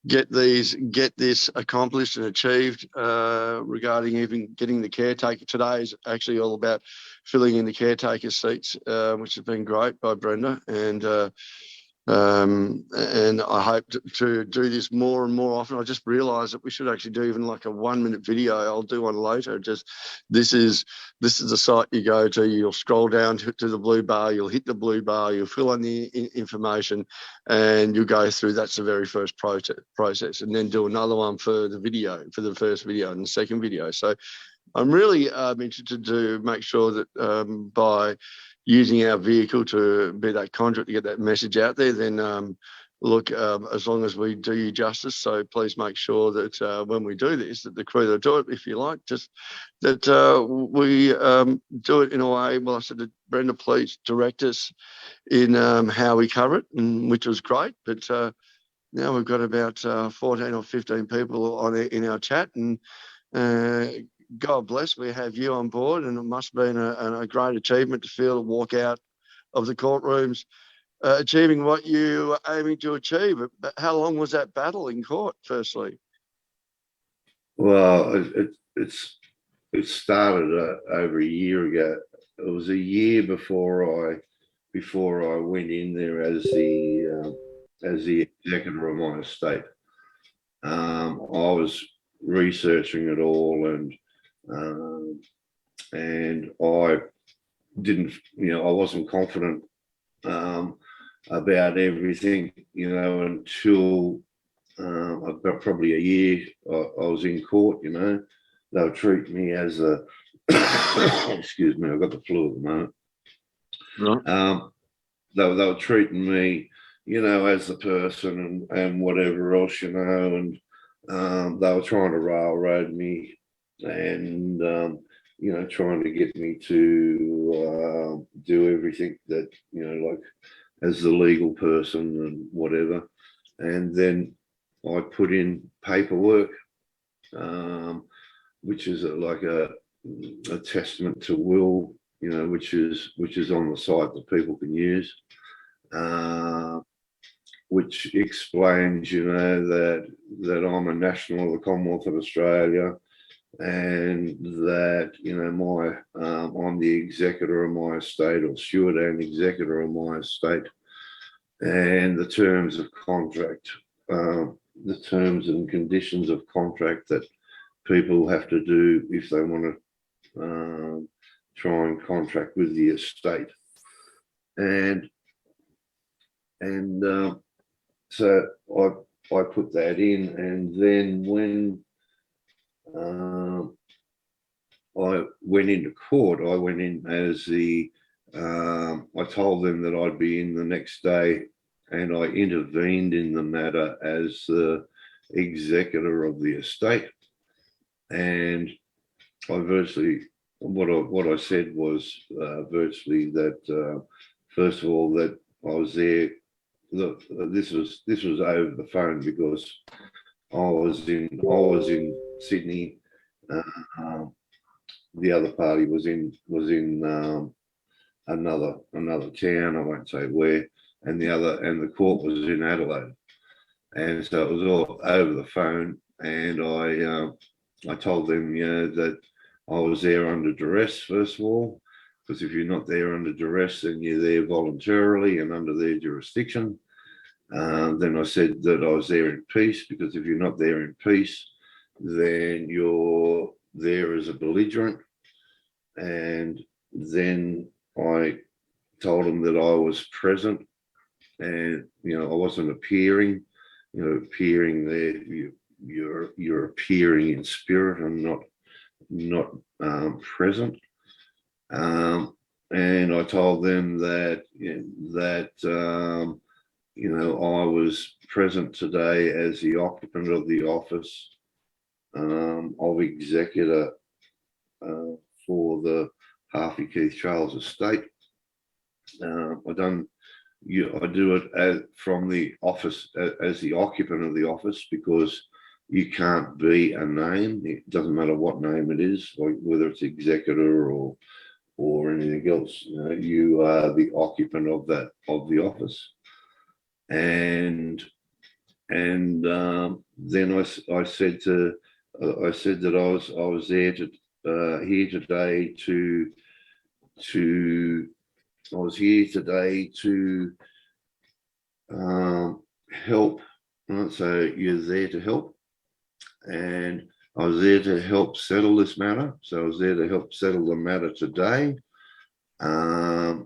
get this accomplished and achieved regarding even getting the caretaker? Today is actually all about filling in the caretaker seats, which has been great by Brenda, and I hope to do this more and more often. I just realised that we should actually do even like a 1-minute video. I'll do one later. Just this is the site you go to. You'll scroll down to the blue bar. You'll hit the blue bar. You'll fill in the information, and you'll go through. That's the very first process, and then do another one for the video, for the first video and the second video. So I'm really interested to make sure that by using our vehicle to be that conduit to get that message out there, then look, as long as we do you justice, so please make sure that when we do this, that the crew that do it, if you like, just that we do it in a way. Well, I said to Brenda, please direct us in how we cover it, which was great. But now we've got about 14 or 15 people on in our chat, and God bless, we have you on board, and it must have been a great achievement to feel and walk out of the courtrooms achieving what you were aiming to achieve. But how long was that battle in court, firstly? Well, it started over a year ago. It was a year before I went in there as the executor of my estate. I was researching it all, and I didn't, I wasn't confident about everything, until about probably a year I was in court. They were treating me as a excuse me, I've got the flu at the moment. Right. They were treating me, as the person and whatever else, and they were trying to railroad me and, trying to get me to do everything that, like as the legal person and whatever. And then I put in paperwork, which is like a testament to will, which is on the site that people can use, which explains, that I'm a national of the Commonwealth of Australia, and that, I'm the executor of my estate, or steward and executor of my estate, and the terms of contract, the terms and conditions of contract that people have to do if they want to try and contract with the estate. And so I put that in, and then when I went into court, I went in as I told them that I'd be in the next day, and I intervened in the matter as the executor of the estate. And I virtually, what I said was virtually that, first of all, that I was there. Look, this was over the phone, because I was in Sydney. The other party was in another town, I won't say where, and the court was in Adelaide, and so it was all over the phone. And I told them, that I was there under duress, first of all, because if you're not there under duress, then you're there voluntarily and under their jurisdiction. Then I said that I was there in peace, because if you're not there in peace, then you're there as a belligerent. And then I told them that I was present, and I wasn't appearing. Appearing there, you're appearing in spirit and not present. And I told them that I was present today as the occupant of the office of executor for the Harvey Keith Charles estate. I do it from the office as the occupant of the office, because you can't be a name. It doesn't matter what name it is, like whether it's executor or anything else. You are the occupant of the office. And then I said that I was there here today to help. Right? So you're there to help, and I was there to help settle this matter. So I was there to help settle the matter today, and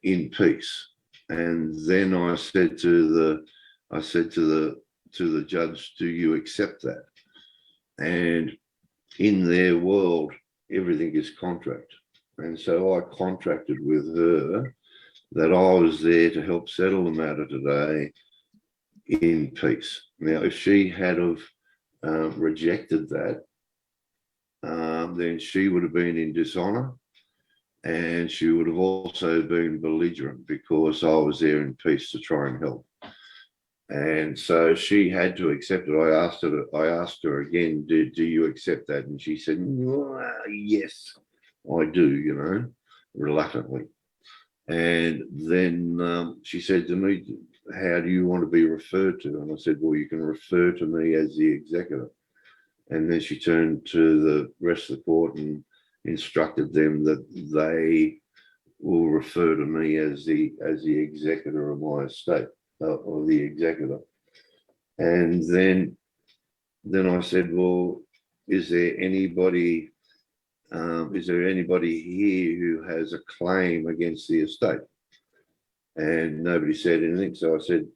in peace. And then I said to the judge, "Do you accept that?" And in their world, everything is contract. And so I contracted with her that I was there to help settle the matter today in peace. Now, if she had have rejected that, then she would have been in dishonour, and she would have also been belligerent, because I was there in peace to try and help. And so she had to accept it. I asked her again, do you accept that? And she said, yes, I do, reluctantly. And then she said to me, how do you want to be referred to? And I said, well, you can refer to me as the executor. And then she turned to the rest of the court and instructed them that they will refer to me as the executor of my estate, or the executor. And then I said, well, is there anybody here who has a claim against the estate? And nobody said anything. So I said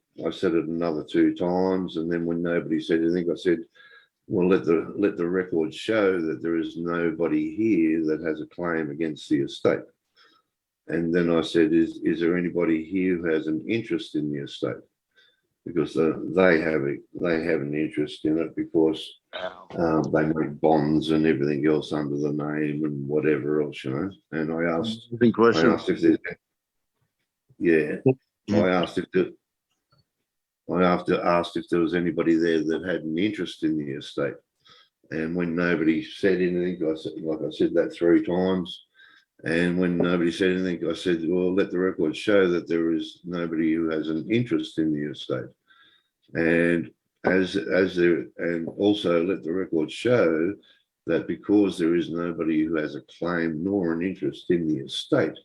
it another 2 times, and then when nobody said anything, I said, well, let the record show that there is nobody here that has a claim against the estate. And then I said, is there anybody here who has an interest in the estate? Because they have an interest in it, because they make bonds and everything else under the name and whatever else, And I asked if there's, I asked if there was anybody there that had an interest in the estate. And when nobody said anything, I said that 3 times. And when nobody said anything, I said, well, let the record show that there is nobody who has an interest in the estate. And and also let the record show that because there is nobody who has a claim nor an interest in the estate,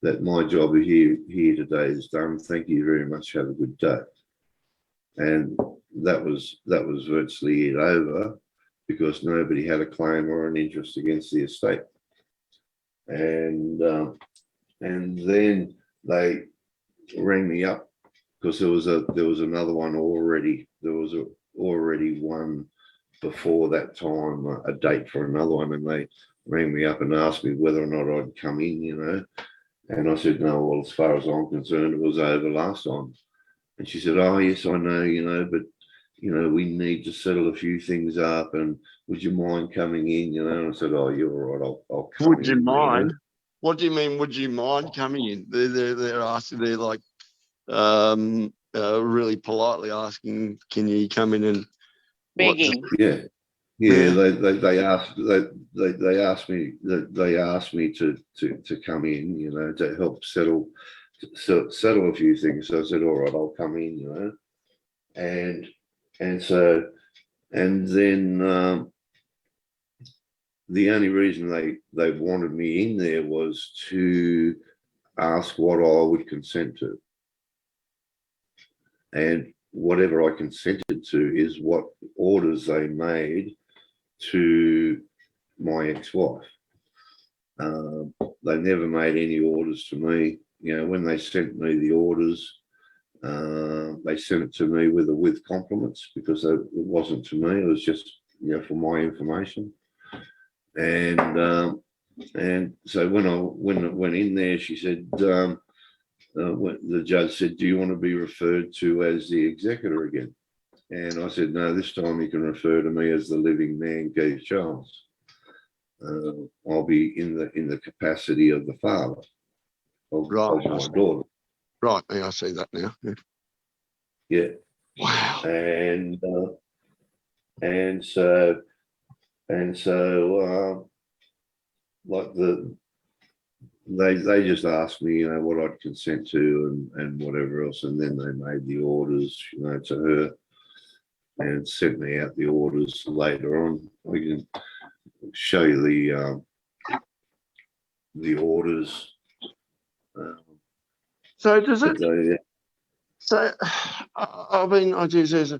that my job here today is done. Thank you very much. Have a good day. And that was virtually it over, because nobody had a claim or an interest against the estate. And then they rang me up, because there was another one already. There was already one before that time, a date for another one, and they rang me up and asked me whether or not I'd come in, And I said, no, well, as far as I'm concerned, it was over last time. And she said, oh, yes, I know, but, we need to settle a few things up, and would you mind coming in, And I said, oh, you're all right, I'll come in. Would you mind? What do you mean, would you mind coming in? They're asking, they're like really politely asking, can you come in and... Begging. Yeah. They asked me to come in, to help settle a few things. So I said, all right, I'll come in, and then the only reason they wanted me in there was to ask what I would consent to, and whatever I consented to is what orders they made to my ex-wife. They never made any orders to me. When they sent me the orders, they sent it to me with compliments, because it wasn't to me. It was just for my information. And so when I went in there, she said, the judge said, do you want to be referred to as the executor again? And I said, no, this time you can refer to me as the living man, Keith Charles. I'll be in the capacity of the father of my daughter. Right, yeah, I see that now. Yeah. Wow. And so like they just asked me, what I'd consent to and whatever else, and then they made the orders, to her and sent me out the orders later on. I can show you the orders. So does it? So, I mean, I do. There's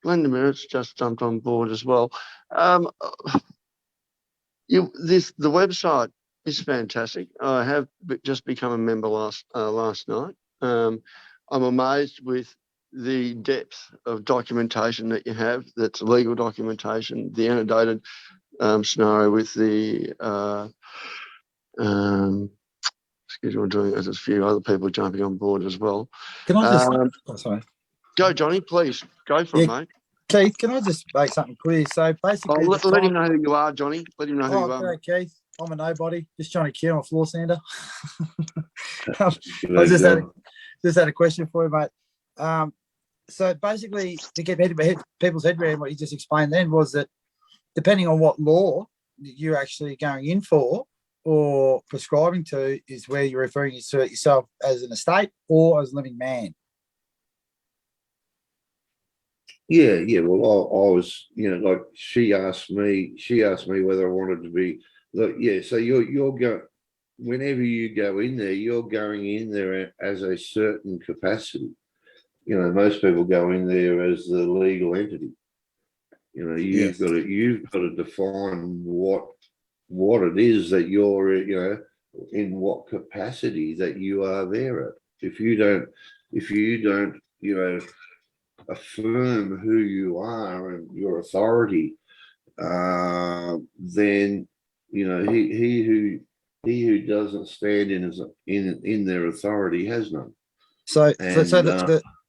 Glenda Merritt's just jumped on board as well. The website is fantastic. I have just become a member last night. I'm amazed with the depth of documentation that you have. That's legal documentation. The annotated scenario with the excuse me, I'm doing. There's a few other people jumping on board as well. Can I just? Sorry. Go, Johnny, please. Go for it, mate. Keith, can I just make something clear? So basically, let him know who you are, Johnny. Let him know who you are. Okay, Keith. I'm a nobody. Just trying to kill a floor sander. I just had a question for you, mate. So basically, to get people's head around what you just explained then was that depending on what law you're actually going in for or prescribing to is where you're referring to yourself as an estate or as a living man. Yeah. Well, I was, like she asked me whether I wanted to be. Look, yeah. So you're going whenever you go in there, you're going in there as a certain capacity. Most people go in there as the legal entity. You've got to define what it is that you're, in what capacity that you are there at. If you don't, affirm who you are and your authority, then he who doesn't stand in their authority has none. So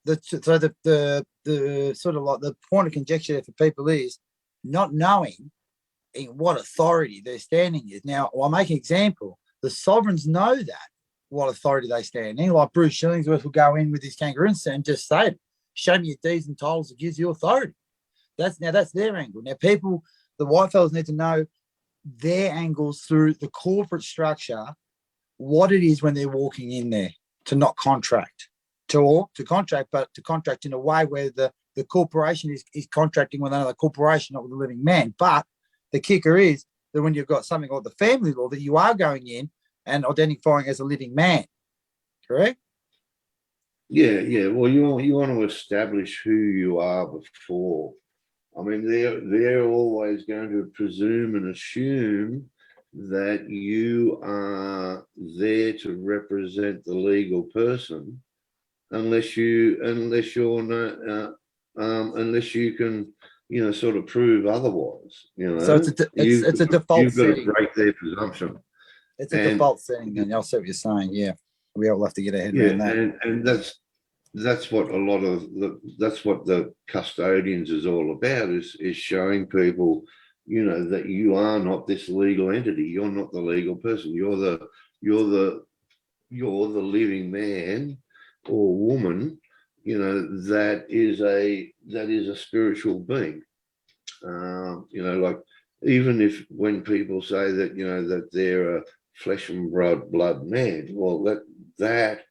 the sort of like the point of conjecture for people is not knowing in what authority their standing is. Now, I'll make an example. The sovereigns know that what authority they stand in. Like Bruce Shillingsworth will go in with his kangaroo and just say, "Show me your deeds and titles that gives you authority." That's their angle. Now, the white fellas need to know their angles through the corporate structure, what it is when they're walking in there to not contract, to contract, but to contract in a way where the corporation is contracting with another corporation, not with a living man. But the kicker is that when you've got something like the family law, that you are going in and identifying as a living man, correct? Yeah. Well, you want to establish who you are before. I mean, they're always going to presume and assume that you are there to represent the legal person, unless you can sort of prove otherwise. So it's a default. You've got to break their presumption. It's a default setting, and I'll see what you're saying. Yeah, we all have to get ahead around that. And that's what that's what the custodians is all about, is showing people, that you are not this legal entity. You're not the legal person. You're the living man or woman, that is a spiritual being. Like even when people say that, that they're a flesh and blood man, well, that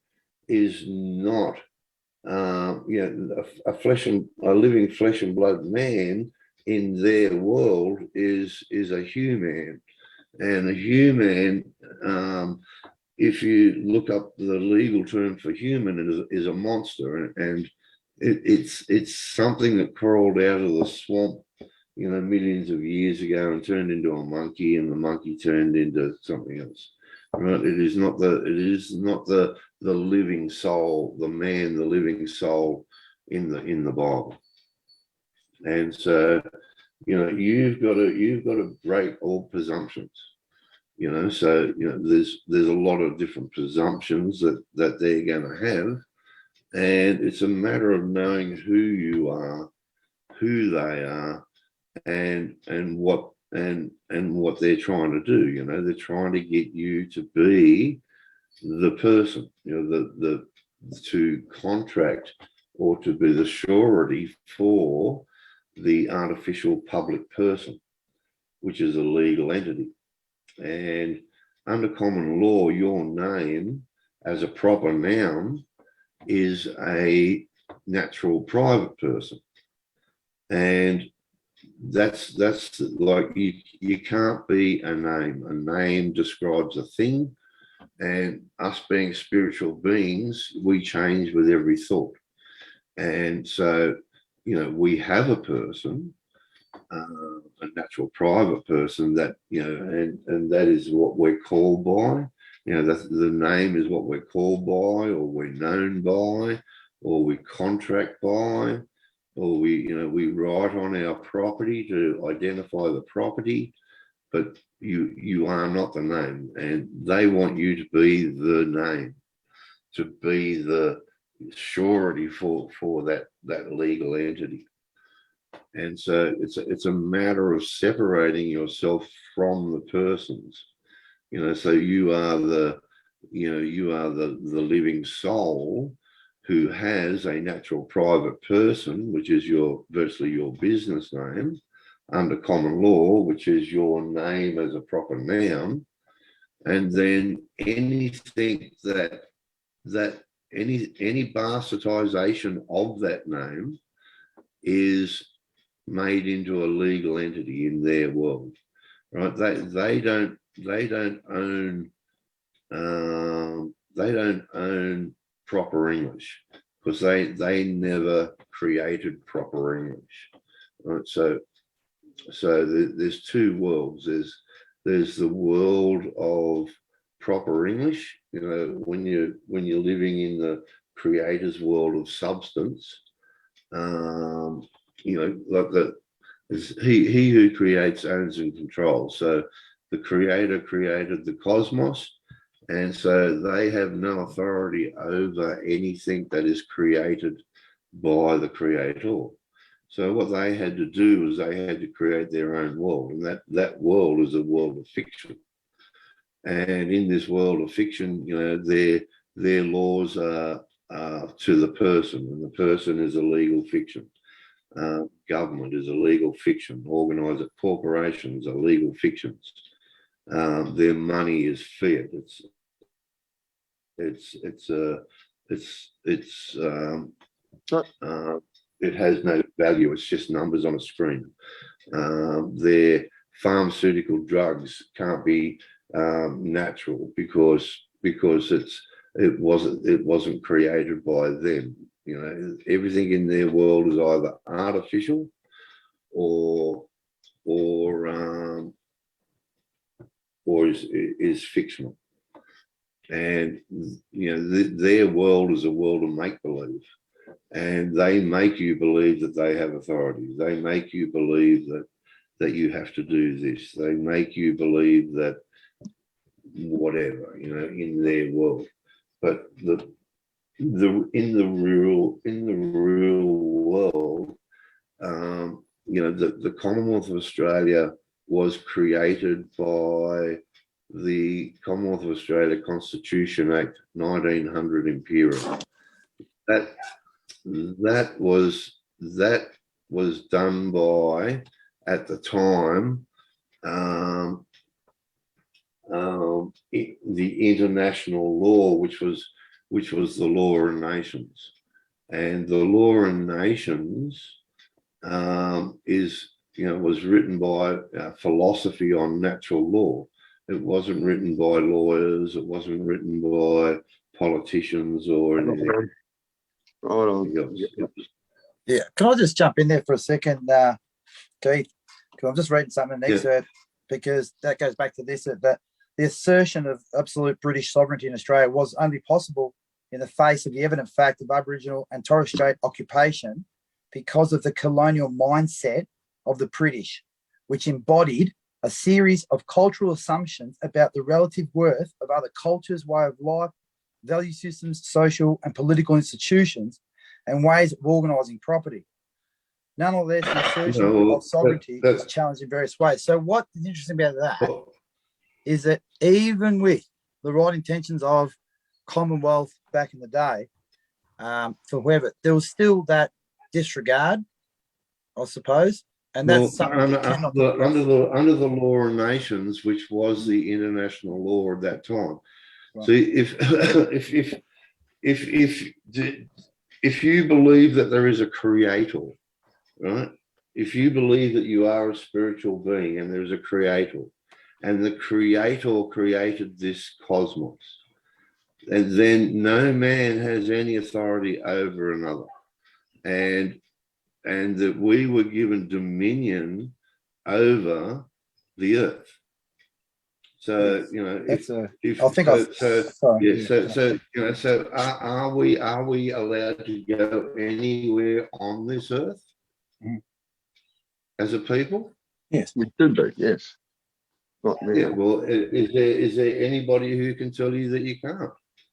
is not. A living flesh and blood man in their world is a human, and a human, if you look up the legal term for human, is a monster, and it's something that crawled out of the swamp, millions of years ago and turned into a monkey, and the monkey turned into something else. Right? It is not the living soul, the man, the living soul in the Bible. And so, you've got to break all presumptions. So there's a lot of different presumptions that they're going to have, and it's a matter of knowing who you are, who they are, and what and what they're trying to do. You know, they're trying to get you to be the person, you know, to contract or to be the surety for the artificial public person, which is a legal entity. And under common law, your name as a proper noun is a natural private person. And that's like, you can't be a name. A name describes a thing, and us being spiritual beings, we change with every thought. And so, you know, we have a person, a natural private person that, you know, and that is what we're called by. You know, the name is what we're called by, or we're known by, or we contract by, or we write on our property to identify the property. But you are not the name, and they want you to be the name, to be the surety for that legal entity. And so it's a matter of separating yourself from the persons. You know, so you are the living soul who has a natural private person, which is virtually your business name, under common law, which is your name as a proper noun. And then anything that any bastardization of that name is made into a legal entity in their world, right? They don't own proper English, because they never created proper English, right? So there's two worlds. There's the world of proper English, you know, when you're living in the creator's world of substance. You know, like he who creates owns and controls. So the creator created the cosmos, and so they have no authority over anything that is created by the creator. So what they had to do was they had to create their own world, and that world is a world of fiction. And in this world of fiction, you know, their laws are to the person, and the person is a legal fiction. Government is a legal fiction. Organised corporations are legal fictions. Their money is fiat. It has no value. It's just numbers on a screen. Their pharmaceutical drugs can't be natural because it wasn't created by them. You know, everything in their world is either artificial or is fictional. And you know, their world is a world of make-believe, and they make you believe that they have authority. They make you believe that you have to do this. They make you believe that whatever, you know, in their world. But in the real world, you know, the Commonwealth of Australia was created by the Commonwealth of Australia Constitution Act 1900 Imperial. That was done by, at the time, the international law, which was the Law of Nations. And the Law of Nations was written by philosophy on natural law. It wasn't written by lawyers. It wasn't written by politicians or anything. Right on. Yeah. Can I just jump in there for a second, Keith? Because I'm just reading something next to it, because that goes back to this, that the assertion of absolute British sovereignty in Australia was only possible in the face of the evident fact of Aboriginal and Torres Strait occupation because of the colonial mindset of the British, which embodied a series of cultural assumptions about the relative worth of other cultures, way of life, value systems, social and political institutions, and ways of organising property. Nonetheless, the assertion No, of sovereignty is challenged in various ways. So what is interesting about that is that even with the right intentions of Commonwealth back in the day, for whoever, there was still that disregard, I suppose, and that's something that cannot be under the law of nations, which was the international law at that time. Right. See, if you believe that there is a creator, right? If you believe that you are a spiritual being and there's a creator, and the creator created this cosmos, and then no man has any authority over another, and that we were given dominion over the earth. So are we allowed to go anywhere on this earth as a people? Yes, we should do. Yes. Not now. Yeah. Well, is there anybody who can tell you that you can't?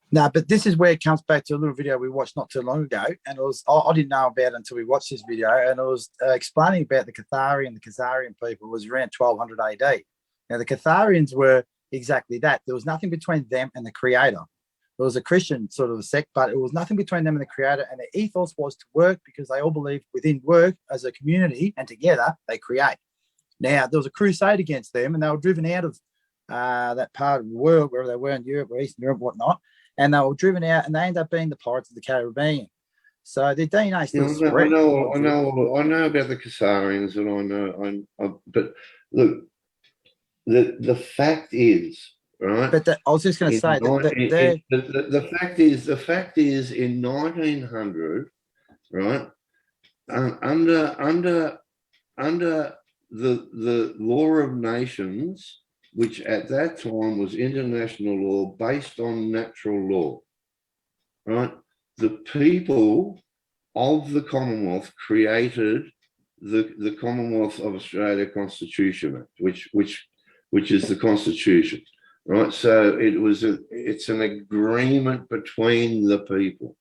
No, but this is where it comes back to a little video we watched not too long ago, and it was I didn't know about it until we watched this video, and it was explaining about the Cathari and the Khazarian people. It was around 1200 AD. Now the Catharians were exactly that. There was nothing between them and the Creator. It was a Christian sort of a sect, but it was nothing between them and the Creator, and their ethos was to work because they all believed within work as a community, and together they create. Now there was a crusade against them, and they were driven out of that part of the world, wherever they were in Europe or Eastern Europe, whatnot. And they were driven out, and they ended up being the pirates of the Caribbean. So their DNA still spread. I know about the Khazarians, and I know. But look, the fact is, right? But I was just going to say that the fact is in 1900, right? Under the law of nations, which at that time was international law based on natural law, right? The people of the Commonwealth created the Commonwealth of Australia Constitution, which is the Constitution, right? So it's an agreement between the people,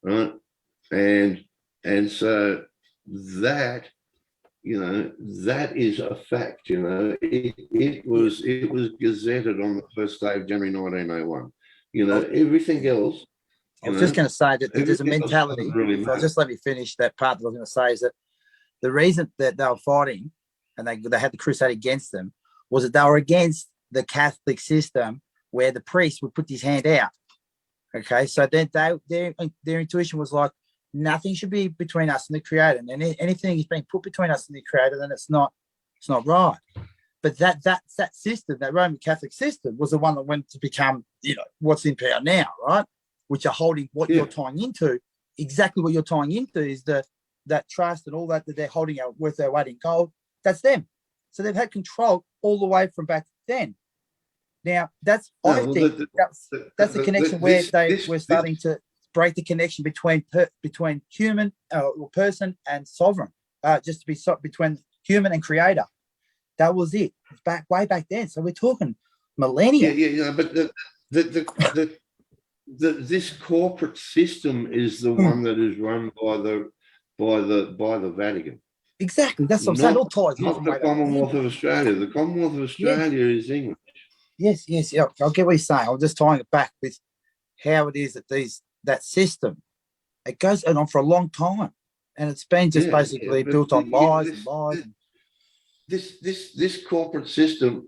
right? And so that, that is a fact. It was gazetted on the first day of January 1901. Everything else. I was just going to say that there's a mentality. So just let me finish that part that I was going to say is that the reason that they were fighting and they had the crusade against them was that they were against the Catholic system where the priest would put his hand out. Okay, so then their intuition was like, nothing should be between us and the Creator, and anything is being put between us and the Creator, then it's not right. But that system, that Roman Catholic system, was the one that went to become, what's in power now, right? Which are holding what you're tying into. Exactly what you're tying into is that trust and all that they're holding out worth their weight in gold. That's them. So they've had control all the way from back then. Now that's the connection where they were starting to break the connection between human or person and sovereign, just to be between human and Creator. That was it. It's way back then. So we're talking millennia. Yeah. But this corporate system is the one that is run by the Vatican. Exactly. That's what I'm saying. All ties. Not the Commonwealth of Australia. The Commonwealth of Australia is English. Yes. Yeah, I'll get what you're saying. I'm just tying it back with how it is that that system, it goes on for a long time, and it's been just basically built on lies and lies. This corporate system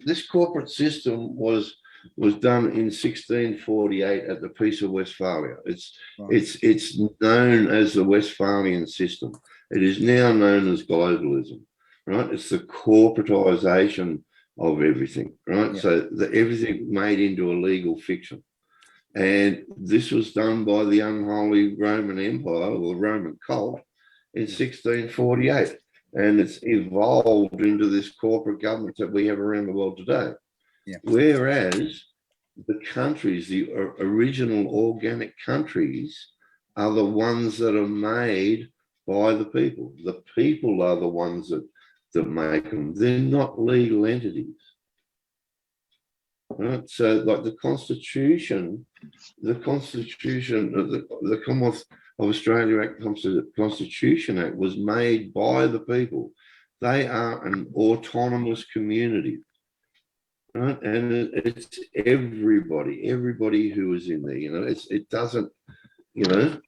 was done in 1648 at the Peace of Westphalia. It's known as the Westphalian system. It is now known as globalism, right? It's the corporatization of everything, right? Yeah. So everything made into a legal fiction. And this was done by the unholy Roman Empire or Roman cult in 1648. And it's evolved into this corporate government that we have around the world today. Yeah. Whereas the countries, the original organic countries, are the ones that are made by the people. The people are the ones that make them. They're not legal entities. Right? So like the Constitution of the Commonwealth of Australia Act, Constitution Act was made by the people. They are an autonomous community, right? And it's everybody who is in there. You know, it doesn't, you know,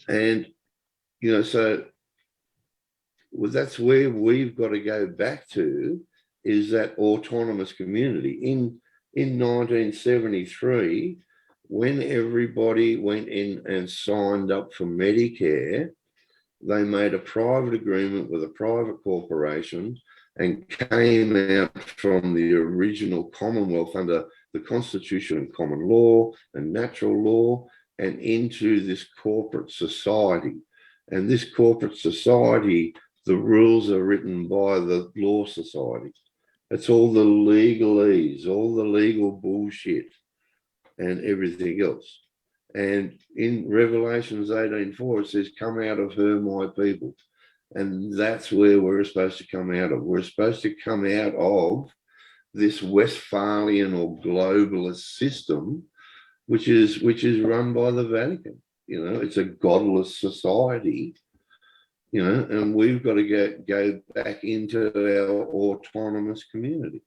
and you know, so well, that's where we've got to go back to, is that autonomous community. In 1973, when everybody went in and signed up for Medicare, they made a private agreement with a private corporation and came out from the original Commonwealth under the Constitution and common law and natural law and into this corporate society. And this corporate society, the rules are written by the Law Society. It's all the legalese, all the legal bullshit and everything else. And in Revelations 18:4, it says, come out of her, my people. And that's where we're supposed to come out of. We're supposed to come out of this Westphalian or globalist system, which is run by the Vatican. You know, it's a godless society, you know, and we've got to go back into our autonomous communities.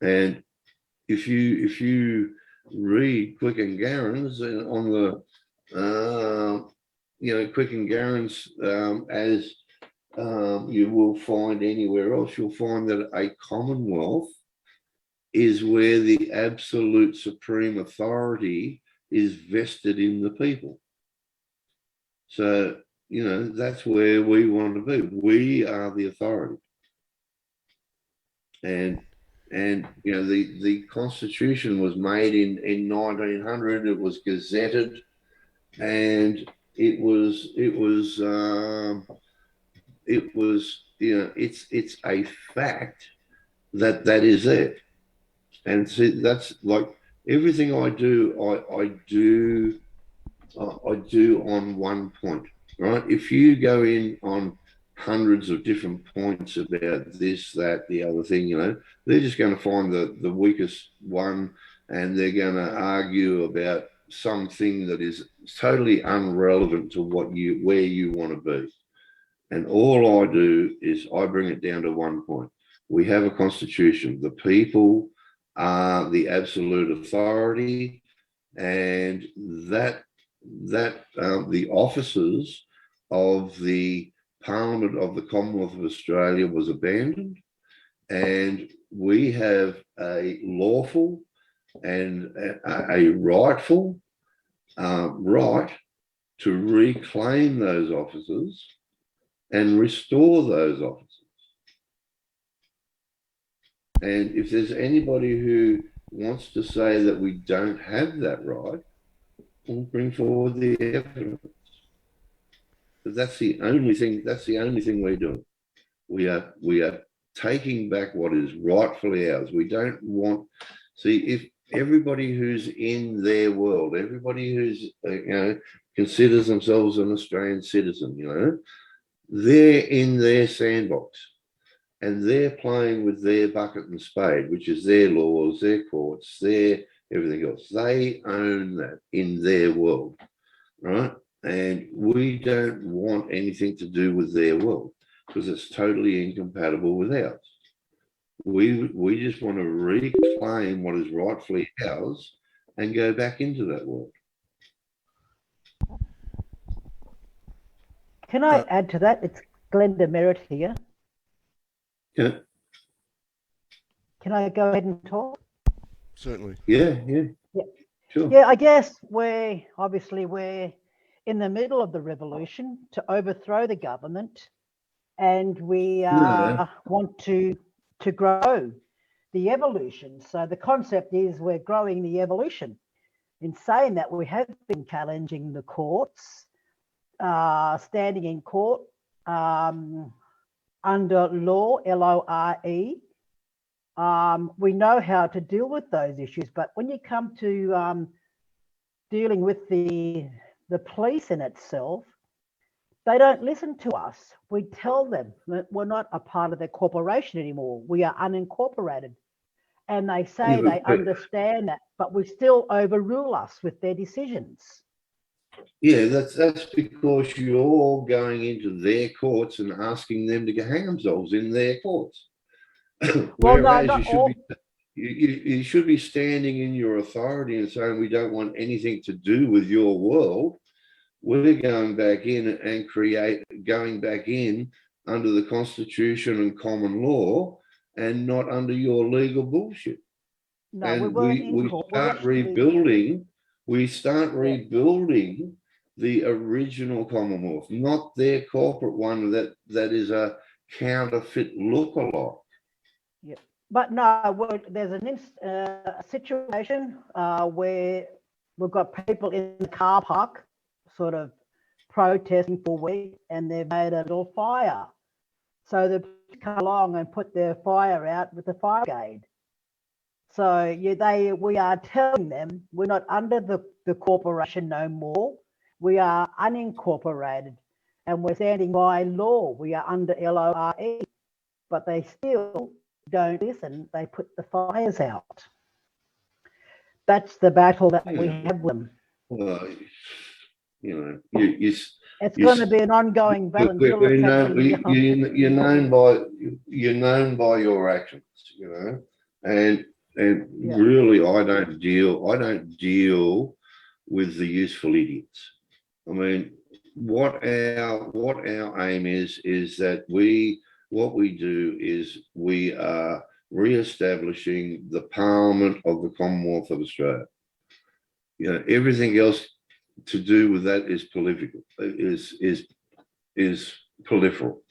And if you read Quick and Garren's on the you know, Quick and Garren's as you will find anywhere else, you'll find that a commonwealth is where the absolute supreme authority is vested in the people. So, you know, that's where we want to be. We are the authority. And you know, the Constitution was made in 1900. It was gazetted, and it was you know, it's a fact that is there. And see, that's like everything I do on one point, right? If you go in on hundreds of different points about this, that, the other thing, you know, they're just going to find the weakest one, and they're going to argue about something that is totally irrelevant to where you want to be. And all I do is I bring it down to one point. We have a constitution. The people are the absolute authority, and that the officers of the Parliament of the Commonwealth of Australia was abandoned, and we have a lawful and a rightful right to reclaim those officers and restore those officers. And if there's anybody who wants to say that we don't have that right, we'll bring forward the evidence. But that's the only thing. That's the only thing we're doing. We are taking back what is rightfully ours. We don't want. See, if everybody who's in their world, everybody who's you know, considers themselves an Australian citizen, you know, they're in their sandbox, and they're playing with their bucket and spade, which is their laws, their courts, their everything else. They own that in their world, right? And we don't want anything to do with their world because it's totally incompatible with ours. We just want to reclaim what is rightfully ours and go back into that world. Can I add to that? It's Glenda Merritt here. Yeah. Can I go ahead and talk? Certainly. Yeah. Sure. Yeah, I guess we're in the middle of the revolution to overthrow the government, and we want to grow the evolution. So the concept is we're growing the evolution. In saying that, we have been challenging the courts, standing in court under law, LORE. We know how to deal with those issues, but when you come to dealing with the police in itself, they don't listen to us. We tell them that we're not a part of their corporation anymore. We are unincorporated. And they say they understand that, but we still overrule us with their decisions. Yeah, that's because you're going into their courts and asking them to hang themselves in their courts. Well, no, Whereas not all. you should be standing in your authority and saying, we don't want anything to do with your world. We're going back in and going back in under the Constitution and common law and not under your legal bullshit. No, And we start rebuilding the original Commonwealth, not their corporate one that is a counterfeit lookalike. Yeah. But no, there's a situation where we've got people in the car park sort of protesting for weeks, and they've made a little fire. So they've come along and put their fire out with the fire brigade. So we are telling them we're not under the corporation no more. We are unincorporated, and we're standing by law. We are under LORE, but they still don't listen. They put the fires out. That's the battle that we have with them. Well, you know, it's going to be an ongoing battle. You're known by your actions, you know, and really, I don't deal with the useful idiots. I mean, what our aim is that what we do is we are re-establishing the Parliament of the Commonwealth of Australia. You know, everything else to do with that is political, is peripheral,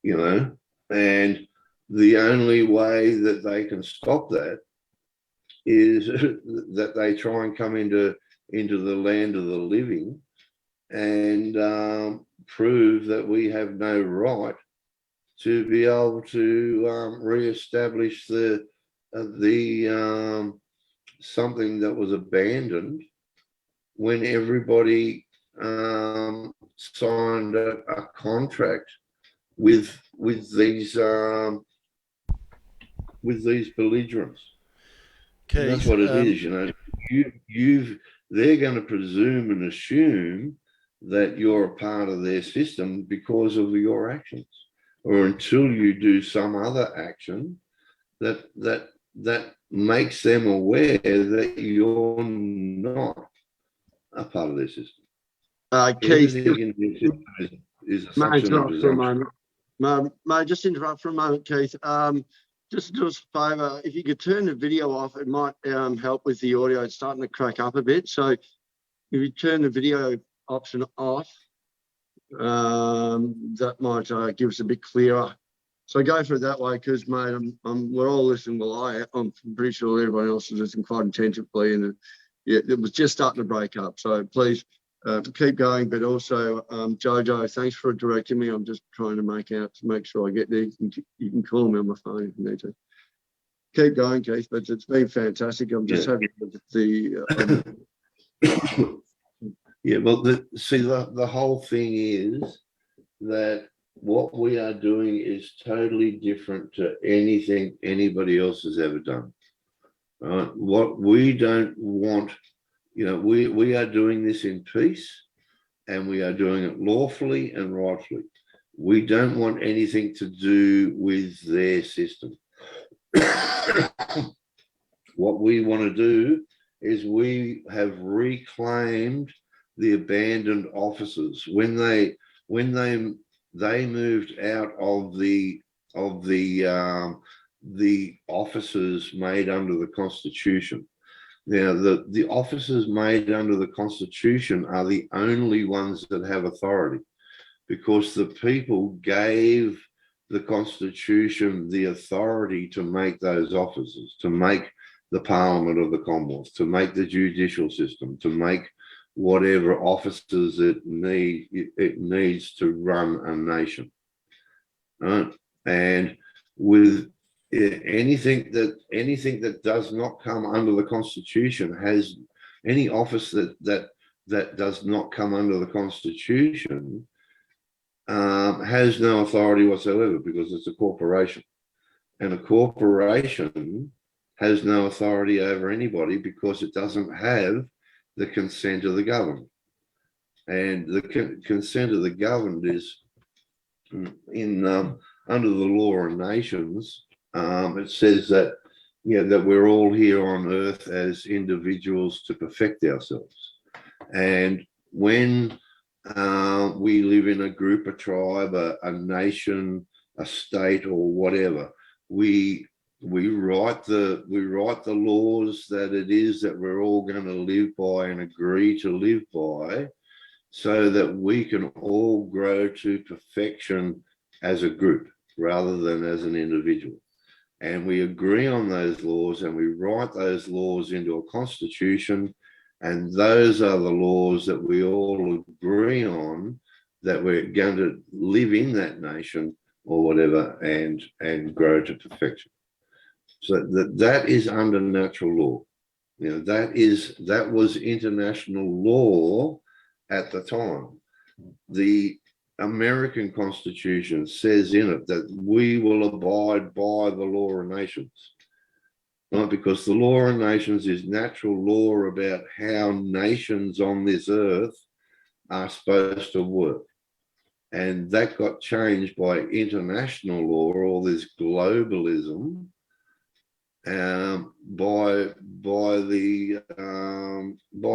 you know, and the only way that they can stop that is that they try and come into the land of the living and prove that we have no right to be able to re-establish the something that was abandoned when everybody signed a contract with these belligerents. Okay, that's what it is, you know. They're going to presume and assume that you're a part of their system because of your actions, or until you do some other action that makes them aware that you're not a part of their system. Keith, everything in this system is May, assumption and presumption. May, just interrupt for a moment, Keith. Just do us a favour, if you could turn the video off, it might help with the audio. It's starting to crack up a bit. So if you turn the video option off, that might give us a bit clearer. So go for it that way, because, mate, we're all listening. Well, I'm pretty sure everyone else is listening quite attentively, and it was just starting to break up. So please keep going. But also, Jojo, thanks for directing me. I'm just trying to make sure I get there. You can call me on my phone if you need to. Keep going, Keith. But it's been fantastic. I'm just having the. Yeah, well, the whole thing is that what we are doing is totally different to anything anybody else has ever done. What we don't want, you know, we are doing this in peace, and we are doing it lawfully and rightfully. We don't want anything to do with their system. What we want to do is we have reclaimed the abandoned offices when they moved out of the offices made under the Constitution. Now, the offices made under the Constitution are the only ones that have authority, because the people gave the Constitution the authority to make those offices, to make the Parliament of the Commonwealth, to make the judicial system, to make whatever offices it needs to run a nation. And with anything that does not come under the Constitution, has any office that does not come under the Constitution has no authority whatsoever, because it's a corporation, and a corporation has no authority over anybody because it doesn't have the consent of the governed. And the consent of the governed is in under the law of nations. It says that that we're all here on earth as individuals to perfect ourselves. And when we live in a group, a tribe, a nation, a state, or whatever, we write the laws that it is that we're all going to live by and agree to live by, so that we can all grow to perfection as a group rather than as an individual. And we agree on those laws and we write those laws into a constitution, and those are the laws that we all agree on, that we're going to live in that nation or whatever and grow to perfection. So that is under natural law. That was international law at the time. The American Constitution says in it that we will abide by the law of nations, right? Because the law of nations is natural law about how nations on this earth are supposed to work. And that got changed by international law, all this globalism, by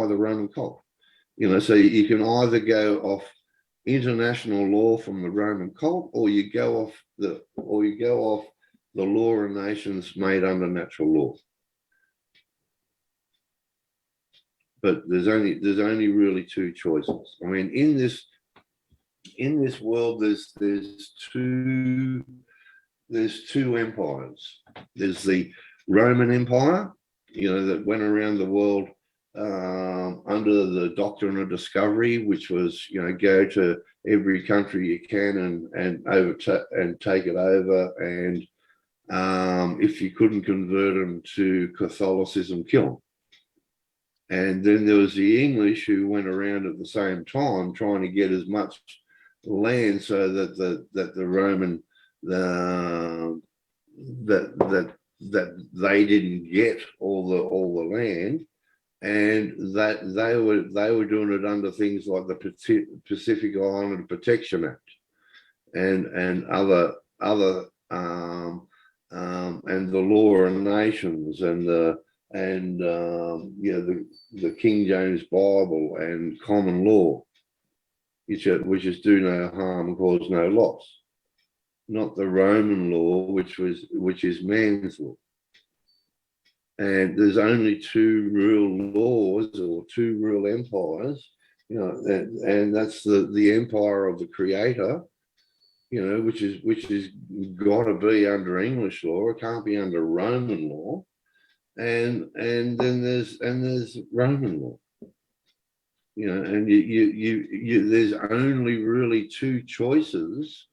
the Roman cult. So you can either go off international law from the Roman cult, or you go off the law of nations made under natural law. But there's only really two choices. I mean, in this world, there's two empires. There's the Roman Empire, that went around the world under the doctrine of discovery, which was, go to every country you can and take it over, and if you couldn't convert them to Catholicism, kill them. And then there was the English, who went around at the same time trying to get as much land so that the Roman that they didn't get all the land. And that they were doing it under things like the Pacific Island Protection Act and other and the law of nations and the King James Bible and common law, which is do no harm, cause no loss, not the Roman law, which is man's law. And there's only two real laws or two real empires, and that's the empire of the Creator, which is got to be under English law. It can't be under Roman law, and then there's Roman law, and you there's only really two choices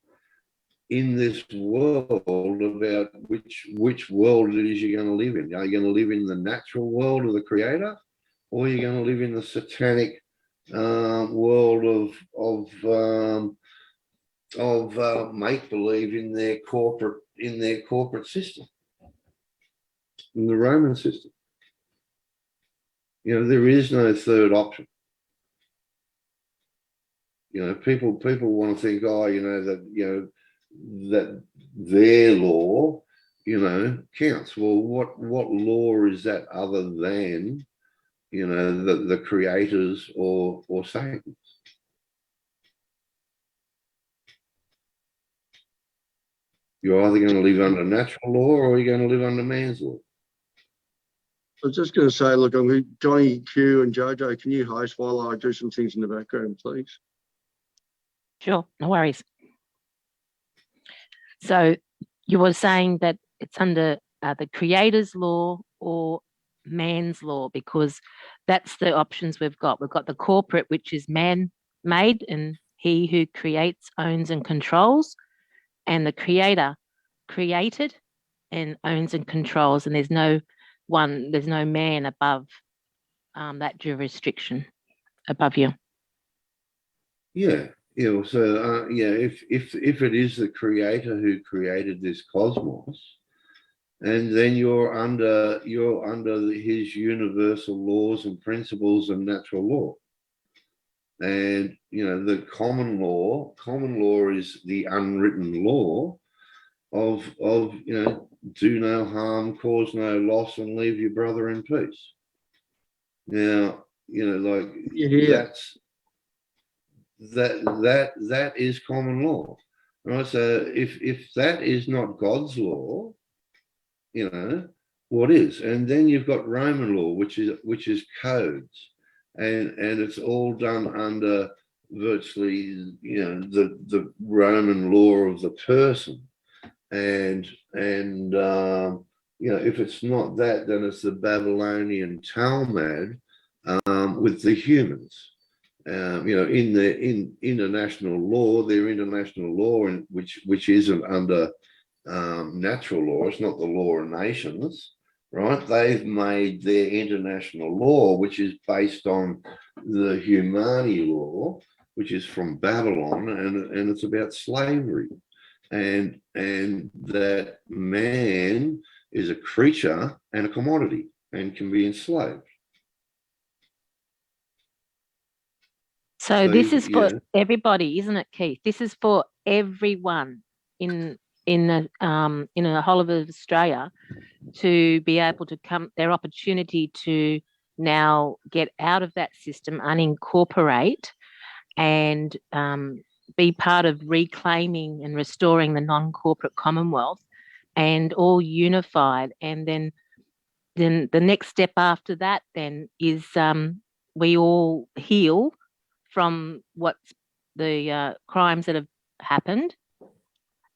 in this world about which world it is you're going to live in. Are you going to live in the natural world of the Creator, or are you going to live in the satanic world of make believe in their corporate system, in the Roman system? There is no third option. People want to think, that their law, counts. Well, what law is that other than, the Creators or Satan's? You're either going to live under natural law or you're going to live under man's law. I was just going to say, look, Johnny, Q and Jojo, can you host while I do some things in the background, please? Sure, no worries. So you were saying that it's under the Creator's law or man's law, because that's the options we've got. We've got the corporate, which is man-made, and he who creates, owns and controls, and the Creator created and owns and controls, and there's no man above that jurisdiction above you. Yeah. Yeah, so if it is the Creator who created this cosmos, and then you're under his universal laws and principles and natural law. And the common law is the unwritten law of do no harm, cause no loss, and leave your brother in peace. Now, that is common law, right? So if that is not God's law, what is? And then you've got Roman law, which is codes, and it's all done under virtually the Roman law of the person, and if it's not that, then it's the Babylonian Talmud with the humans. In the international law, their international law, which isn't under natural law, it's not the law of nations, right? They've made their international law, which is based on the Humani law, which is from Babylon, and it's about slavery, and that man is a creature and a commodity and can be enslaved. So this is for everybody, isn't it, Keith? This is for everyone in the whole of Australia to be able to come, their opportunity to now get out of that system, unincorporate, and be part of reclaiming and restoring the non-corporate Commonwealth, and all unified. And then the next step after that then is we all heal from what's the crimes that have happened,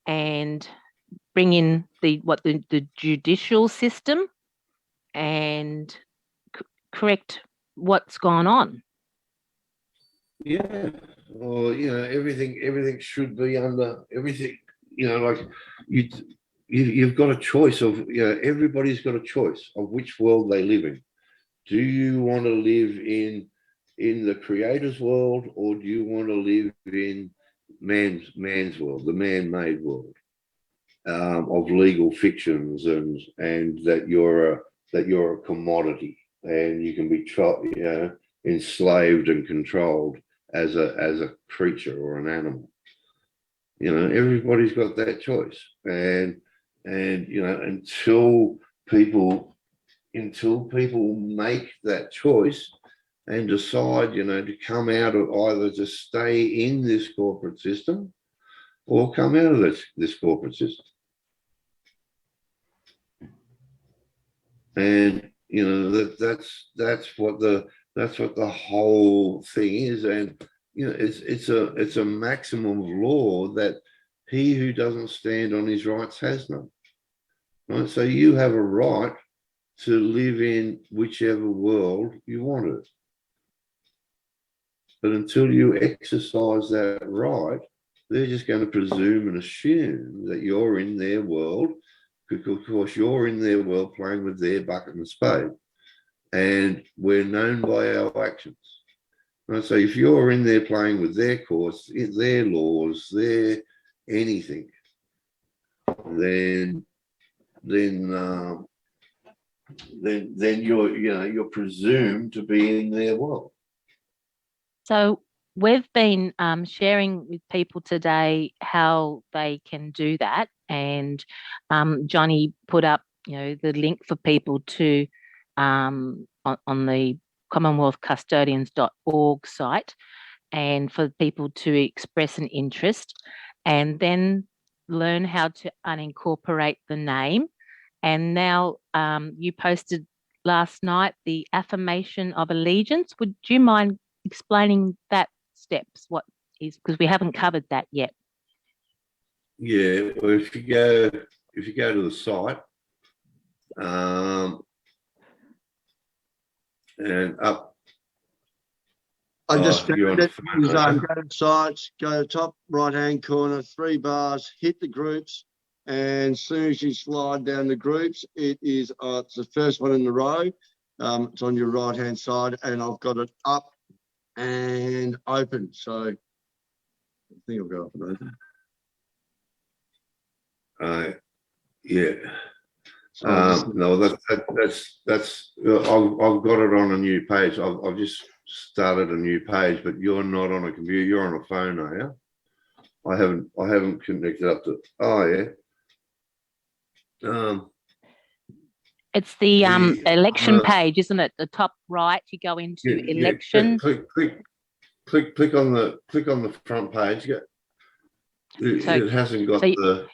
and bring in the judicial system and correct what's gone on. Yeah, or everything should be under everything. Like you've got a choice of everybody's got a choice of which world they live in. Do you want to live in the Creator's world, or do you want to live in man's world, the man-made world of legal fictions, and that you're a commodity and you can be enslaved and controlled as a creature or an animal? Everybody's got that choice, and until people make that choice and decide, to come out of, either to stay in this corporate system or come out of this corporate system. And that's what the whole thing is. And it's a maximum of law that he who doesn't stand on his rights has none. Right? So you have a right to live in whichever world you want to. But until you exercise that right, they're just going to presume and assume that you're in their world, because of course you're in their world playing with their bucket and spade. And we're known by our actions. Right? So if you're in there playing with their courts, their laws, their anything, then you're presumed to be in their world. So we've been sharing with people today how they can do that, and Johnny put up, the link for people to on the commonwealthcustodians.org site, and for people to express an interest, and then learn how to unincorporate the name. And now you posted last night the affirmation of allegiance. Would you mind explaining that steps, what is, because we haven't covered that yet? Yeah, well, if you go to the site and up, I just go to sites, go to top right hand corner, 3 bars, hit the groups, and as soon as you slide down the groups, it's the first one in the row. It's on your right hand side, and I've got it up and open. So I think I'll go up and open. Yeah. No, that's. I've got it on a new page. I've just started a new page, but you're not on a computer. You're on a phone, are you? I haven't connected up to. Oh yeah. It's the election page, isn't it? The top right, you go into elections. Click on the front page. Yeah. It hasn't got the.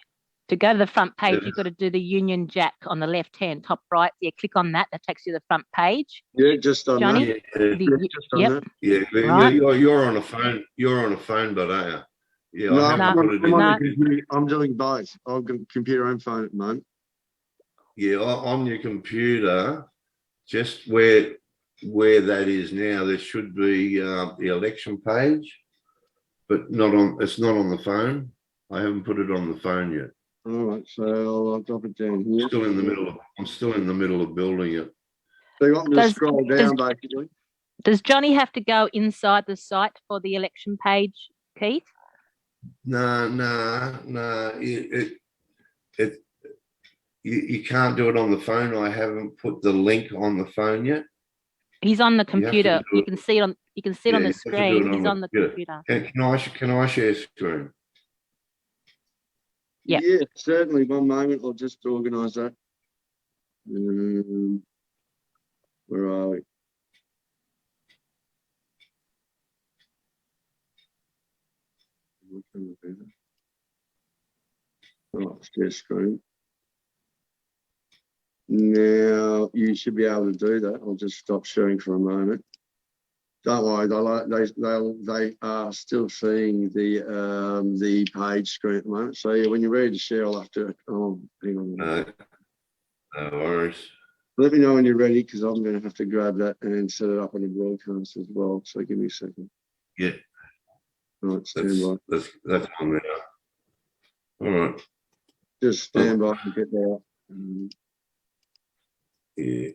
To go to the front page, you've got to do the Union Jack on the left-hand top right. Yeah, click on that. That takes you to the front page. Yeah, just on Johnny? that. Yeah, just on that. Yeah, Right. you're on a phone. You're on a phone, but are you? Yeah, No, I haven't put it in. I'm doing both. I've got a computer and phone at the moment. Yeah, on your computer, just where that is now, there should be the election page, but not on. It's not on the phone. I haven't put it on the phone yet. All right, so I'll drop it down here. I'm still in the middle of building it. So you want me to scroll down, basically? Does Johnny have to go inside the site for the election page, Keith? No. You can't do it on the phone. I haven't put the link on the phone yet. He's on the computer. You can see it on. You can see it on the screen. He's on the computer. Can I share screen? Yeah. Yeah, certainly. One moment. I'll just organise that. Where are we? Oh, share screen. Now you should be able to do that. I'll just stop sharing for a moment. Don't worry, they are still seeing the page screen at the moment. So yeah, when you're ready to share, I'll have to. Oh, hang on. No worries. Let me know when you're ready, because I'm going to have to grab that and set it up on the broadcast as well. So give me a second. Yeah. All right, stand by. That's on there. All right. Just stand by and get that. Yeah.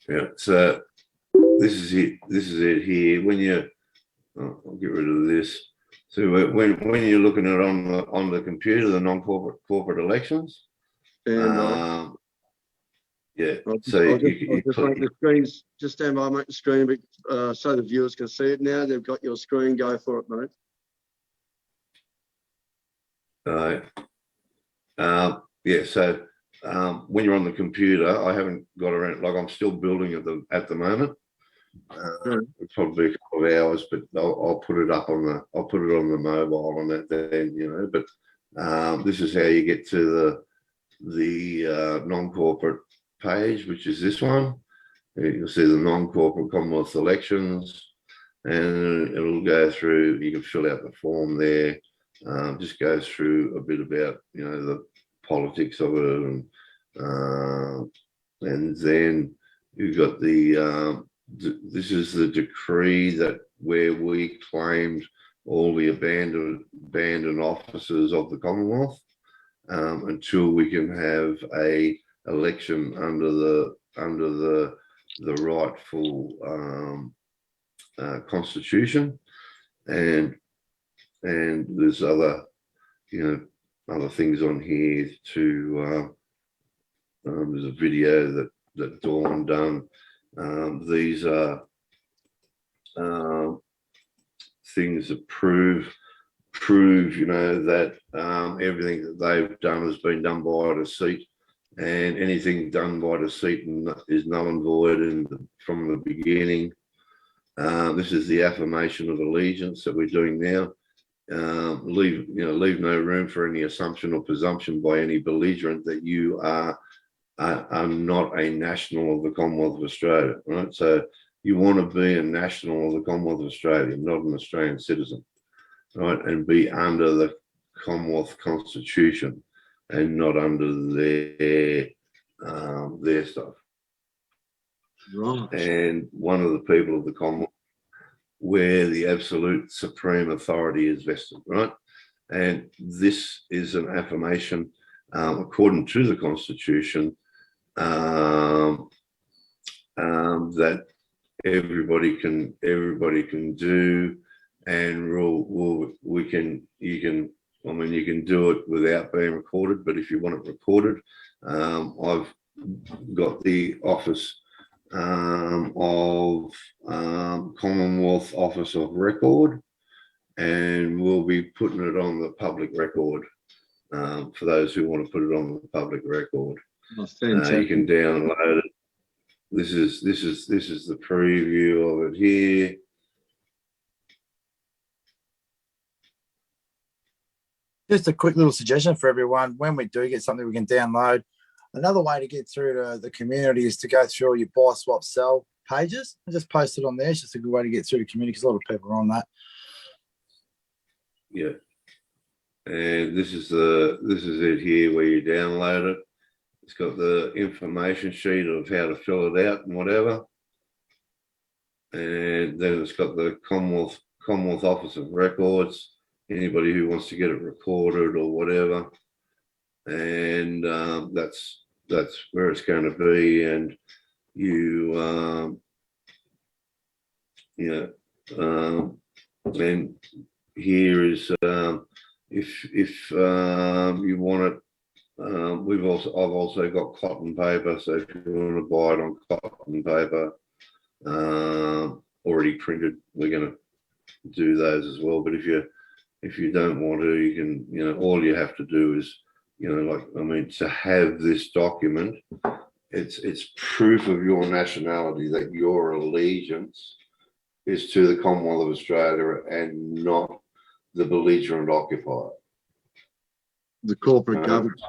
Yeah. So this is it. This is it here. When you, I'll get rid of this. So when you're looking at it on the computer, the non-corporate elections. And yeah. I'll So just make the screens. Just stand by, make the screen a bit so the viewers can see it now. They've got your screen. Go for it, mate. Yeah. So when you're on the computer, I haven't got around. Like I'm still building at the moment. It's probably a couple of hours, but I'll put it up on I'll put it on the mobile on that then, you know. But this is how you get to the non-corporate page, which is this one. You'll see the non-corporate Commonwealth elections, and it'll go through. You can fill out the form there. Just goes through a bit about, you know, the politics of it, and then you've got the this is the decree that where we claimed all the abandoned offices of the Commonwealth until we can have a election under the rightful constitution, and there's other, you know, other things on here to there's a video that Dawn done. These are things that prove, you know, that everything that they've done has been done by deceit, and anything done by deceit is null and void from the beginning. This is the affirmation of allegiance that we're doing now. Leave no room for any assumption or presumption by any belligerent that you are not a national of the Commonwealth of Australia, right? So you want to be a national of the Commonwealth of Australia, not an Australian citizen, right? And be under the Commonwealth Constitution and not under their stuff. Right. And one of the people of the Commonwealth where the absolute supreme authority is vested, right? And this is an affirmation according to the Constitution that everybody can do, and you can I mean, you can do it without being recorded, but if you want it recorded, I've got the office of Commonwealth Office of Record, and we'll be putting it on the public record for those who want to put it on the public record. Oh, you can download it. This is the preview of it here. Just a quick little suggestion for everyone. When we do get something we can download, another way to get through to the community is to go through all your buy, swap, sell pages and just post it on there. It's just a good way to get through the community because a lot of people are on that. Yeah. And this is it here where you download it. It's got the information sheet of how to fill it out and whatever. And then it's got the Commonwealth Office of Records. Anybody who wants to get it recorded or whatever, and that's where it's going to be. And you, and here is if you want it. I've also got cotton paper, so if you want to buy it on cotton paper, already printed, we're going to do those as well. But if you don't want to, you can, all you have to do is, to have this document, it's proof of your nationality, that your allegiance is to the Commonwealth of Australia and not the belligerent occupier. The corporate government.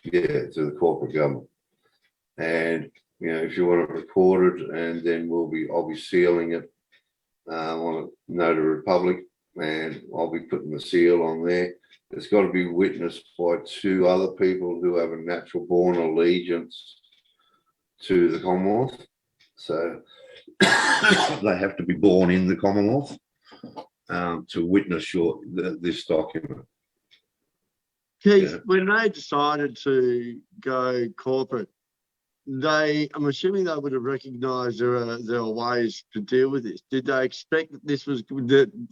Yeah, to the corporate government. And, if you want to record it, and then I'll be sealing it on a Notary Republic, and I'll be putting the seal on there. It's got to be witnessed by 2 other people who have a natural born allegiance to the Commonwealth. So they have to be born in the Commonwealth to witness this document. Keith, when they decided to go corporate, I'm assuming they would have recognised there are ways to deal with this. Did they expect that this was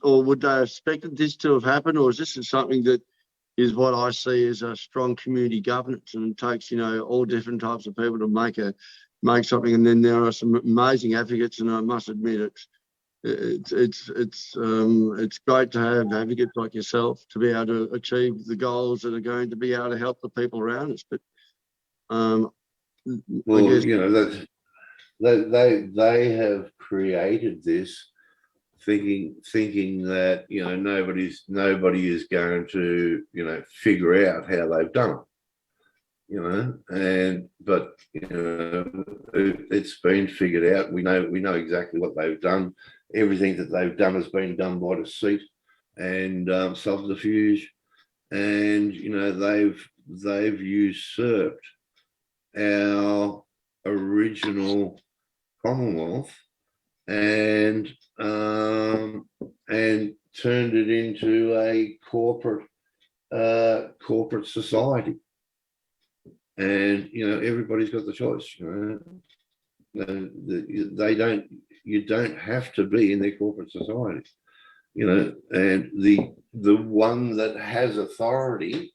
or would they have expected this to have happened, or is this something that is what I see as a strong community governance, and it takes all different types of people to make something, and then there are some amazing advocates, and I must admit it's great to have advocates like yourself to be able to achieve the goals that are going to be able to help the people around us. But well, that they have created this thinking that nobody is going to figure out how they've done it. But it's been figured out. We know exactly what they've done. Everything that they've done has been done by deceit and subterfuge, and they've usurped our original Commonwealth and turned it into a corporate society. And everybody's got the choice. You don't have to be in their corporate society. And the one that has authority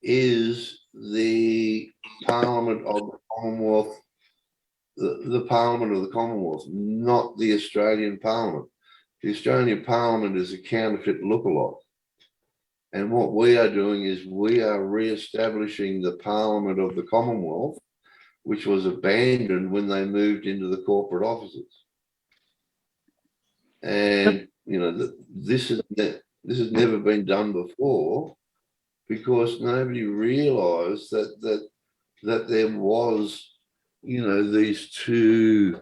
is the Parliament of the Commonwealth, the Parliament of the Commonwealth, not the Australian Parliament. The Australian Parliament is a counterfeit lookalike. And what we are doing is we are re-establishing the Parliament of the Commonwealth, which was abandoned when they moved into the corporate offices. And this has never been done before, because nobody realised that there was these two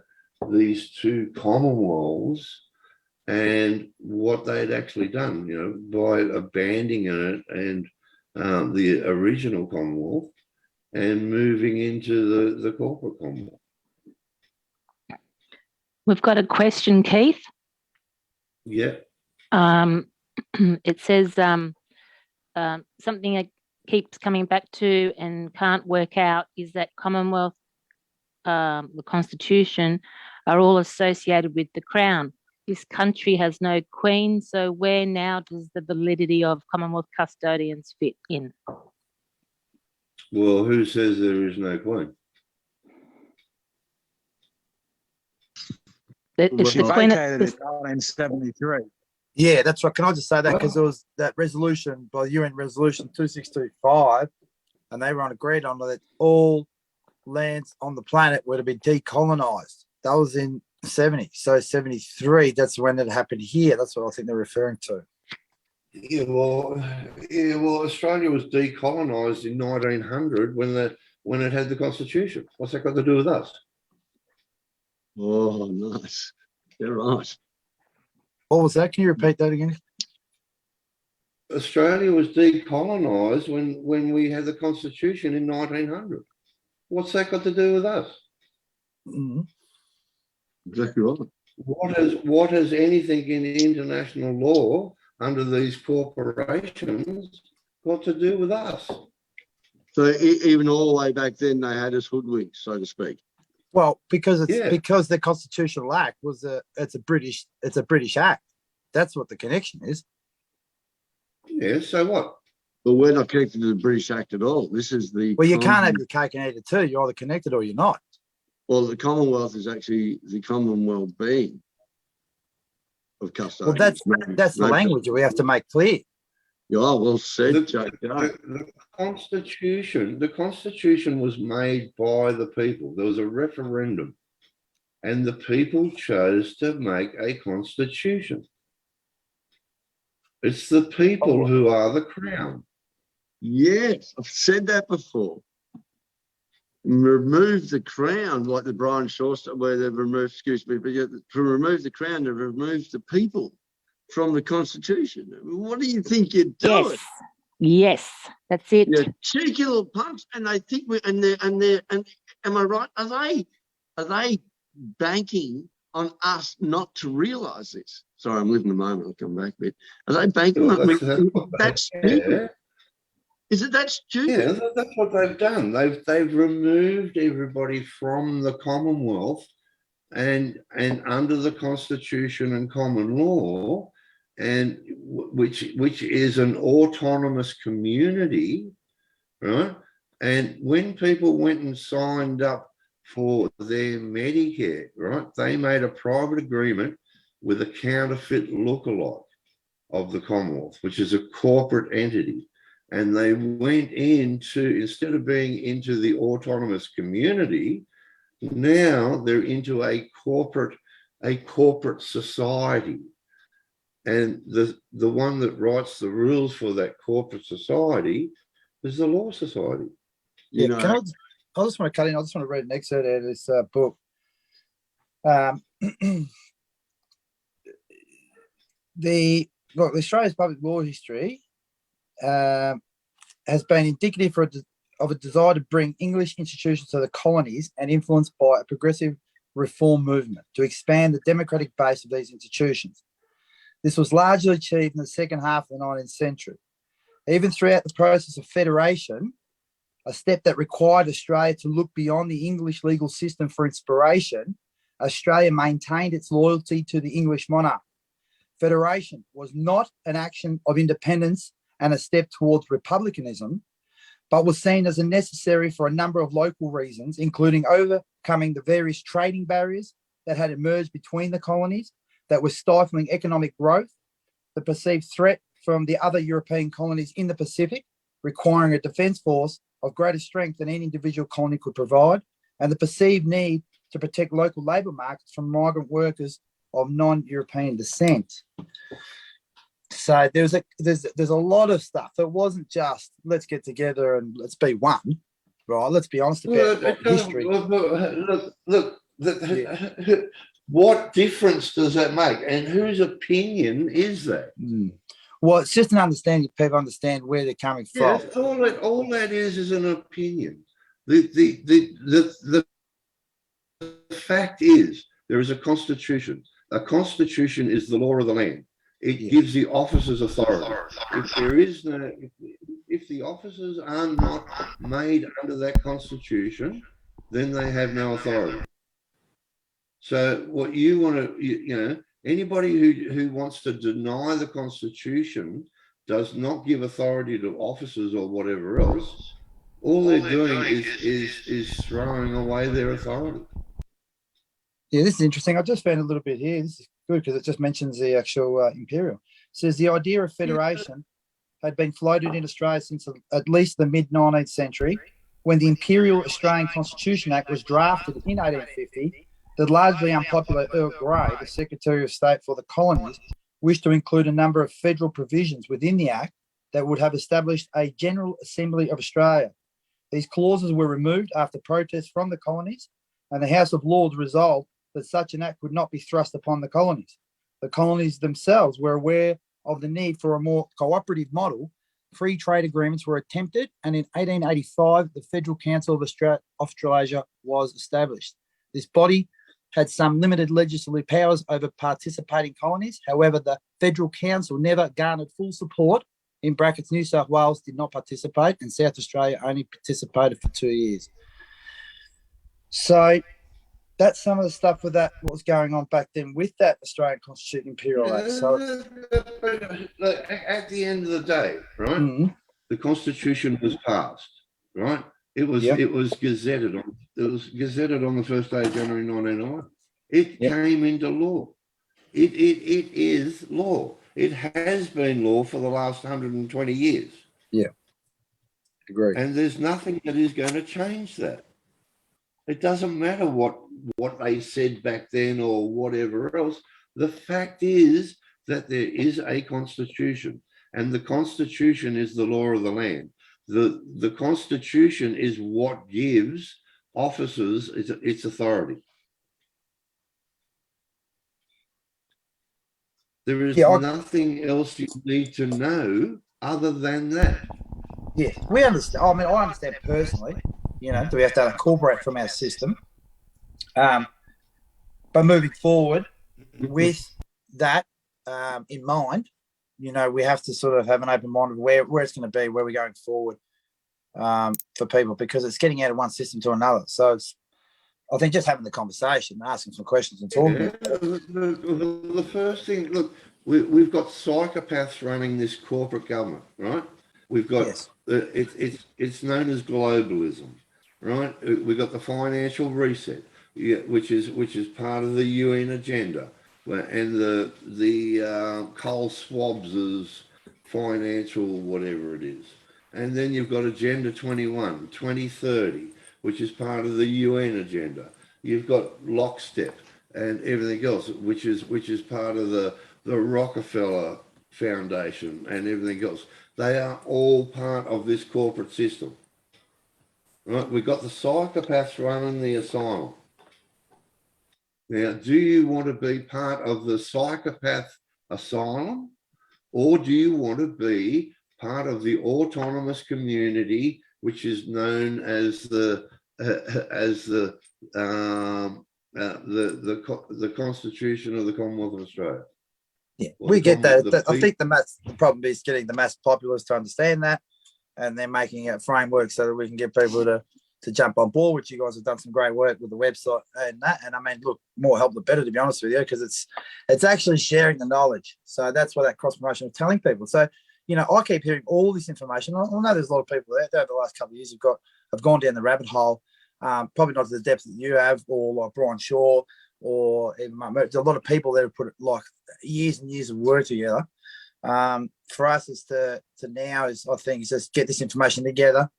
Commonwealths, and what they'd actually done by abandoning it and the original Commonwealth and moving into the corporate Commonwealth. We've got a question, Keith. Yeah. It says something that keeps coming back to and can't work out is that Commonwealth, the Constitution, are all associated with the Crown. this country has no queen, so where now does the validity of Commonwealth Custodians fit in? Well, who says there is no queen? She vacated in 1973. Yeah, that's right. Can I just say that because there was that resolution by UN Resolution 2625, and they were agreed on that all lands on the planet were to be decolonised. That was in 70. So 73, that's when it happened here. That's what I think they're referring to. Yeah, well, Australia was decolonised in 1900 when it had the Constitution. What's that got to do with us? Oh, nice. You're right. What was that? Can you repeat that again? Australia was decolonised when we had the Constitution in 1900. What's that got to do with us? Mm-hmm. Exactly right. What has anything in international law under these corporations got to do with us? So even all the way back then, they had us hoodwinked, so to speak. Well, because the Constitutional Act was it's a British Act. That's what the connection is. Yeah. So what? But we're not connected to the British Act at all. This is the. Well, you can't have your cake and eat it too. You're either connected or you're not. Well, the Commonwealth is actually the common well-being of custodians. Well, that's the language we have to make clear. Yeah, well said, the Constitution was made by the people. There was a referendum, and the people chose to make a constitution. It's the people who are the crown. Yes, I've said that before. Remove the crown, like the Brian Shaw stuff, where they've removed, excuse me, but to remove the crown, they've removed the people from the Constitution. What do you think you're doing? Yes, that's it. Yeah, cheeky little punch, and they think and am I right? Are they banking on us not to realise this? Sorry, I'm living the moment. I'll come back a bit. Are they banking on that's stupid? Is it that stupid? Yeah, that's what they've done. They've removed everybody from the Commonwealth and under the Constitution and common law, and which is an autonomous community, right? And when people went and signed up for their Medicare, right, they made a private agreement with a counterfeit lookalike of the Commonwealth, which is a corporate entity. And they went into, instead of being into the autonomous community, now they're into a corporate society. And the one that writes the rules for that corporate society is the Law Society. Yeah, I just want to cut in. I just want to read an excerpt out of this book. Australia's public law history has been indicative of a desire to bring English institutions to the colonies and influenced by a progressive reform movement to expand the democratic base of these institutions. This was largely achieved in the second half of the 19th century. Even throughout the process of federation, a step that required Australia to look beyond the English legal system for inspiration, Australia maintained its loyalty to the English monarch. Federation was not an action of independence and a step towards republicanism, but was seen as necessary for a number of local reasons, including overcoming the various trading barriers that had emerged between the colonies that were stifling economic growth, the perceived threat from the other European colonies in the Pacific, requiring a defence force of greater strength than any individual colony could provide, and the perceived need to protect local labour markets from migrant workers of non-European descent. So there's a lot of stuff. It wasn't just let's get together and let's be one, right? Let's be honest about history. Look, what difference does that make? And whose opinion is that? Well, it's just an understanding. People understand where they're coming from. All that is an opinion. The fact is there is a constitution. A constitution is the law of the land. It gives the officers authority. If the officers are not made under that constitution, then they have no authority. So what you want to, Anybody who wants to deny the Constitution does not give authority to officers or whatever else. All they're doing is throwing away their authority. Yeah, this is interesting. I just found a little bit here. This is good because it just mentions the actual imperial. It says the idea of federation had been floated in Australia since at least the mid-19th century, when the Imperial Australian Constitution Act was drafted in 1850. The largely unpopular Earl Grey, the Secretary of State for the Colonies, wished to include a number of federal provisions within the Act that would have established a General Assembly of Australia. These clauses were removed after protests from the colonies, and the House of Lords resolved that such an act would not be thrust upon the colonies. The colonies themselves were aware of the need for a more cooperative model. Free trade agreements were attempted, and in 1885, the Federal Council of Australasia was established. This body had some limited legislative powers over participating colonies. However, the Federal Council never garnered full support. In brackets, New South Wales did not participate, and South Australia only participated for 2 years. So that's some of the stuff with that, what was going on back then with that Australian Constitution Imperial Act. So at the end of the day, right, the Constitution was passed, right? It was gazetted on. It was gazetted on the first day of January 1909. It came into law. It is law. It has been law for the last 120 years. Yeah, agree. And there's nothing that is going to change that. It doesn't matter what they said back then or whatever else. The fact is that there is a constitution, and the constitution is the law of the land. The constitution is what gives officers its authority. There is nothing else you need to know other than that. Yes, we understand. I mean, I understand personally, that we have to incorporate from our system. But moving forward with that in mind, we have to sort of have an open mind of where it's going to be, where we're going forward for people, because it's getting out of one system to another. So I think just having the conversation, asking some questions and talking. The first thing, look, we've got psychopaths running this corporate government, right? We've got it's known as globalism, right? We've got the financial reset, which is part of the UN agenda, and the Cole Swabs' financial whatever it is, and then you've got Agenda 21, 2030, which is part of the UN agenda. You've got Lockstep and everything else, which is part of the Rockefeller Foundation and everything else. They are all part of this corporate system. Right? We've got the psychopaths running the asylum. Now, do you want to be part of the psychopath asylum, or do you want to be part of the autonomous community, which is known as the Constitution of the Commonwealth of Australia? Yeah, we get that. I think the problem is getting the mass populace to understand that, and then making a framework so that we can get people to jump on board, which you guys have done some great work with the website and that. And I mean, look, more help the better, to be honest with you, because it's actually sharing the knowledge. So that's why that cross promotion of telling people. So, I keep hearing all this information. I know there's a lot of people out there over the last couple of years have gone down the rabbit hole, probably not to the depth that you have, or like Brian Shaw, or even there's a lot of people that have put like years and years of work together. For us is to now is, I think, is just get this information together,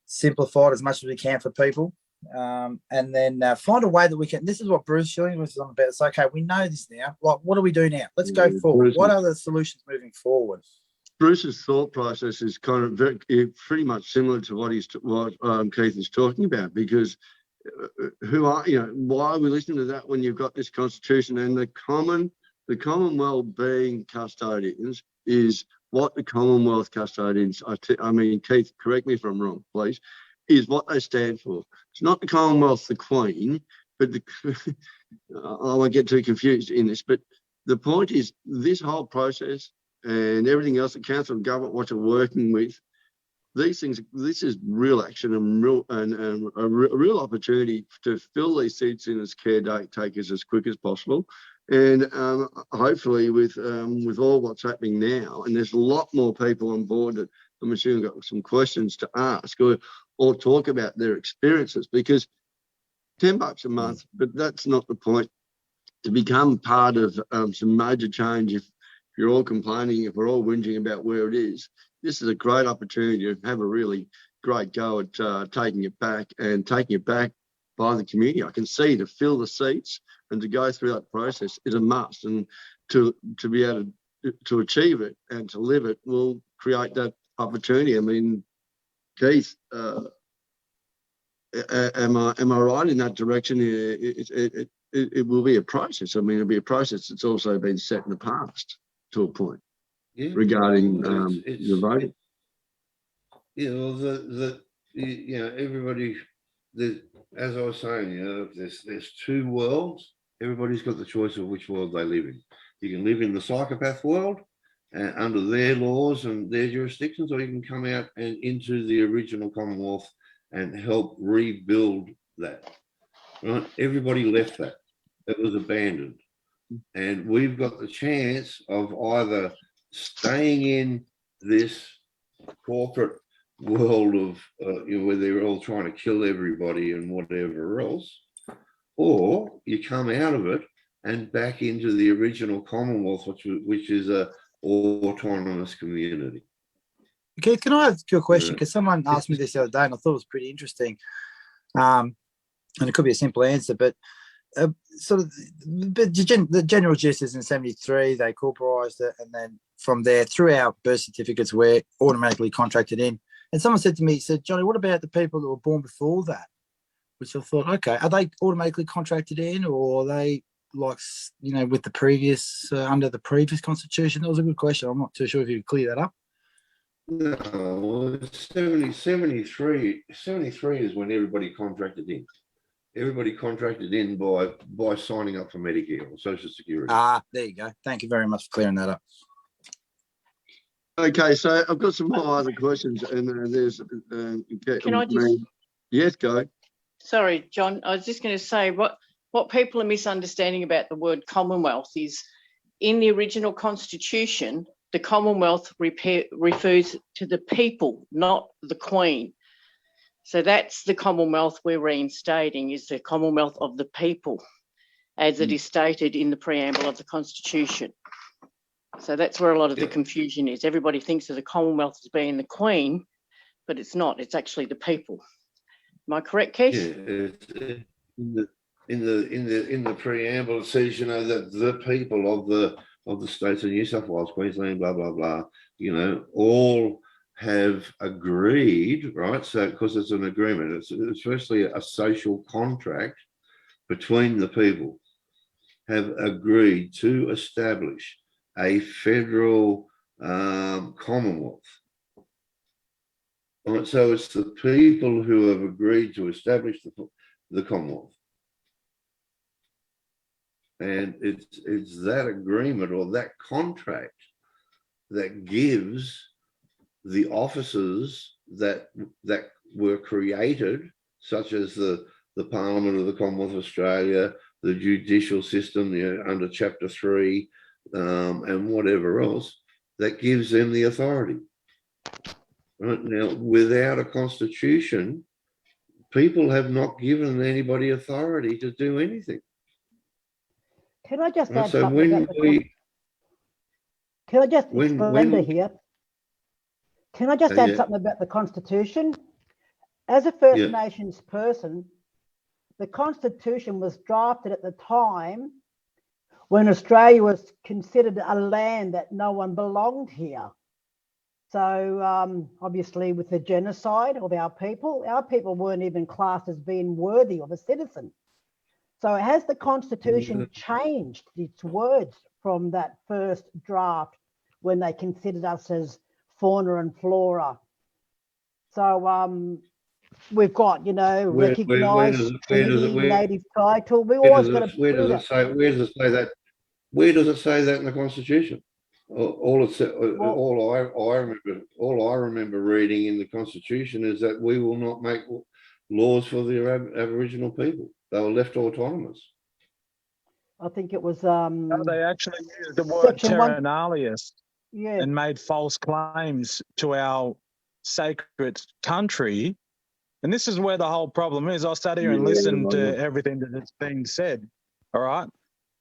simplify it as much as we can for people, and then find a way that we can. This is what Bruce Schilling was on about. It's okay, we know this now. Like, what do we do now? Let's go forward. What are the solutions moving forward? Bruce's thought process is kind of pretty much similar to what Keith is talking about, because why are we listening to that when you've got this constitution and the Commonwealth being custodians is what the Commonwealth Custodians, Keith, correct me if I'm wrong, please, is what they stand for. It's not the Commonwealth, the Queen, but I won't get too confused in this, but the point is this whole process and everything else, the Council of Government, what you're working with, these things, this is real action and a real opportunity to fill these seats in as caretakers as quick as possible. And hopefully with all what's happening now, and there's a lot more people on board that I'm assuming got some questions to ask or talk about their experiences, because $10 a month, but that's not the point. To become part of some major change, if you're all complaining, if we're all whinging about where it is, this is a great opportunity to have a really great go at taking it back by the community. I can see to fill the seats and to go through that process is a must, and to be able to achieve it and to live it will create that opportunity. I mean, Keith, am I right in that direction? It will be a process. I mean, it'll be a process that's also been set in the past to a point regarding the voting. Everybody, as I was saying, there's two worlds. Everybody's got the choice of which world they live in. You can live in the psychopath world under their laws and their jurisdictions, or you can come out and into the original Commonwealth and help rebuild that. Right? Everybody left that. It was abandoned. And we've got the chance of either staying in this corporate world of where they're all trying to kill everybody and whatever else, or you come out of it and back into the original Commonwealth, which is a autonomous community. Okay, can I ask you a question? Because someone asked me this the other day and I thought it was pretty interesting. And it could be a simple answer, but sort of the general gist is in 73, they corporised it. And then from there, through our birth certificates, we're automatically contracted in. And someone said to me, Johnny, what about the people that were born before that? Which I thought, okay, are they automatically contracted in, or are they like, with the previous, under the previous constitution? That was a good question. I'm not too sure if you could clear that up. No, 73 is when everybody contracted in. Everybody contracted in by signing up for Medicare or Social Security. There you go. Thank you very much for clearing that up. Okay, so I've got some more other questions, and there's. Can I just? Yes, go. Sorry, John. I was just going to say what people are misunderstanding about the word Commonwealth is in the original Constitution, the Commonwealth refers to the people, not the Queen. So that's the Commonwealth we're reinstating, is the Commonwealth of the people, as it is stated in the preamble of the Constitution. So that's where a lot of the confusion is. Everybody thinks of the Commonwealth as being the Queen, but it's not. It's actually the people. Am I correct, Keith? Yeah, in the preamble it says, that the people of the states of New South Wales, Queensland, blah blah blah, all have agreed, right? So because it's an agreement, it's firstly a social contract between the people, have agreed to establish a federal Commonwealth. All right, so it's the people who have agreed to establish the Commonwealth. And it's that agreement or that contract that gives the officers that were created, such as the Parliament of the Commonwealth of Australia, the judicial system under Chapter 3, and whatever else, that gives them the authority. Right now, without a constitution, people have not given anybody authority to do anything. Can I just Right, add so something when about we, Can I just when explain here? Can I just add something about the Constitution? As a First Nations person, the Constitution was drafted at the time when Australia was considered a land that no one belonged here. So obviously with the genocide of our people weren't even classed as being worthy of a citizen. So has the Constitution changed its words from that first draft when they considered us as fauna and flora? So we've got, recognised treaty, native title. We always got to where does it say that in the Constitution? All I remember reading in the Constitution is that we will not make laws for the Aboriginal people. They were left autonomous. I think it was No, they actually used the word Section 1. terra nullius Yeah. and made false claims to our sacred country. And this is where the whole problem is. I sat here and listened to everything that has been said. All right.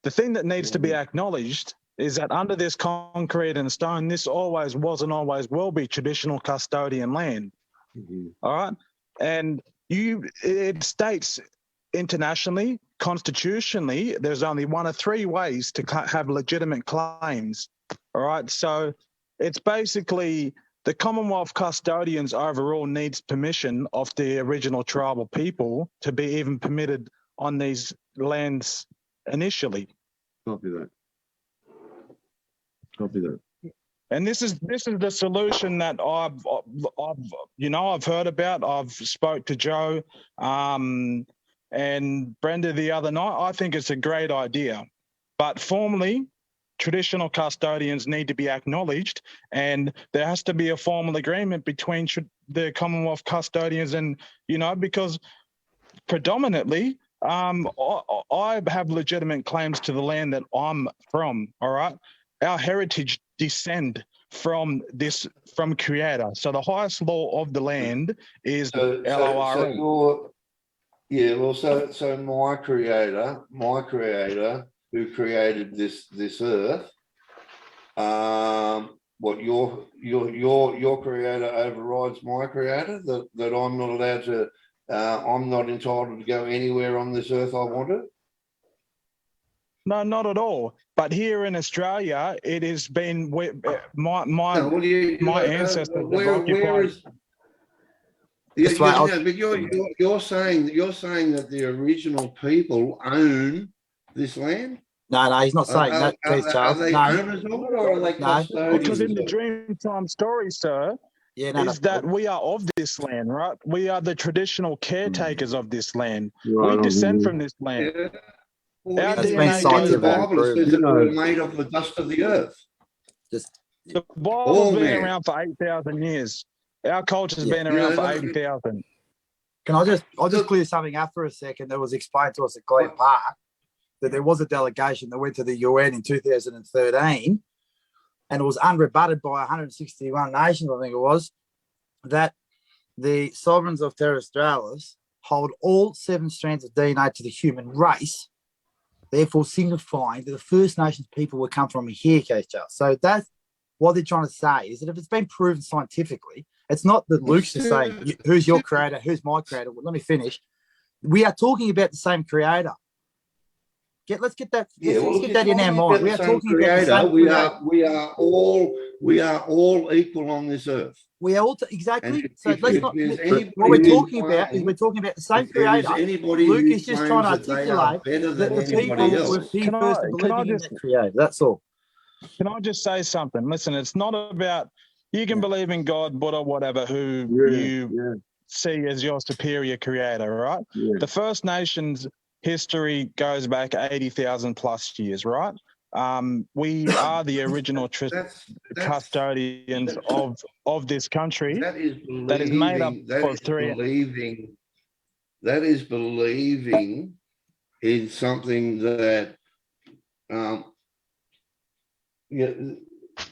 The thing that needs to be acknowledged is that under this concrete and stone, this always was and always will be traditional custodian land. All right. And it states internationally, constitutionally, there's only one of three ways to have legitimate claims. All right. So it's basically the Commonwealth Custodians overall needs permission of the original tribal people to be even permitted on these lands initially. Copy that. Copy that. And this is the solution that I've heard about. I've spoke to Joe and Brenda the other night. I think it's a great idea, but formally, traditional custodians need to be acknowledged, and there has to be a formal agreement between the Commonwealth Custodians and because predominantly, I have legitimate claims to the land that I'm from. All right, our heritage descend from Creator. So the highest law of the land is LORE. So my creator who created this earth, what your creator overrides my creator, that I'm not allowed to, I'm not entitled to go anywhere on this earth I want to? No, not at all. But here in Australia, it has been my ancestors have occupied. But you're saying that the original people own this land? No, he's not saying that, please, Charles. Are they owners of it, or are they custodians? Because in the Dreamtime story, sir, that we are of this land, right? We are the traditional caretakers of this land. We descend from this land. Yeah. Well, the Bible says that we're made of the dust of the earth. The Bible's been around for 8,000 years. Our culture's been around for 80,000. I'll just clear something up for a second. That was explained to us at Glen Park that there was a delegation that went to the UN in 2013, and it was unrebutted by 161 nations, I think it was, that the sovereigns of Terra Australis hold all 7 strands of DNA to the human race, therefore signifying that the First Nations people will come from here, Charles. So that's what they're trying to say, is that if it's been proven scientifically, it's not that Luke's just saying, who's your creator, who's my creator. Well, let me finish. We are talking about the same creator. Let's get that in our mind. We are talking about the same creator. We are all equal on this earth. We are all exactly. So let's not. What we're talking about is we're talking about the same creator. Luke is just trying to articulate that the people were here first and believing in that creator. That's all. Can I just say something? Listen, it's not about you can believe in God, Buddha, whatever, who you see as your superior creator, right? Yeah. The First Nations history goes back 80,000 plus years, right? We are the original custodians of this country. That is made up of three. That is believing in something that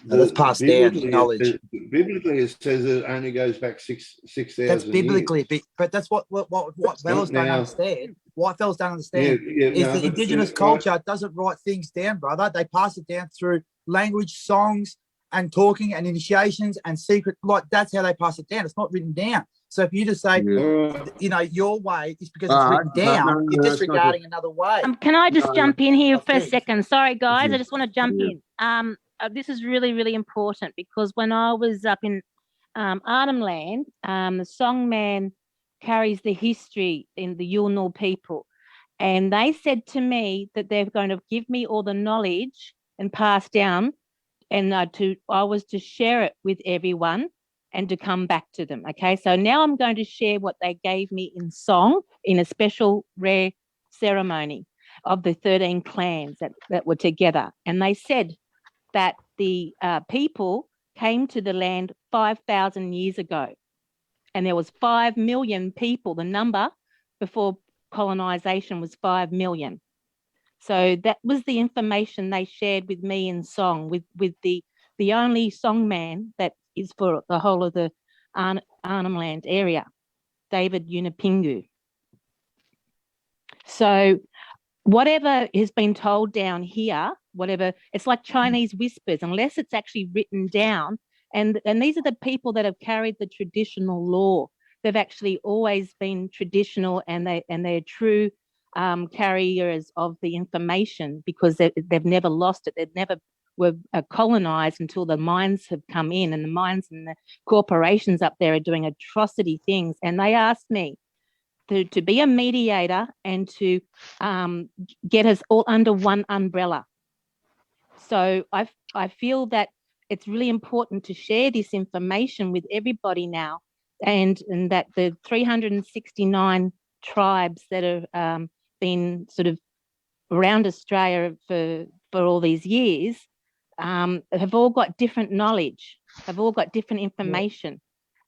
that's passed down knowledge. Biblically, it says it only goes back 6,000. That's biblically, but that's what fellas don't understand. What fellas don't understand is that Indigenous culture doesn't write things down, brother. They pass it down through language, songs, and talking, and initiations, and secret. Like that's how they pass it down. It's not written down. So if you just say, your way is because it's written down, you're disregarding another way. Can I just jump in here for a second? Sorry, guys, I just want to jump in. This is really, really important because when I was up in Arnhem Land, the songman carries the history in the Yulnor people. And they said to me that they're going to give me all the knowledge and pass down, and I was to share it with everyone and to come back to them. Okay, so now I'm going to share what they gave me in song in a special rare ceremony of the 13 clans that were together. And they said that the people came to the land 5,000 years ago, and there was 5 million people. The number before colonisation was 5 million. So that was the information they shared with me in song, with the only song man that is for the whole of the Arnhem Land area, David Unipingu. So whatever has been told down here, whatever, it's like Chinese whispers, unless it's actually written down. And these are the people that have carried the traditional law. They've actually always been traditional, and they're true carriers of the information, because they've never lost it. They've never were colonized until the mines have come in, and the mines and the corporations up there are doing atrocity things. And they asked me to be a mediator and to get us all under one umbrella. So I feel that it's really important to share this information with everybody now, and that the 369 tribes that have been sort of around Australia for all these years have all got different knowledge, have all got different information.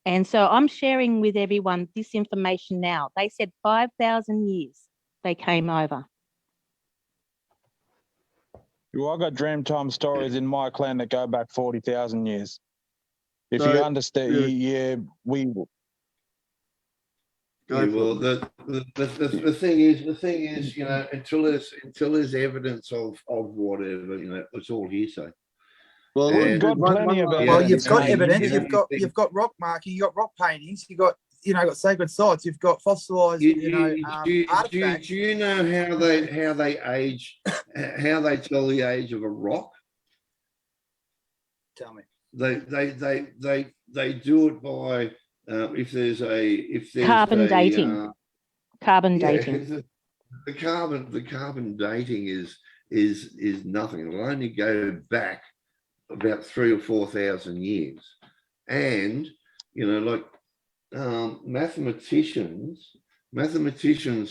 And so I'm sharing with everyone this information now. They said 5,000 years they came over. Well, I've got Dreamtime stories in my clan that go back 40,000 years. If you understand, we. Well, the thing is, you know, until there's evidence of whatever, you know, it's all hearsay. Well, we've got plenty of evidence. Well, you've got evidence. You know, You've got rock marking. You've got rock paintings. You've got got sacred sites. You've got fossilized artifacts. Do you know how they age? How they tell the age of a rock? Tell me. They do it by if there's carbon dating. Carbon dating. The carbon dating is nothing. It'll only go back about 3,000 or 4,000 years, and you know, like mathematicians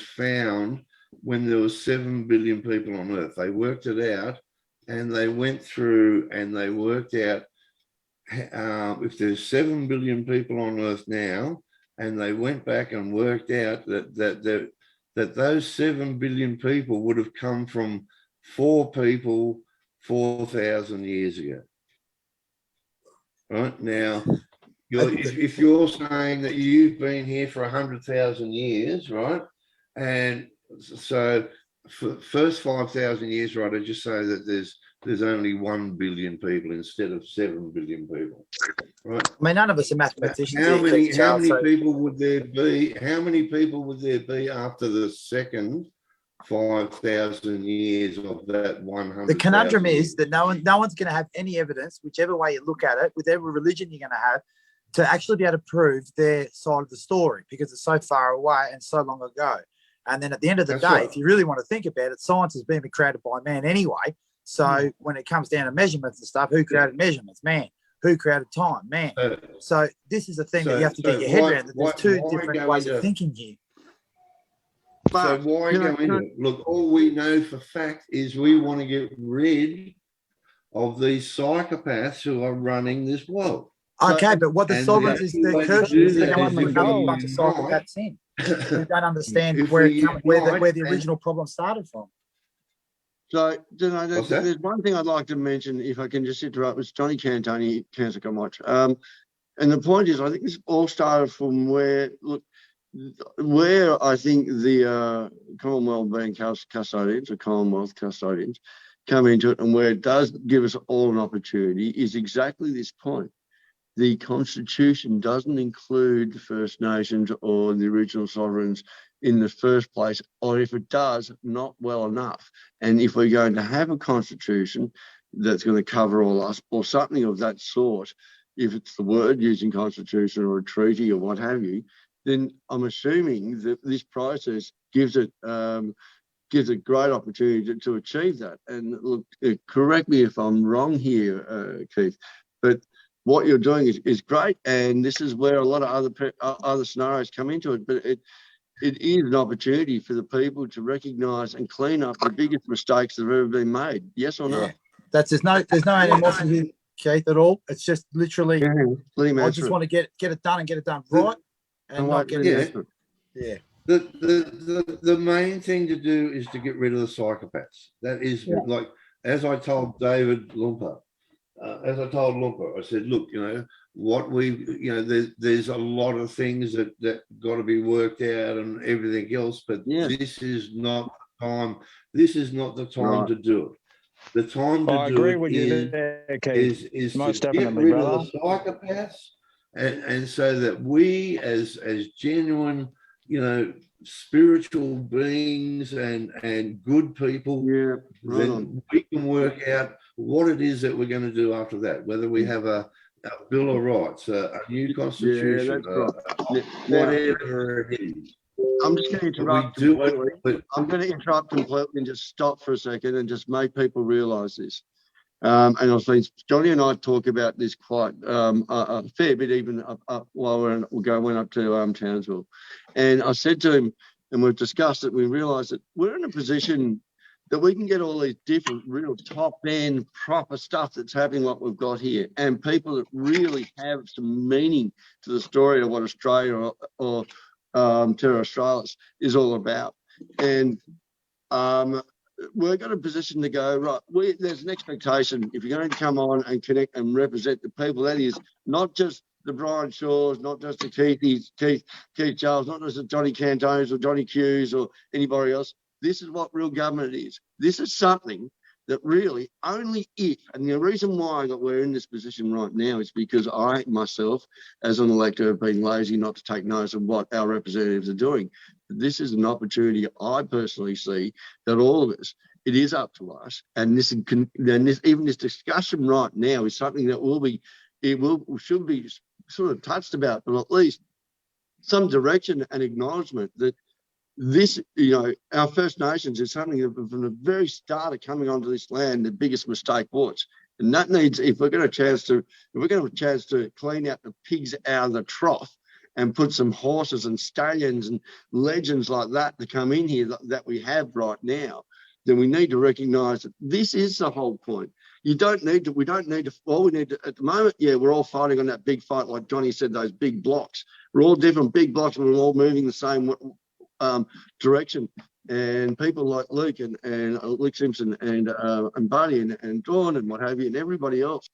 found when there was 7 billion people on Earth, they worked it out, and they went through and they worked out if there's 7 billion people on Earth now, and they went back and worked out that those 7 billion people would have come from 4 people 4,000 years ago. Right now, if you're saying that you've been here for 100,000 years, right, and so for the first 5,000 years, right, I just say that there's only 1 billion people instead of 7 billion people, right? I mean, none of us are mathematicians. How many people would there be? How many people would there be after the second 5,000 years of that 100? The conundrum is that no one's going to have any evidence, whichever way you look at it, with every religion you're going to have, to actually be able to prove their side of the story, because it's so far away and so long ago. And then at the end of the day, if you really want to think about it, science has been created by man anyway. So when it comes down to measurements and stuff, who created measurements? Man. Who created time? Man. So this is the thing that you have to get your head around. That there's two different ways of thinking here. So why go into it? Look, all we know for fact is we want to get rid of these psychopaths who are running this world. Okay, but what the sovereignty is, the curse is they're going to become a bunch of psychopaths in. We don't understand where the original problem started from. So, there's one thing I'd like to mention, if I can just interrupt, was Johnny Cantoni, cancer can watch. And the point is, I think this all started from where I think the Commonwealth being custodians, or Commonwealth custodians, come into it, and where it does give us all an opportunity, is exactly this point. The Constitution doesn't include the First Nations or the original sovereigns in the first place, or if it does, not well enough. And if we're going to have a constitution that's going to cover all us, or something of that sort, if it's the word using constitution or a treaty or what have you, then I'm assuming that this process gives it great opportunity to achieve that. And look, correct me if I'm wrong here, Keith, but what you're doing is great, and this is where a lot of other scenarios come into it. But it is an opportunity for the people to recognise and clean up the biggest mistakes that have ever been made. Yes or no? Yeah. There's no animosity here, Keith, at all. It's just literally, I just want to get it done and get it done right, and not get it. Yeah. The main thing to do is to get rid of the psychopaths. That is like, as I told David Lumper, I said, look, you know, what there's a lot of things that got to be worked out and everything else, but this is not the time. This is not the time to do it. The time to do it is most to definitely, get rid brother. of the psychopaths, and so that we as genuine, you know, spiritual beings and good people, then we can work out what it is that we're going to do after that, whether we have a Bill of Rights, a new constitution, whatever it is. I'm just going to interrupt completely. I'm going to interrupt completely and just stop for a second and just make people realise this. And I've seen Johnny and I talk about this quite a fair bit, even up while we went up to Townsville. And I said to him, and we've discussed it, we realised that we're in a position that we can get all these different, real top-end, proper stuff that's happening, what we've got here, and people that really have some meaning to the story of what Australia or Terra Australis is all about. And we're got a position to go, right, there's an expectation, if you're going to come on and connect and represent the people, that is not just the Brian Shaws, not just the Keith Charles, not just the Johnny Cantones or Johnny Hughes or anybody else. This is what real government is. This is something that really only if, and the reason why that we're in this position right now is because I myself, as an elector, have been lazy not to take notice of what our representatives are doing. This is an opportunity I personally see that all of us, it is up to us, and even this discussion right now is something that should be sort of touched about, but at least some direction and acknowledgement that this, you know, our First Nations is something that from the very start of coming onto this land, the biggest mistake was. And that needs, if we're going to have a chance to clean out the pigs out of the trough and put some horses and stallions and legends like that to come in here that we have right now, then we need to recognise that this is the whole point. We don't need to, all we need to, at the moment, we're all fighting on that big fight, like Johnny said, those big blocks. We're all different big blocks and we're all moving the same direction, and people like Luke and Luke Simpson and Buddy and Dawn and what have you and everybody else,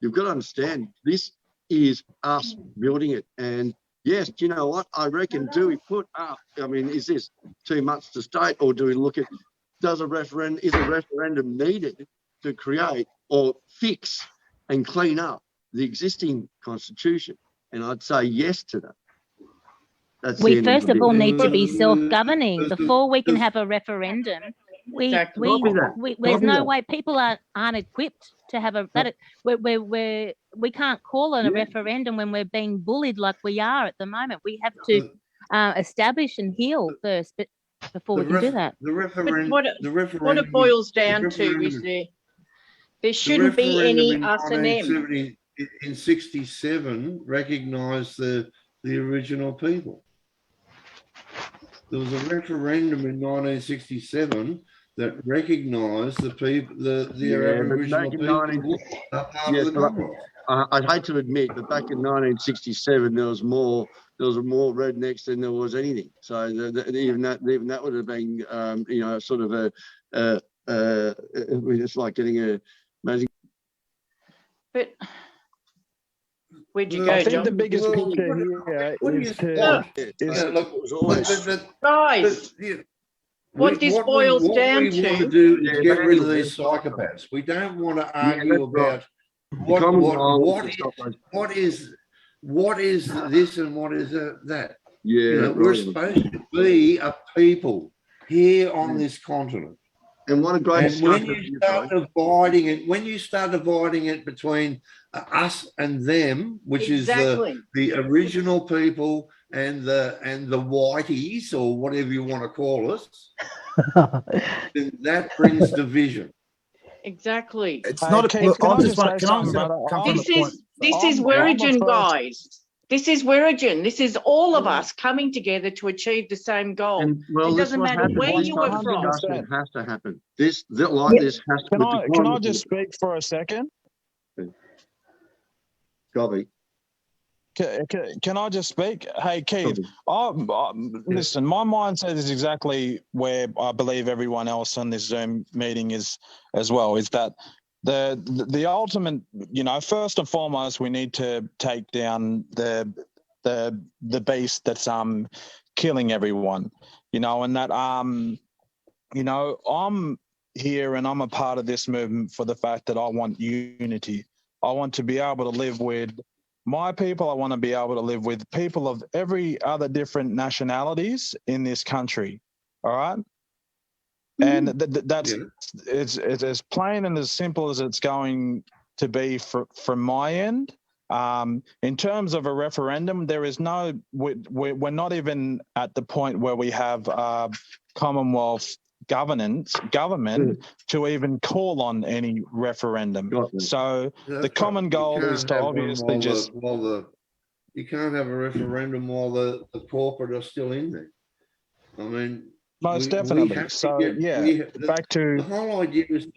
you've got to understand this is us building it. And yes, do you know what I reckon? Do we put up? I mean, is this too much to state, or do we look at is a referendum needed to create or fix and clean up the existing constitution? And I'd say yes to that. We first of all need to be self-governing before we can have a referendum. There's no way people aren't equipped to have we can't call on a referendum when we're being bullied like we are at the moment. We have to establish and heal first, but before we can do that. What it boils down to is there shouldn't be any us and them. In 67, recognised the original people. There was a referendum in 1967 that recognised the people, the Aboriginal people are part of the Commonwealth. I'd hate to admit, but back in 1967, there was more rednecks than there was anything. So even that would have been, sort of it's like getting a amazing. But where'd you go, I think John? the biggest picture here guys. What this boils down to. What we want to do is get rid of these psychopaths. We don't want to argue about what is this and what is that. We're supposed to be a people here on this continent. And what a great when you start dividing it between us and them, which is the original people and the whiteys or whatever you want to call us, then that brings division. Exactly. It's not This is Wirragin, guys. This is Wirragin. This is all of us coming together to achieve the same goal. It doesn't matter where you were from. It has to happen. This has to. Can I just speak for a second? Gobby. Can I just speak? Hey, Keith, listen, my mindset is exactly where I believe everyone else on this Zoom meeting is as well, is that the ultimate, first and foremost, we need to take down the beast that's killing everyone, and that I'm here and I'm a part of this movement for the fact that I want unity. I want to be able to live with my people. I want to be able to live with people of every other different nationalities in this country. All right. And that's it's as plain and as simple as it's going to be from my end. In terms of a referendum, there is no. We're not even at the point where we have Commonwealth government to even call on any referendum. So the common goal is to obviously just. You can't have a referendum while the corporate are still in there. I mean. Most definitely. Back to the whole idea is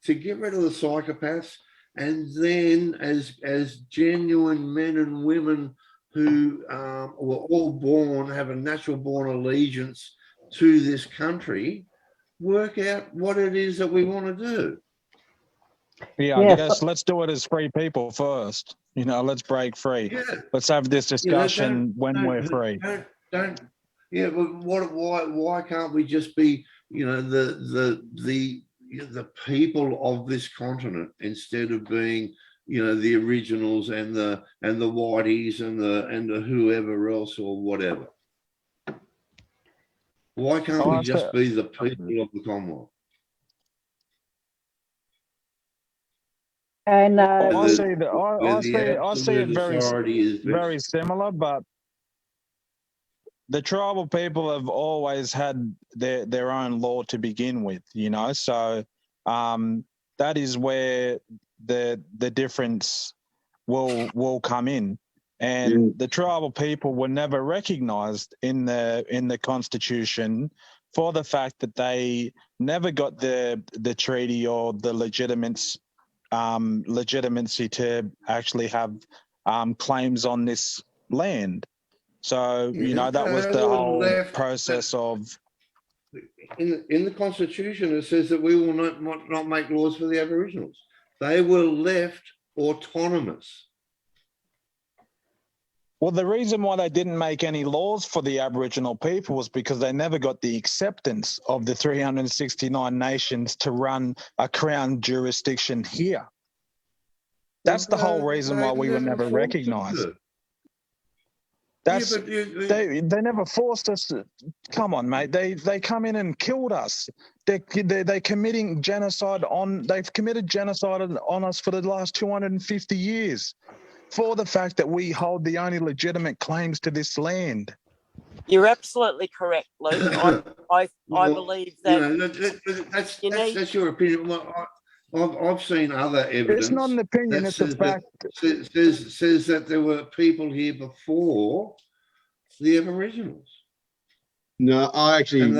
to get rid of the psychopaths, and then as genuine men and women who were all born, have a natural born allegiance to this country, work out what it is that we want to do. Yeah, I guess let's do it as free people first. Let's break free. Yeah. Let's have this discussion when we're free. Yeah, but why can't we just be, the people of this continent instead of being, the originals and the whiteys and the whoever else or whatever? Why can't we just be the people of the Commonwealth? And I see it very similar, but the tribal people have always had their own law to begin with, so that is where the difference will come in. And the tribal people were never recognised in the Constitution for the fact that they never got the treaty or the legitimacy to actually have claims on this land. So, that was the whole process of... In the Constitution, it says that we will not make laws for the Aboriginals. They were left autonomous. Well, the reason why they didn't make any laws for the Aboriginal people was because they never got the acceptance of the 369 nations to run a Crown jurisdiction here. That's the whole reason why we were never recognised. They never forced us to. Come on, mate. They come in and killed us. They're committing genocide they've committed genocide on us for the last 250 years for the fact that we hold the only legitimate claims to this land. You're absolutely correct, Luke. I believe that that's your opinion. I've seen other evidence. It's not an opinion, it's a fact. Says that there were people here before the Aboriginals. No, I actually...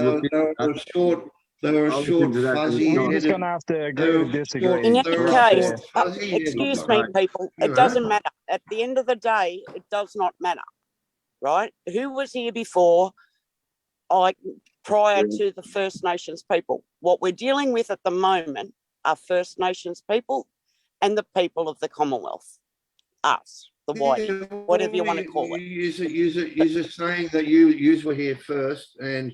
They were a short, fuzzy... We're just going to have to agree to disagree. In any case, excuse me, people, it doesn't matter. At the end of the day, it does not matter, right? Who was here before, prior to the First Nations people? What we're dealing with at the moment are First Nations people and the people of the Commonwealth. Us, the white, whatever you want to call it. You're saying that you were here first and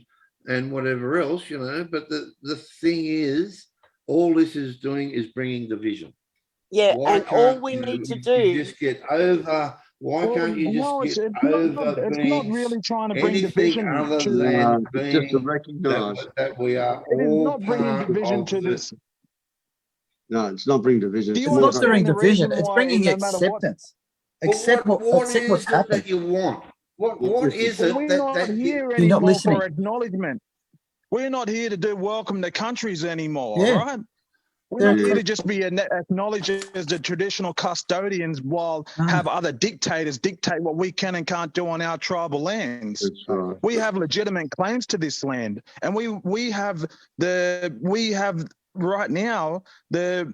whatever else, but the thing is, all this is doing is bringing division. Yeah, and all we need to do... Just get over... Why can't you just get over it's not really trying to bring division other to than just to recognise that we are it is all not bringing division to this. No, it's not bringing division. It's not bringing division. It's bringing acceptance. Accept what's happened. That you want. What is it We're that not here you're anymore not listening for acknowledgement. We're not here to do welcome to countries anymore, right? We're not here to just be acknowledged as the traditional custodians while have other dictators dictate what we can and can't do on our tribal lands. That's right. We have legitimate claims to this land, and we have right now the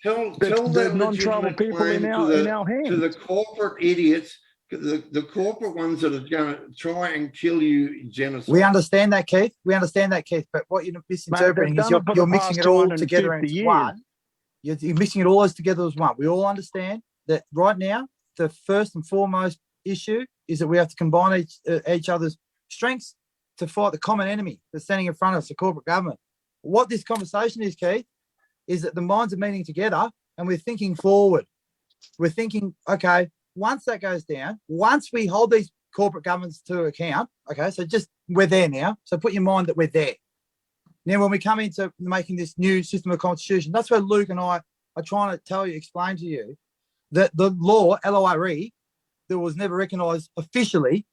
tell non-tribal people in our hands. To the corporate idiots The corporate ones that are going to try and kill you, genocide. We understand that, Keith. We understand that, Keith. But what you're misinterpreting is you're mixing it all together into one. You're mixing it all together as one. We all understand that right now, the first and foremost issue is that we have to combine each other's strengths to fight the common enemy that's standing in front of us, the corporate government. What this conversation is, Keith, is that the minds are meeting together and we're thinking forward. We're thinking, okay, once that goes down, once we hold these corporate governments to account, okay, so just we're there now. So put your mind that we're there. Now, when we come into making this new system of constitution, that's where Luke and I are trying to explain to you that the law, LORE, that was never recognised officially,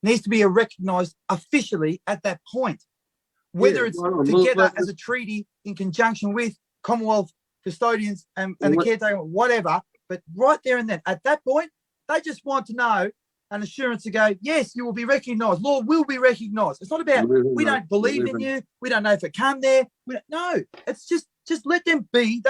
needs to be recognised officially at that point. Whether it's together as a treaty in conjunction with Commonwealth Custodians and the caretaker, whatever, but right there and then, at that point, they just want to know an assurance to go, yes, you will be recognised. Law will be recognised. It's not about we don't believe in you. We don't know if it come there. No, it's just let them be.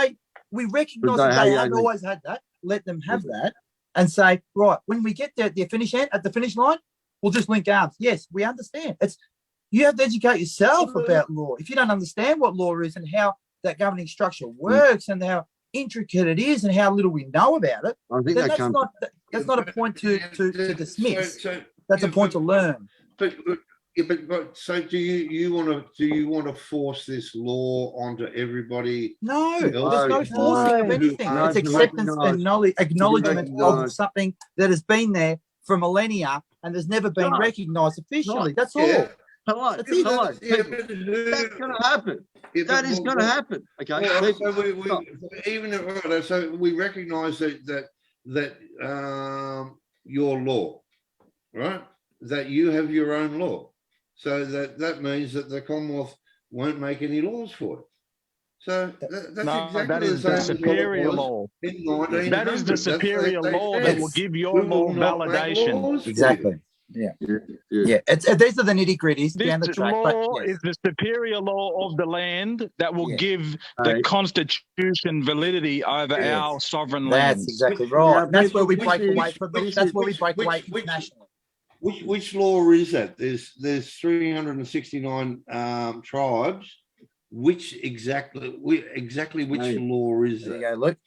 We recognise that they have always had that. Let them have that and say, right, when we get there at the finish line, we'll just link arms. Yes, we understand. You have to educate yourself about law. If you don't understand what law is and how that governing structure works and how intricate it is and how little we know about it, I think then that's not a point to dismiss. That's a point to learn. But so do you want to force this law onto everybody? No, there's no forcing of anything. It's acceptance and acknowledgement of something that has been there for millennia and has never been recognised officially. That's all. Hello. That's going to happen. That is going to happen. Okay. So we recognise that your law, right? That you have your own law. So that means that the Commonwealth won't make any laws for it. So that is the superior law. That is the superior law that will give your law validation. Exactly. Yeah. These are the nitty gritties down the track. Law is the superior law of the land that will give the Constitution validity over our sovereign land. That's exactly right. That's where we break away from them. That's where we break away internationally. Which law is that? There's 369 tribes. Which law is that? There you go, Luke.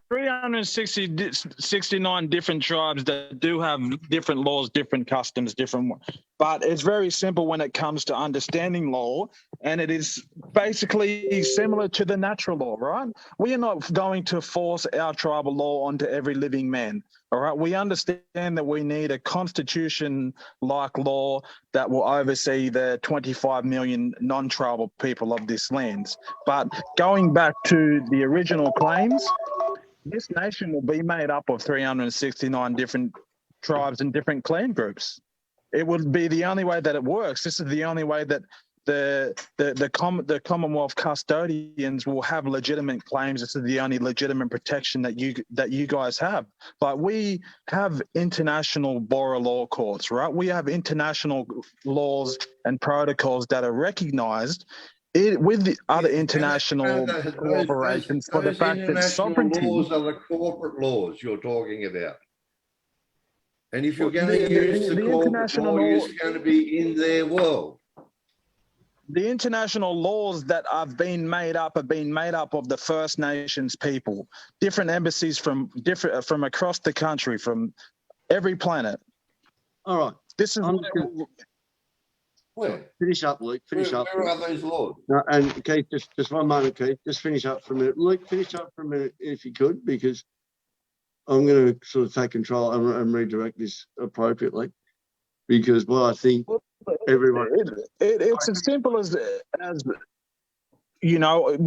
369 different tribes that do have different laws, different customs, but it's very simple when it comes to understanding law, and it is basically similar to the natural law, right? We are not going to force our tribal law onto every living man, all right? We understand that we need a constitution-like law that will oversee the 25 million non-tribal people of this land. But going back to the original claims, this nation will be made up of 369 different tribes and different clan groups. It would be the only way that it works. This is the only way that the Commonwealth Custodians will have legitimate claims. This is the only legitimate protection that you guys have. But we have international borough law courts, right? We have international laws and protocols that are recognised with the other international corporations for the fact that sovereignty laws are the corporate laws you're talking about. And if you're going to use the corporate law, it's going to be in their world. The international laws that have been made up of the First Nations people, different embassies from across the country, from every planet. All right. This is finish up, Luke. Finish up. Where are those laws? No, and Keith, just one moment, Keith. Just finish up for a minute. Luke, finish up for a minute if you could, because I'm going to sort of take control and redirect this appropriately, because I think everyone. It's as simple as you know.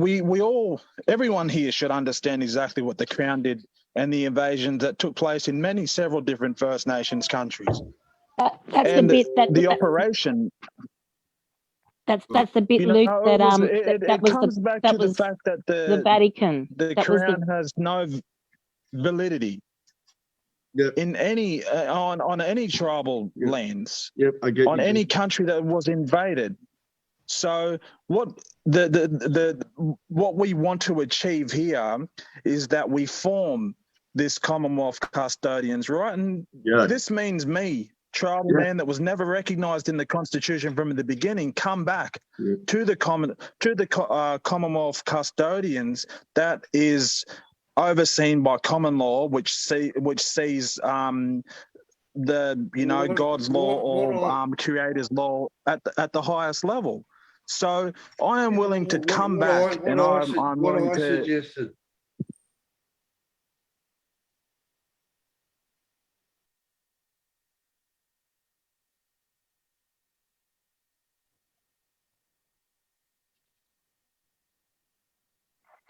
Everyone here should understand exactly what the Crown did and the invasions that took place in several different First Nations countries. That's the bit that the operation. That's the bit, Luke. It comes back to the fact that the Vatican, the Crown has no validity in any on any tribal lands. Yep, I get on you. Any country that was invaded. So what what we want to achieve here is that we form this Commonwealth Custodians, right? And Yeah. this means me, tribal Yeah. man that was never recognised in the Constitution from the beginning, come back to the Commonwealth Custodians that is overseen by common law, which sees God's law or Creator's law at the highest level. So I am willing to come back, and I'm willing to. Suggested.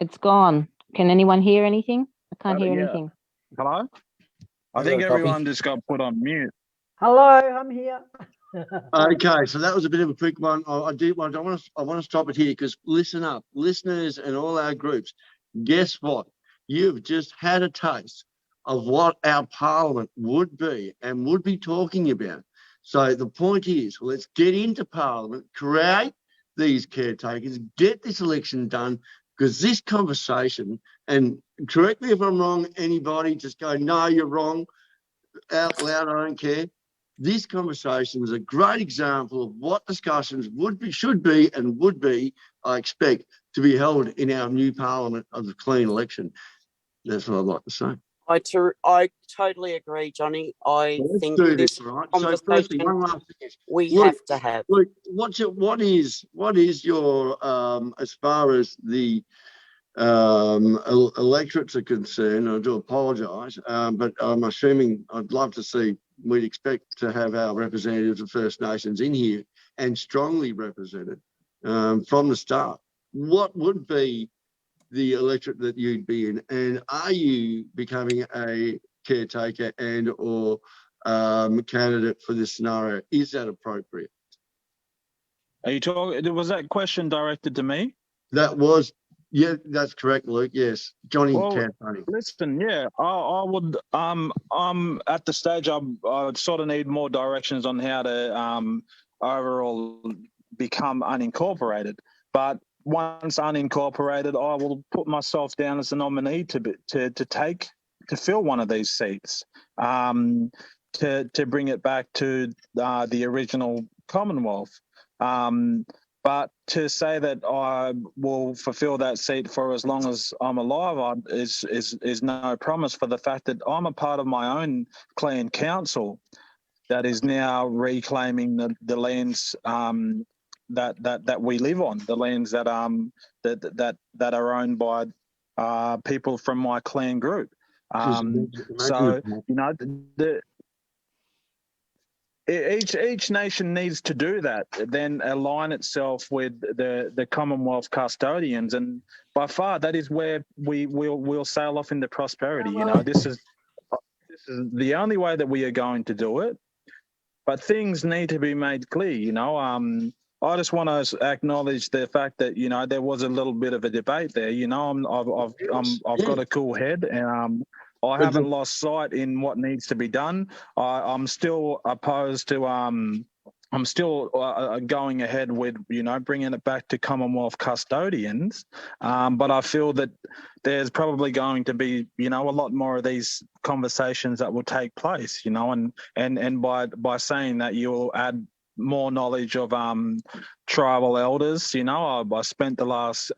It's gone. Can anyone hear anything? I can't hear Yeah. anything. Hello? I think everyone just got put on mute. Hello, I'm here. Okay, so that was a bit of a quick one. I want to stop it here because listen up, listeners and all our groups. Guess what? You've just had a taste of what our Parliament would be and would be talking about. So the point is, let's get into Parliament, create these caretakers, get this election done, because this conversation, and correct me if I'm wrong, anybody, just go, no, you're wrong, out loud, I don't care. This conversation was a great example of what discussions should be, I expect, to be held in our new Parliament of the clean election. That's what I'd like to say. I totally agree, Johnny. I Let's think do this this, right? conversation So firstly, one last thing. we Luke, have to have. Luke, what is your as far as the electorates are concerned? I do apologise, but I'm assuming we'd expect to have our representatives of First Nations in here and strongly represented from the start. What would be the electorate that you'd be in, and are you becoming a caretaker and or candidate for this scenario? Is that appropriate? Are you talking? Was that question directed to me? That was, yeah, that's correct, Luke. Yes, Johnny campaigning. Listen, yeah, I would. I'm at the stage. I sort of need more directions on how to overall become unincorporated. But once unincorporated, I will put myself down as a nominee to fill one of these seats. To bring it back to the original Commonwealth. But to say that I will fulfil that seat for as long as I'm alive is no promise, for the fact that I'm a part of my own clan council that is now reclaiming the lands that we live on, the lands that are owned by people from my clan group. So each nation needs to do that, then align itself with the Commonwealth Custodians, and by far that is where we'll sail off into prosperity. This is the only way that we are going to do it. But things need to be made clear. I just want to acknowledge the fact that there was a little bit of a debate there. I've got a cool head, and I haven't lost sight in what needs to be done. I'm still opposed to. I'm still going ahead with bringing it back to Commonwealth Custodians, but I feel that there's probably going to be a lot more of these conversations that will take place. And by saying that, you'll add more knowledge of tribal elders. I spent the last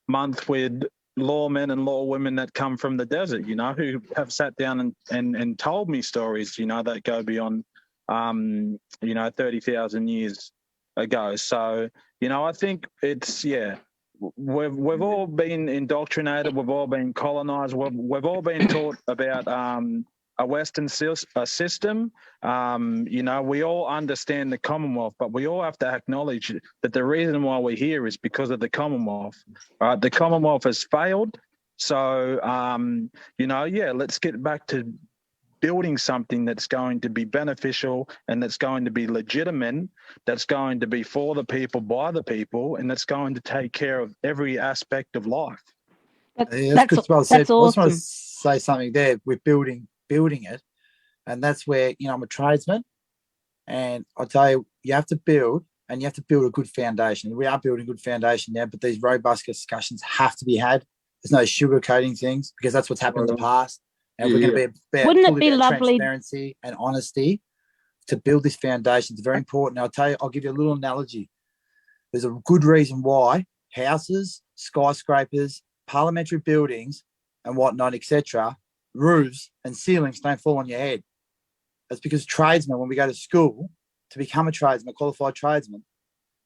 month with lawmen and lawwomen that come from the desert, who have sat down and told me stories, that go beyond 30,000 years ago. So, I think it's, we've all been indoctrinated, we've all been colonized, we've all been taught about a Western system. We all understand the Commonwealth, but we all have to acknowledge that the reason why we're here is because of the Commonwealth. Right? The Commonwealth has failed. So, let's get back to building something that's going to be beneficial and that's going to be legitimate, that's going to be for the people, by the people, and that's going to take care of every aspect of life. That's good. Well said. That's awesome. I just want to say something there with building it, and that's where I'm a tradesman, and I tell you, you have to build, and you have to build a good foundation. We are building a good foundation now, but these robust discussions have to be had There's no sugarcoating things, because that's what's happened in the past. And Yeah, we're going to be about, Wouldn't it fully be about lovely- transparency and honesty to build this foundation. It's very important. I'll give you a little analogy. There's a good reason why houses, skyscrapers, parliamentary buildings and whatnot, etc., roofs and ceilings don't fall on your head. That's because tradesmen, when we go to school to become a tradesman, a qualified tradesman,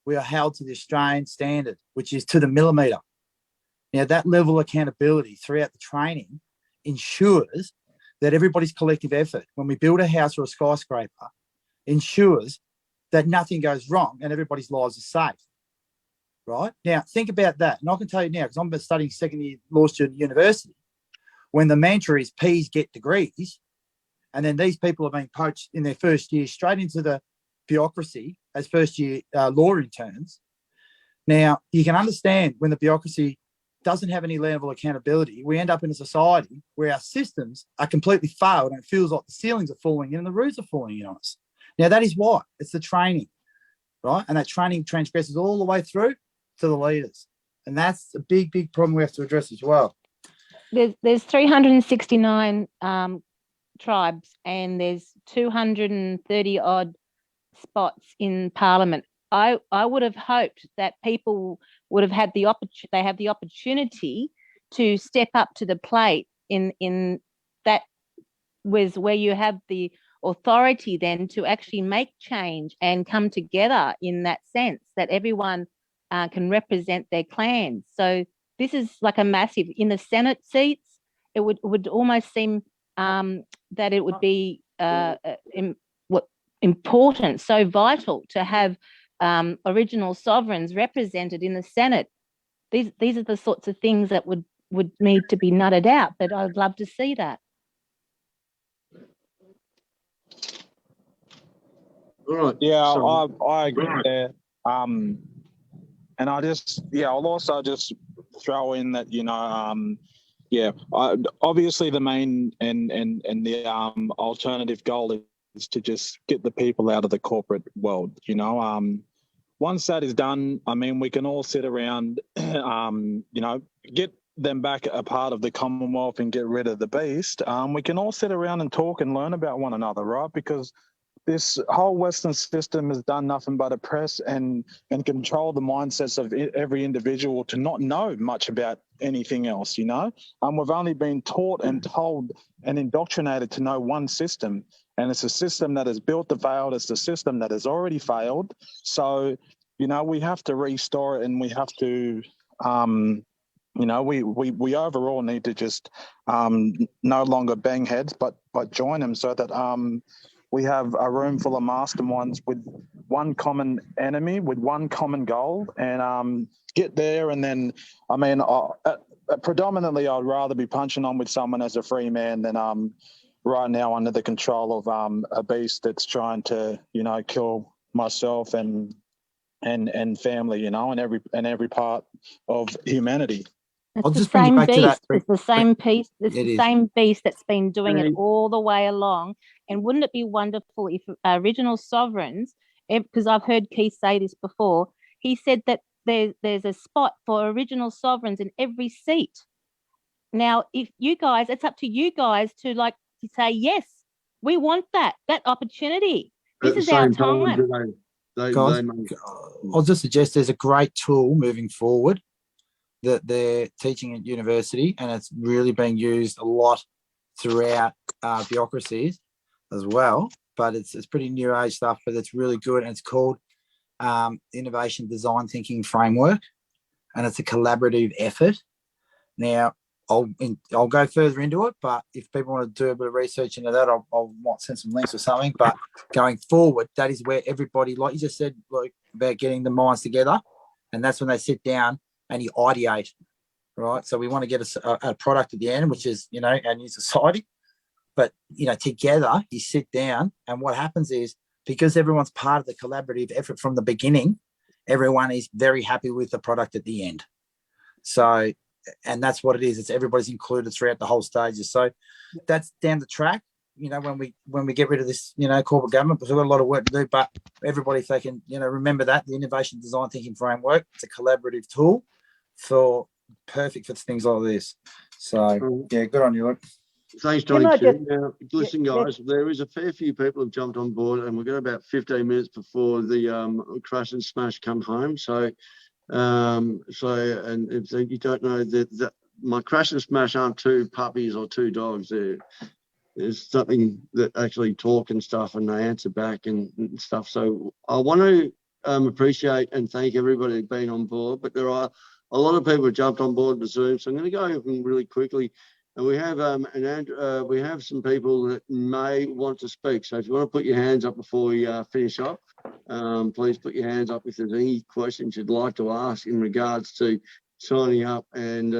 we are held to the Australian standard, which is to the millimetre. Now, that level of accountability throughout the training ensures that everybody's collective effort, when we build a house or a skyscraper, ensures that nothing goes wrong and everybody's lives are safe. Right? Now, think about that. And I can tell you now, because I'm studying second year law student at university, when the mantra is P's get degrees, and then these people are being poached in their first year straight into the bureaucracy as first year law interns. Now, you can understand when the bureaucracy doesn't have any level of accountability, we end up in a society where our systems are completely failed and it feels like the ceilings are falling in and the roofs are falling in on us. Now, that is why. It's the training, right? And that training transgresses all the way through to the leaders. And that's a big, big problem we have to address as well. There's 369 tribes and there's 230 odd spots in Parliament. I would have hoped that people would have had the opportunity to step up to the plate in that was where you have the authority then to actually make change and come together in that sense that everyone can represent their clans. So this is like a massive, in the Senate seats, it would almost seem that it would be important, so vital to have original sovereigns represented in the Senate. These are the sorts of things that would need to be nutted out, but I'd love to see that. Right. Yeah, So, I agree there. And I'll also just throw in that, obviously the main and the alternative goal is to just get the people out of the corporate world. Once that is done, I mean, we can all sit around, get them back a part of the Commonwealth and get rid of the beast. We can all sit around and talk and learn about one another, right? Because this whole Western system has done nothing but oppress and control the mindsets of every individual to not know much about anything else, We've only been taught and told and indoctrinated to know one system, and it's a system that is built to fail. It's the system that has already failed. So, we have to restore it, and we have to, we overall need to just no longer bang heads, but join them so that we have a room full of masterminds with one common enemy, with one common goal, and get there. And then, I mean, predominantly, I'd rather be punching on with someone as a free man than right now under the control of a beast that's trying to, kill myself and family, and every part of humanity. It's the same beast. It's the same piece. It's the same beast that's been doing it all the way along. And wouldn't it be wonderful if original sovereigns, because I've heard Keith say this before, he said that there's a spot for original sovereigns in every seat. Now, if you guys, it's up to you guys to say, yes, we want that opportunity. This is our time. Guys, I'll just suggest there's a great tool moving forward that they're teaching at university, and it's really being used a lot throughout bureaucracies as well. But it's pretty new age stuff, but it's really good, and it's called Innovation Design Thinking Framework, and it's a collaborative effort. Now, I'll go further into it, but if people want to do a bit of research into that, I might send some links or something. But going forward, that is where everybody, like you just said, Luke, about getting the minds together, and that's when they sit down and you ideate, right? So we want to get a product at the end, which is, our new society. But, together you sit down, and what happens is, because everyone's part of the collaborative effort from the beginning, everyone is very happy with the product at the end. So, and that's what it is. It's everybody's included throughout the whole stages. So that's down the track, when we get rid of this, corporate government, because we've got a lot of work to do. But everybody, if they can, remember that, the Innovation Design Thinking Framework, it's a collaborative tool for perfect for things like this. So yeah, good on you, Luke. Thanks, Can Johnny I Q. just- Now, listen, yeah. guys, there is a fair few people have jumped on board, and we've got about 15 minutes before the crash and smash come home. So, and if you don't know that my crash and smash aren't two puppies or two dogs, there's something that actually talk and stuff, and they answer back and stuff. So I want to appreciate and thank everybody who's been on board, but there are a lot of people who jumped on board the Zoom. So I'm going to go over them really quickly. And we have we have some people that may want to speak. So if you want to put your hands up before we finish up, please put your hands up if there's any questions you'd like to ask in regards to signing up and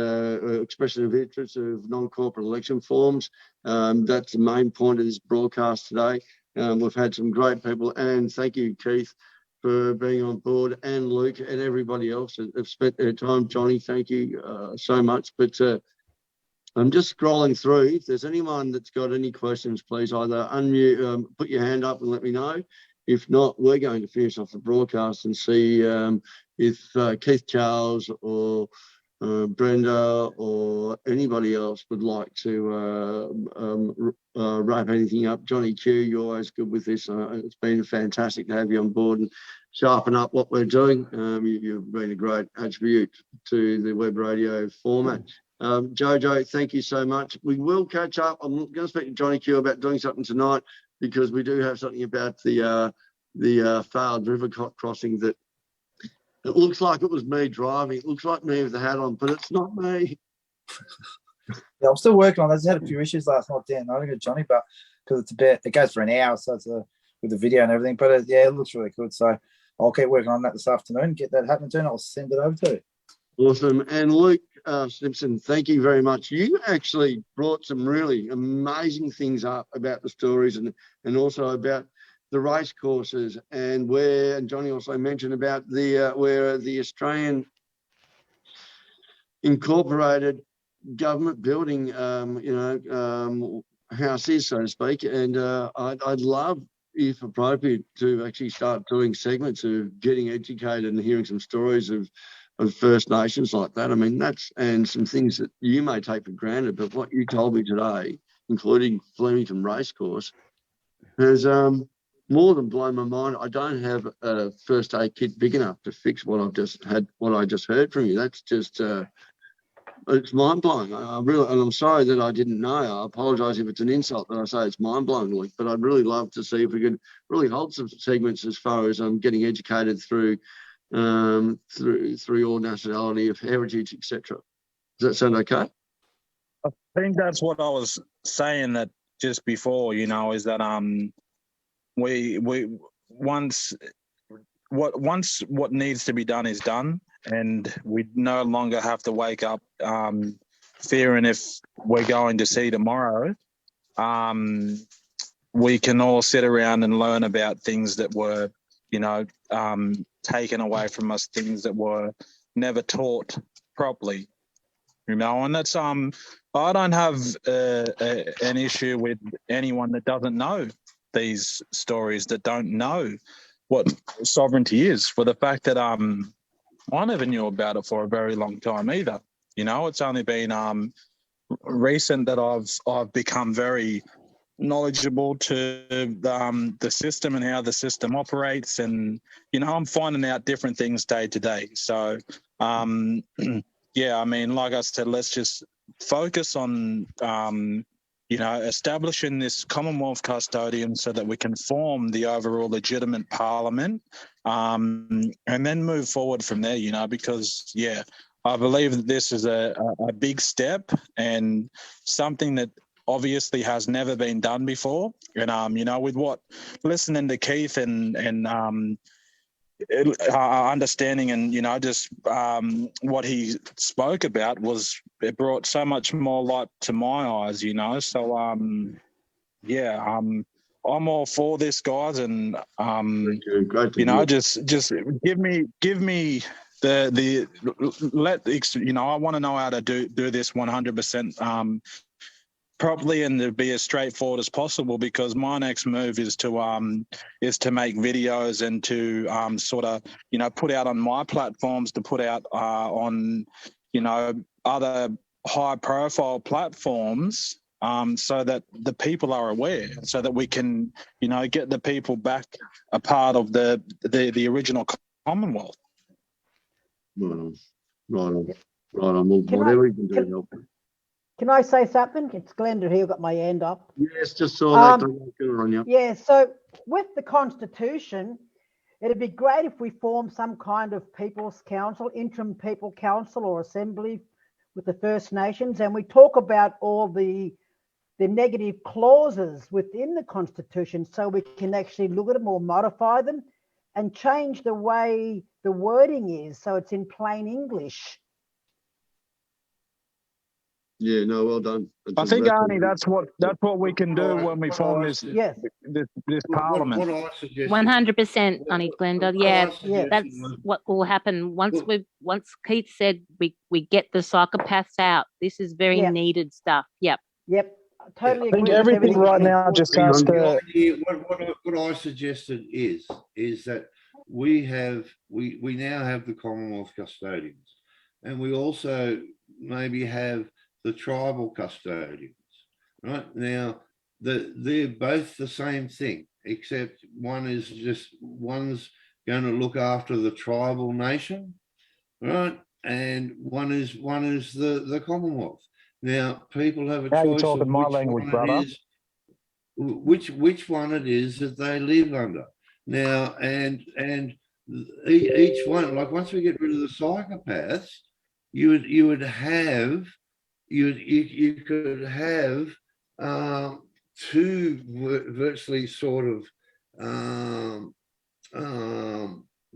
expression of interest of non-corporate election forms. That's the main point of this broadcast today. We've had some great people, and thank you, Keith, for being on board, and Luke and everybody else that have spent their time. Johnny, thank you so much. But I'm just scrolling through. If there's anyone that's got any questions, please either unmute, put your hand up and let me know. If not, we're going to finish off the broadcast and see if Keith Charles or Brenda or anybody else would like to wrap anything up. Johnny Q, you're always good with this. It's been fantastic to have you on board and sharpen up what we're doing. You've been a great attribute to the web radio format. Jojo, thank you so much. We will catch up. I'm going to speak to Johnny Q about doing something tonight, because we do have something about the failed river crossing that it looks like it was me driving. It looks like me with the hat on, but it's not me. Yeah, I'm still working on that. I just had a few issues last night, Dan. I think it's Johnny, but because it goes for an hour, so it's with the video and everything. But yeah, it looks really good. So I'll keep working on that this afternoon, get that happening too, and I'll send it over to you. Awesome. And Luke Simpson, thank you very much. You actually brought some really amazing things up about the stories and also about the race courses, and Johnny also mentioned about where the Australian incorporated government building, house is, so to speak. And I'd love, if appropriate, to actually start doing segments of getting educated and hearing some stories of First Nations like that. I mean, and some things that you may take for granted, but what you told me today, including Flemington Racecourse, has more than blown my mind. I don't have a first aid kit big enough to fix what I just heard from you. That's just it's mind blowing. And I'm sorry that I didn't know. I apologise if it's an insult that I say it's mind blowing, Luke. But I'd really love to see if we could really hold some segments as far as getting educated through your nationality, of heritage, etc. Does that sound okay? I think that's what I was saying that just before, is that we once what needs to be done is done, and we no longer have to wake up fearing if we're going to see tomorrow. We can all sit around and learn about things that were, taken away from us, things that were never taught properly, and that's I don't have an issue with anyone that doesn't know these stories, that don't know what sovereignty is, for the fact that I never knew about it for a very long time either. It's only been recent that I've become very knowledgeable to the system and how the system operates, and I'm finding out different things day to day. So yeah, I mean, like I said, let's just focus on establishing this Commonwealth Custodian so that we can form the overall legitimate parliament, and then move forward from there, because I believe that this is a big step and something that obviously has never been done before. And with what listening to Keith and understanding and just what he spoke about, it brought so much more light to my eyes. So I'm all for this, guys, and just give me I want to know how to do this 100% properly and to be as straightforward as possible, because my next move is to make videos and to sort of put out on my platforms, to put out on other high-profile platforms, so that the people are aware, so that we can, get the people back a part of the original Commonwealth. Right on. Whatever we can do to help. Can I say something? It's Glenda here, got my hand up. Yes, just saw that. Good on you. Yeah, so with the Constitution, it'd be great if we form some kind of People's Council, interim People Council or Assembly with the First Nations, and we talk about all the negative clauses within the Constitution so we can actually look at them or modify them and change the way the wording is so it's in plain English. Yeah, no, well done. I think, Arnie, that's what we can do when we form this parliament. What I suggest, 100%, Arnie Glenda. Yeah, that's what will happen once Keith said we get the psychopaths out. This is very needed stuff. Yep. Totally agree. I think everything right now just has to. What I suggested is that we now have the Commonwealth Custodians, and we also maybe have the tribal custodians. Right now, they're both the same thing, except one's going to look after the tribal nation, right? And one is the Commonwealth. Now, people have a choice of my language, brother. Which one it is that they live under. Now, and each one, like once we get rid of the psychopaths, you could have two virtually sort of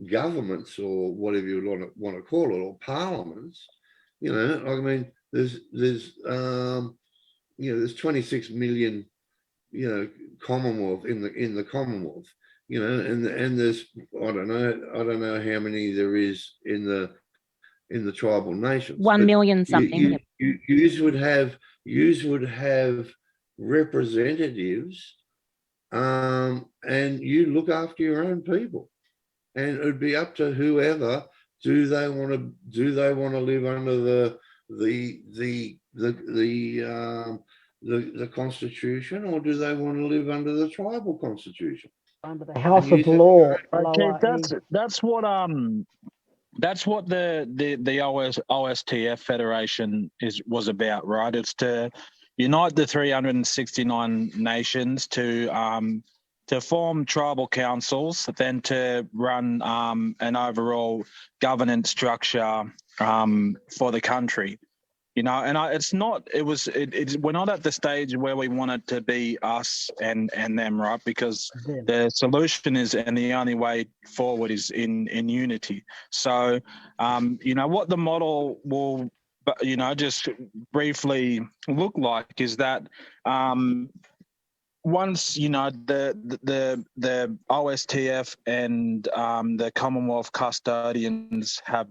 governments, or whatever you want to call it, or parliaments. There's 26 million Commonwealth in the Commonwealth, and there's I don't know how many there is in the tribal nations. 1 million something. You would have representatives, and you look after your own people, and it would be up to whoever. Do they want to live under the Constitution, or do they want to live under the tribal Constitution? Under the House of Law. Okay, that's what the OSTF Federation was about, right? It's to unite the 369 nations to form tribal councils, then to run an overall governance structure for the country. We're not at the stage where we want it to be us and them, right? Because the solution is, and the only way forward is in unity. So, what the model will, just briefly look like is that once the OSTF and the Commonwealth Custodians have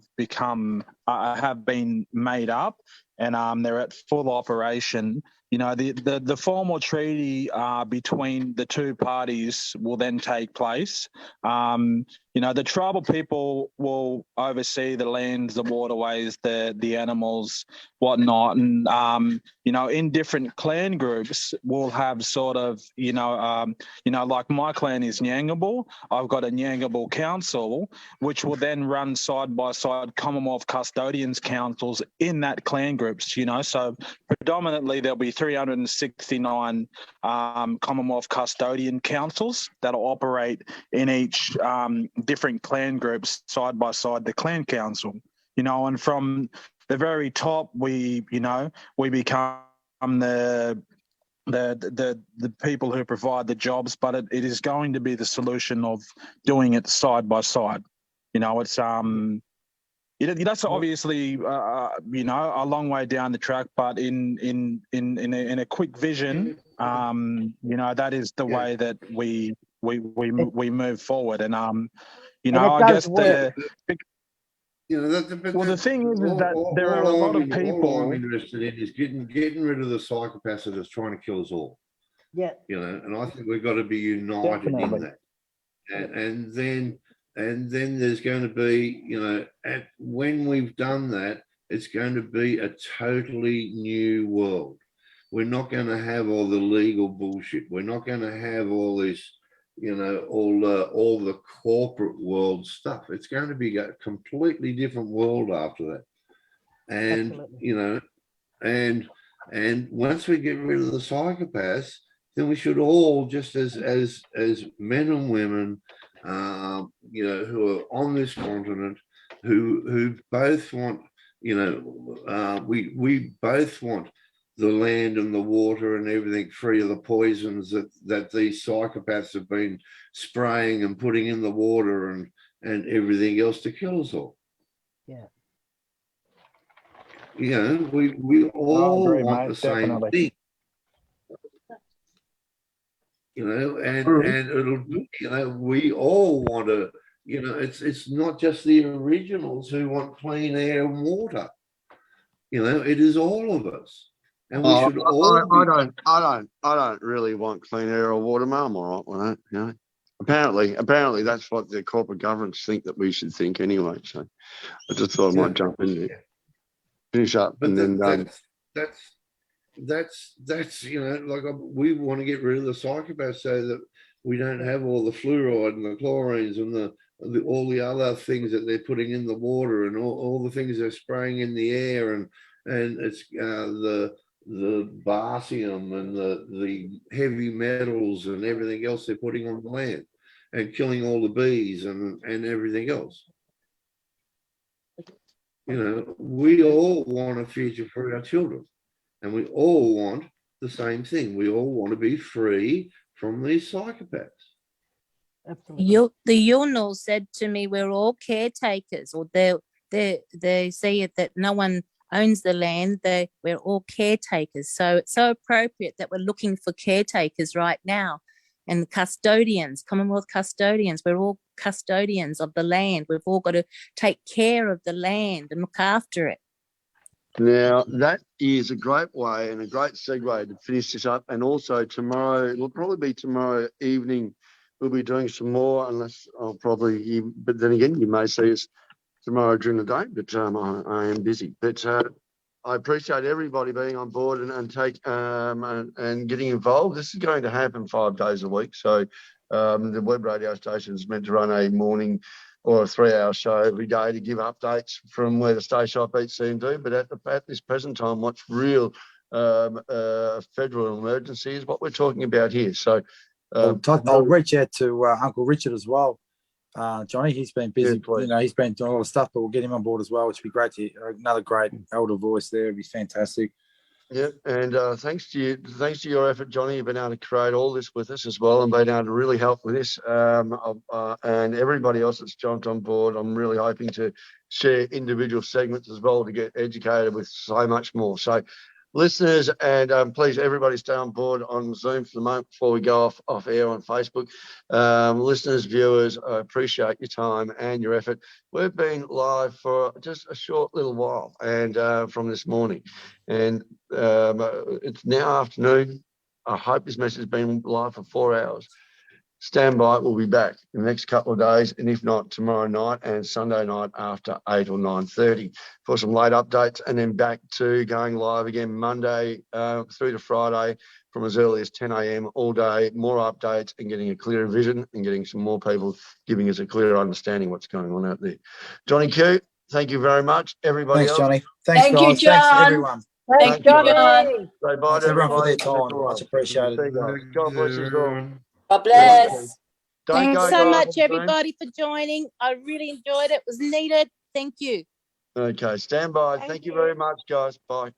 been made up, and they're at full operation, the formal treaty between the two parties will then take place. The tribal people will oversee the lands, the waterways, the animals, whatnot, and in different clan groups, we'll have sort of like my clan is Nyangabal. I've got a Nyangabal council, which will then run side by side Commonwealth Custodians councils in that clan groups. So predominantly there'll be 369 Commonwealth Custodian councils that'll operate in each different clan groups side by side the clan council, and from the very top we become the people who provide the jobs, but it is going to be the solution of doing it side by side. It's that's obviously a long way down the track, but in a quick vision, that is the way that we move forward, and I guess the thing is that there are a lot of people. All I'm interested in is getting rid of the psychopaths that is trying to kill us all. Yeah. And I think we've got to be united in that, and then there's going to be, when we've done that, It's going to be a totally new world. We're not going to have all the legal bullshit. We're not going to have all this, you know, all the corporate world stuff. It's going to be a completely different world after that. And, Absolutely. you know, and once we get rid of the psychopaths, then we should all, just as men and women, you know, who are on this continent, who both want, you know, we both want the land and the water and everything free of the poisons that these psychopaths have been spraying and putting in the water and everything else to kill us all. Yeah. You know, we all agree, want mate, the same definitely. thing. You know, and it'll, you know, we all want to, you know, it's not just the originals who want clean air and water. You know, it is all of us. And we should all I don't really want clean air or water, mate. I'm all right with that, you know. Apparently that's what the corporate governments think that we should think anyway. So I just thought I might jump in there. Finish up, but and then that's you know, like we want to get rid of the psychopaths so that we don't have all the fluoride and the chlorines and all the other things that they're putting in the water and all the things they're spraying in the air and it's the basium and the heavy metals and everything else they're putting on the land and killing all the bees and everything else. You know, we all want a future for our children, and we all want the same thing. We all want to be free from these psychopaths. Absolutely. The UNL said to me, we're all caretakers, or they say it that no one owns the land. We're all caretakers. So it's so appropriate that we're looking for caretakers right now. And custodians, Commonwealth custodians, we're all custodians of the land. We've all got to take care of the land and look after it. now that is a great way and a great segue to finish this up. And also tomorrow, it'll probably be tomorrow evening, we'll be doing some more, unless I'll probably, but then again, you may see us tomorrow during the day, but I am busy. But I appreciate everybody being on board and getting involved. This is going to happen 5 days a week. So the web radio station is meant to run a morning or a 3-hour show every day to give updates from where the Stay Shop Eat CMD. But at this present time, what's real federal emergency is what we're talking about here. So I'll reach out to Uncle Richard as well. Johnny, he's been busy. Yeah, you know, he's been doing a lot of stuff, but we'll get him on board as well, which would be great to hear. Another great elder voice there. It'd be fantastic. Yeah, and thanks to your effort, Johnny, you've been able to create all this with us as well and been able to really help with this. And everybody else that's jumped on board, I'm really hoping to share individual segments as well to get educated with so much more. So listeners, and please, everybody stay on board on Zoom for the moment before we go off air on Facebook. Listeners, viewers, I appreciate your time and your effort. We've been live for just a short little while, and from this morning, and it's now afternoon. I hope this message has been live for 4 hours. Stand by, we'll be back in the next couple of days, and if not, tomorrow night and Sunday night after 8 or 9:30 for some late updates, and then back to going live again Monday through to Friday from as early as 10 a.m. all day, more updates and getting a clearer vision and getting some more people giving us a clearer understanding what's going on out there. Johnny Q, thank you very much. Everybody Thanks, else. Johnny. Thanks, Thank guys. you, John. Thanks, everyone. Thanks, Johnny. Say bye Thanks, to everyone, for their everybody. time. Much appreciated. God bless you all. God bless. Don't Thanks go, so guys, much, on Zoom. everybody, for joining. I really enjoyed it. It was needed. Thank you. Okay, stand by. Thank you very much, guys. Bye.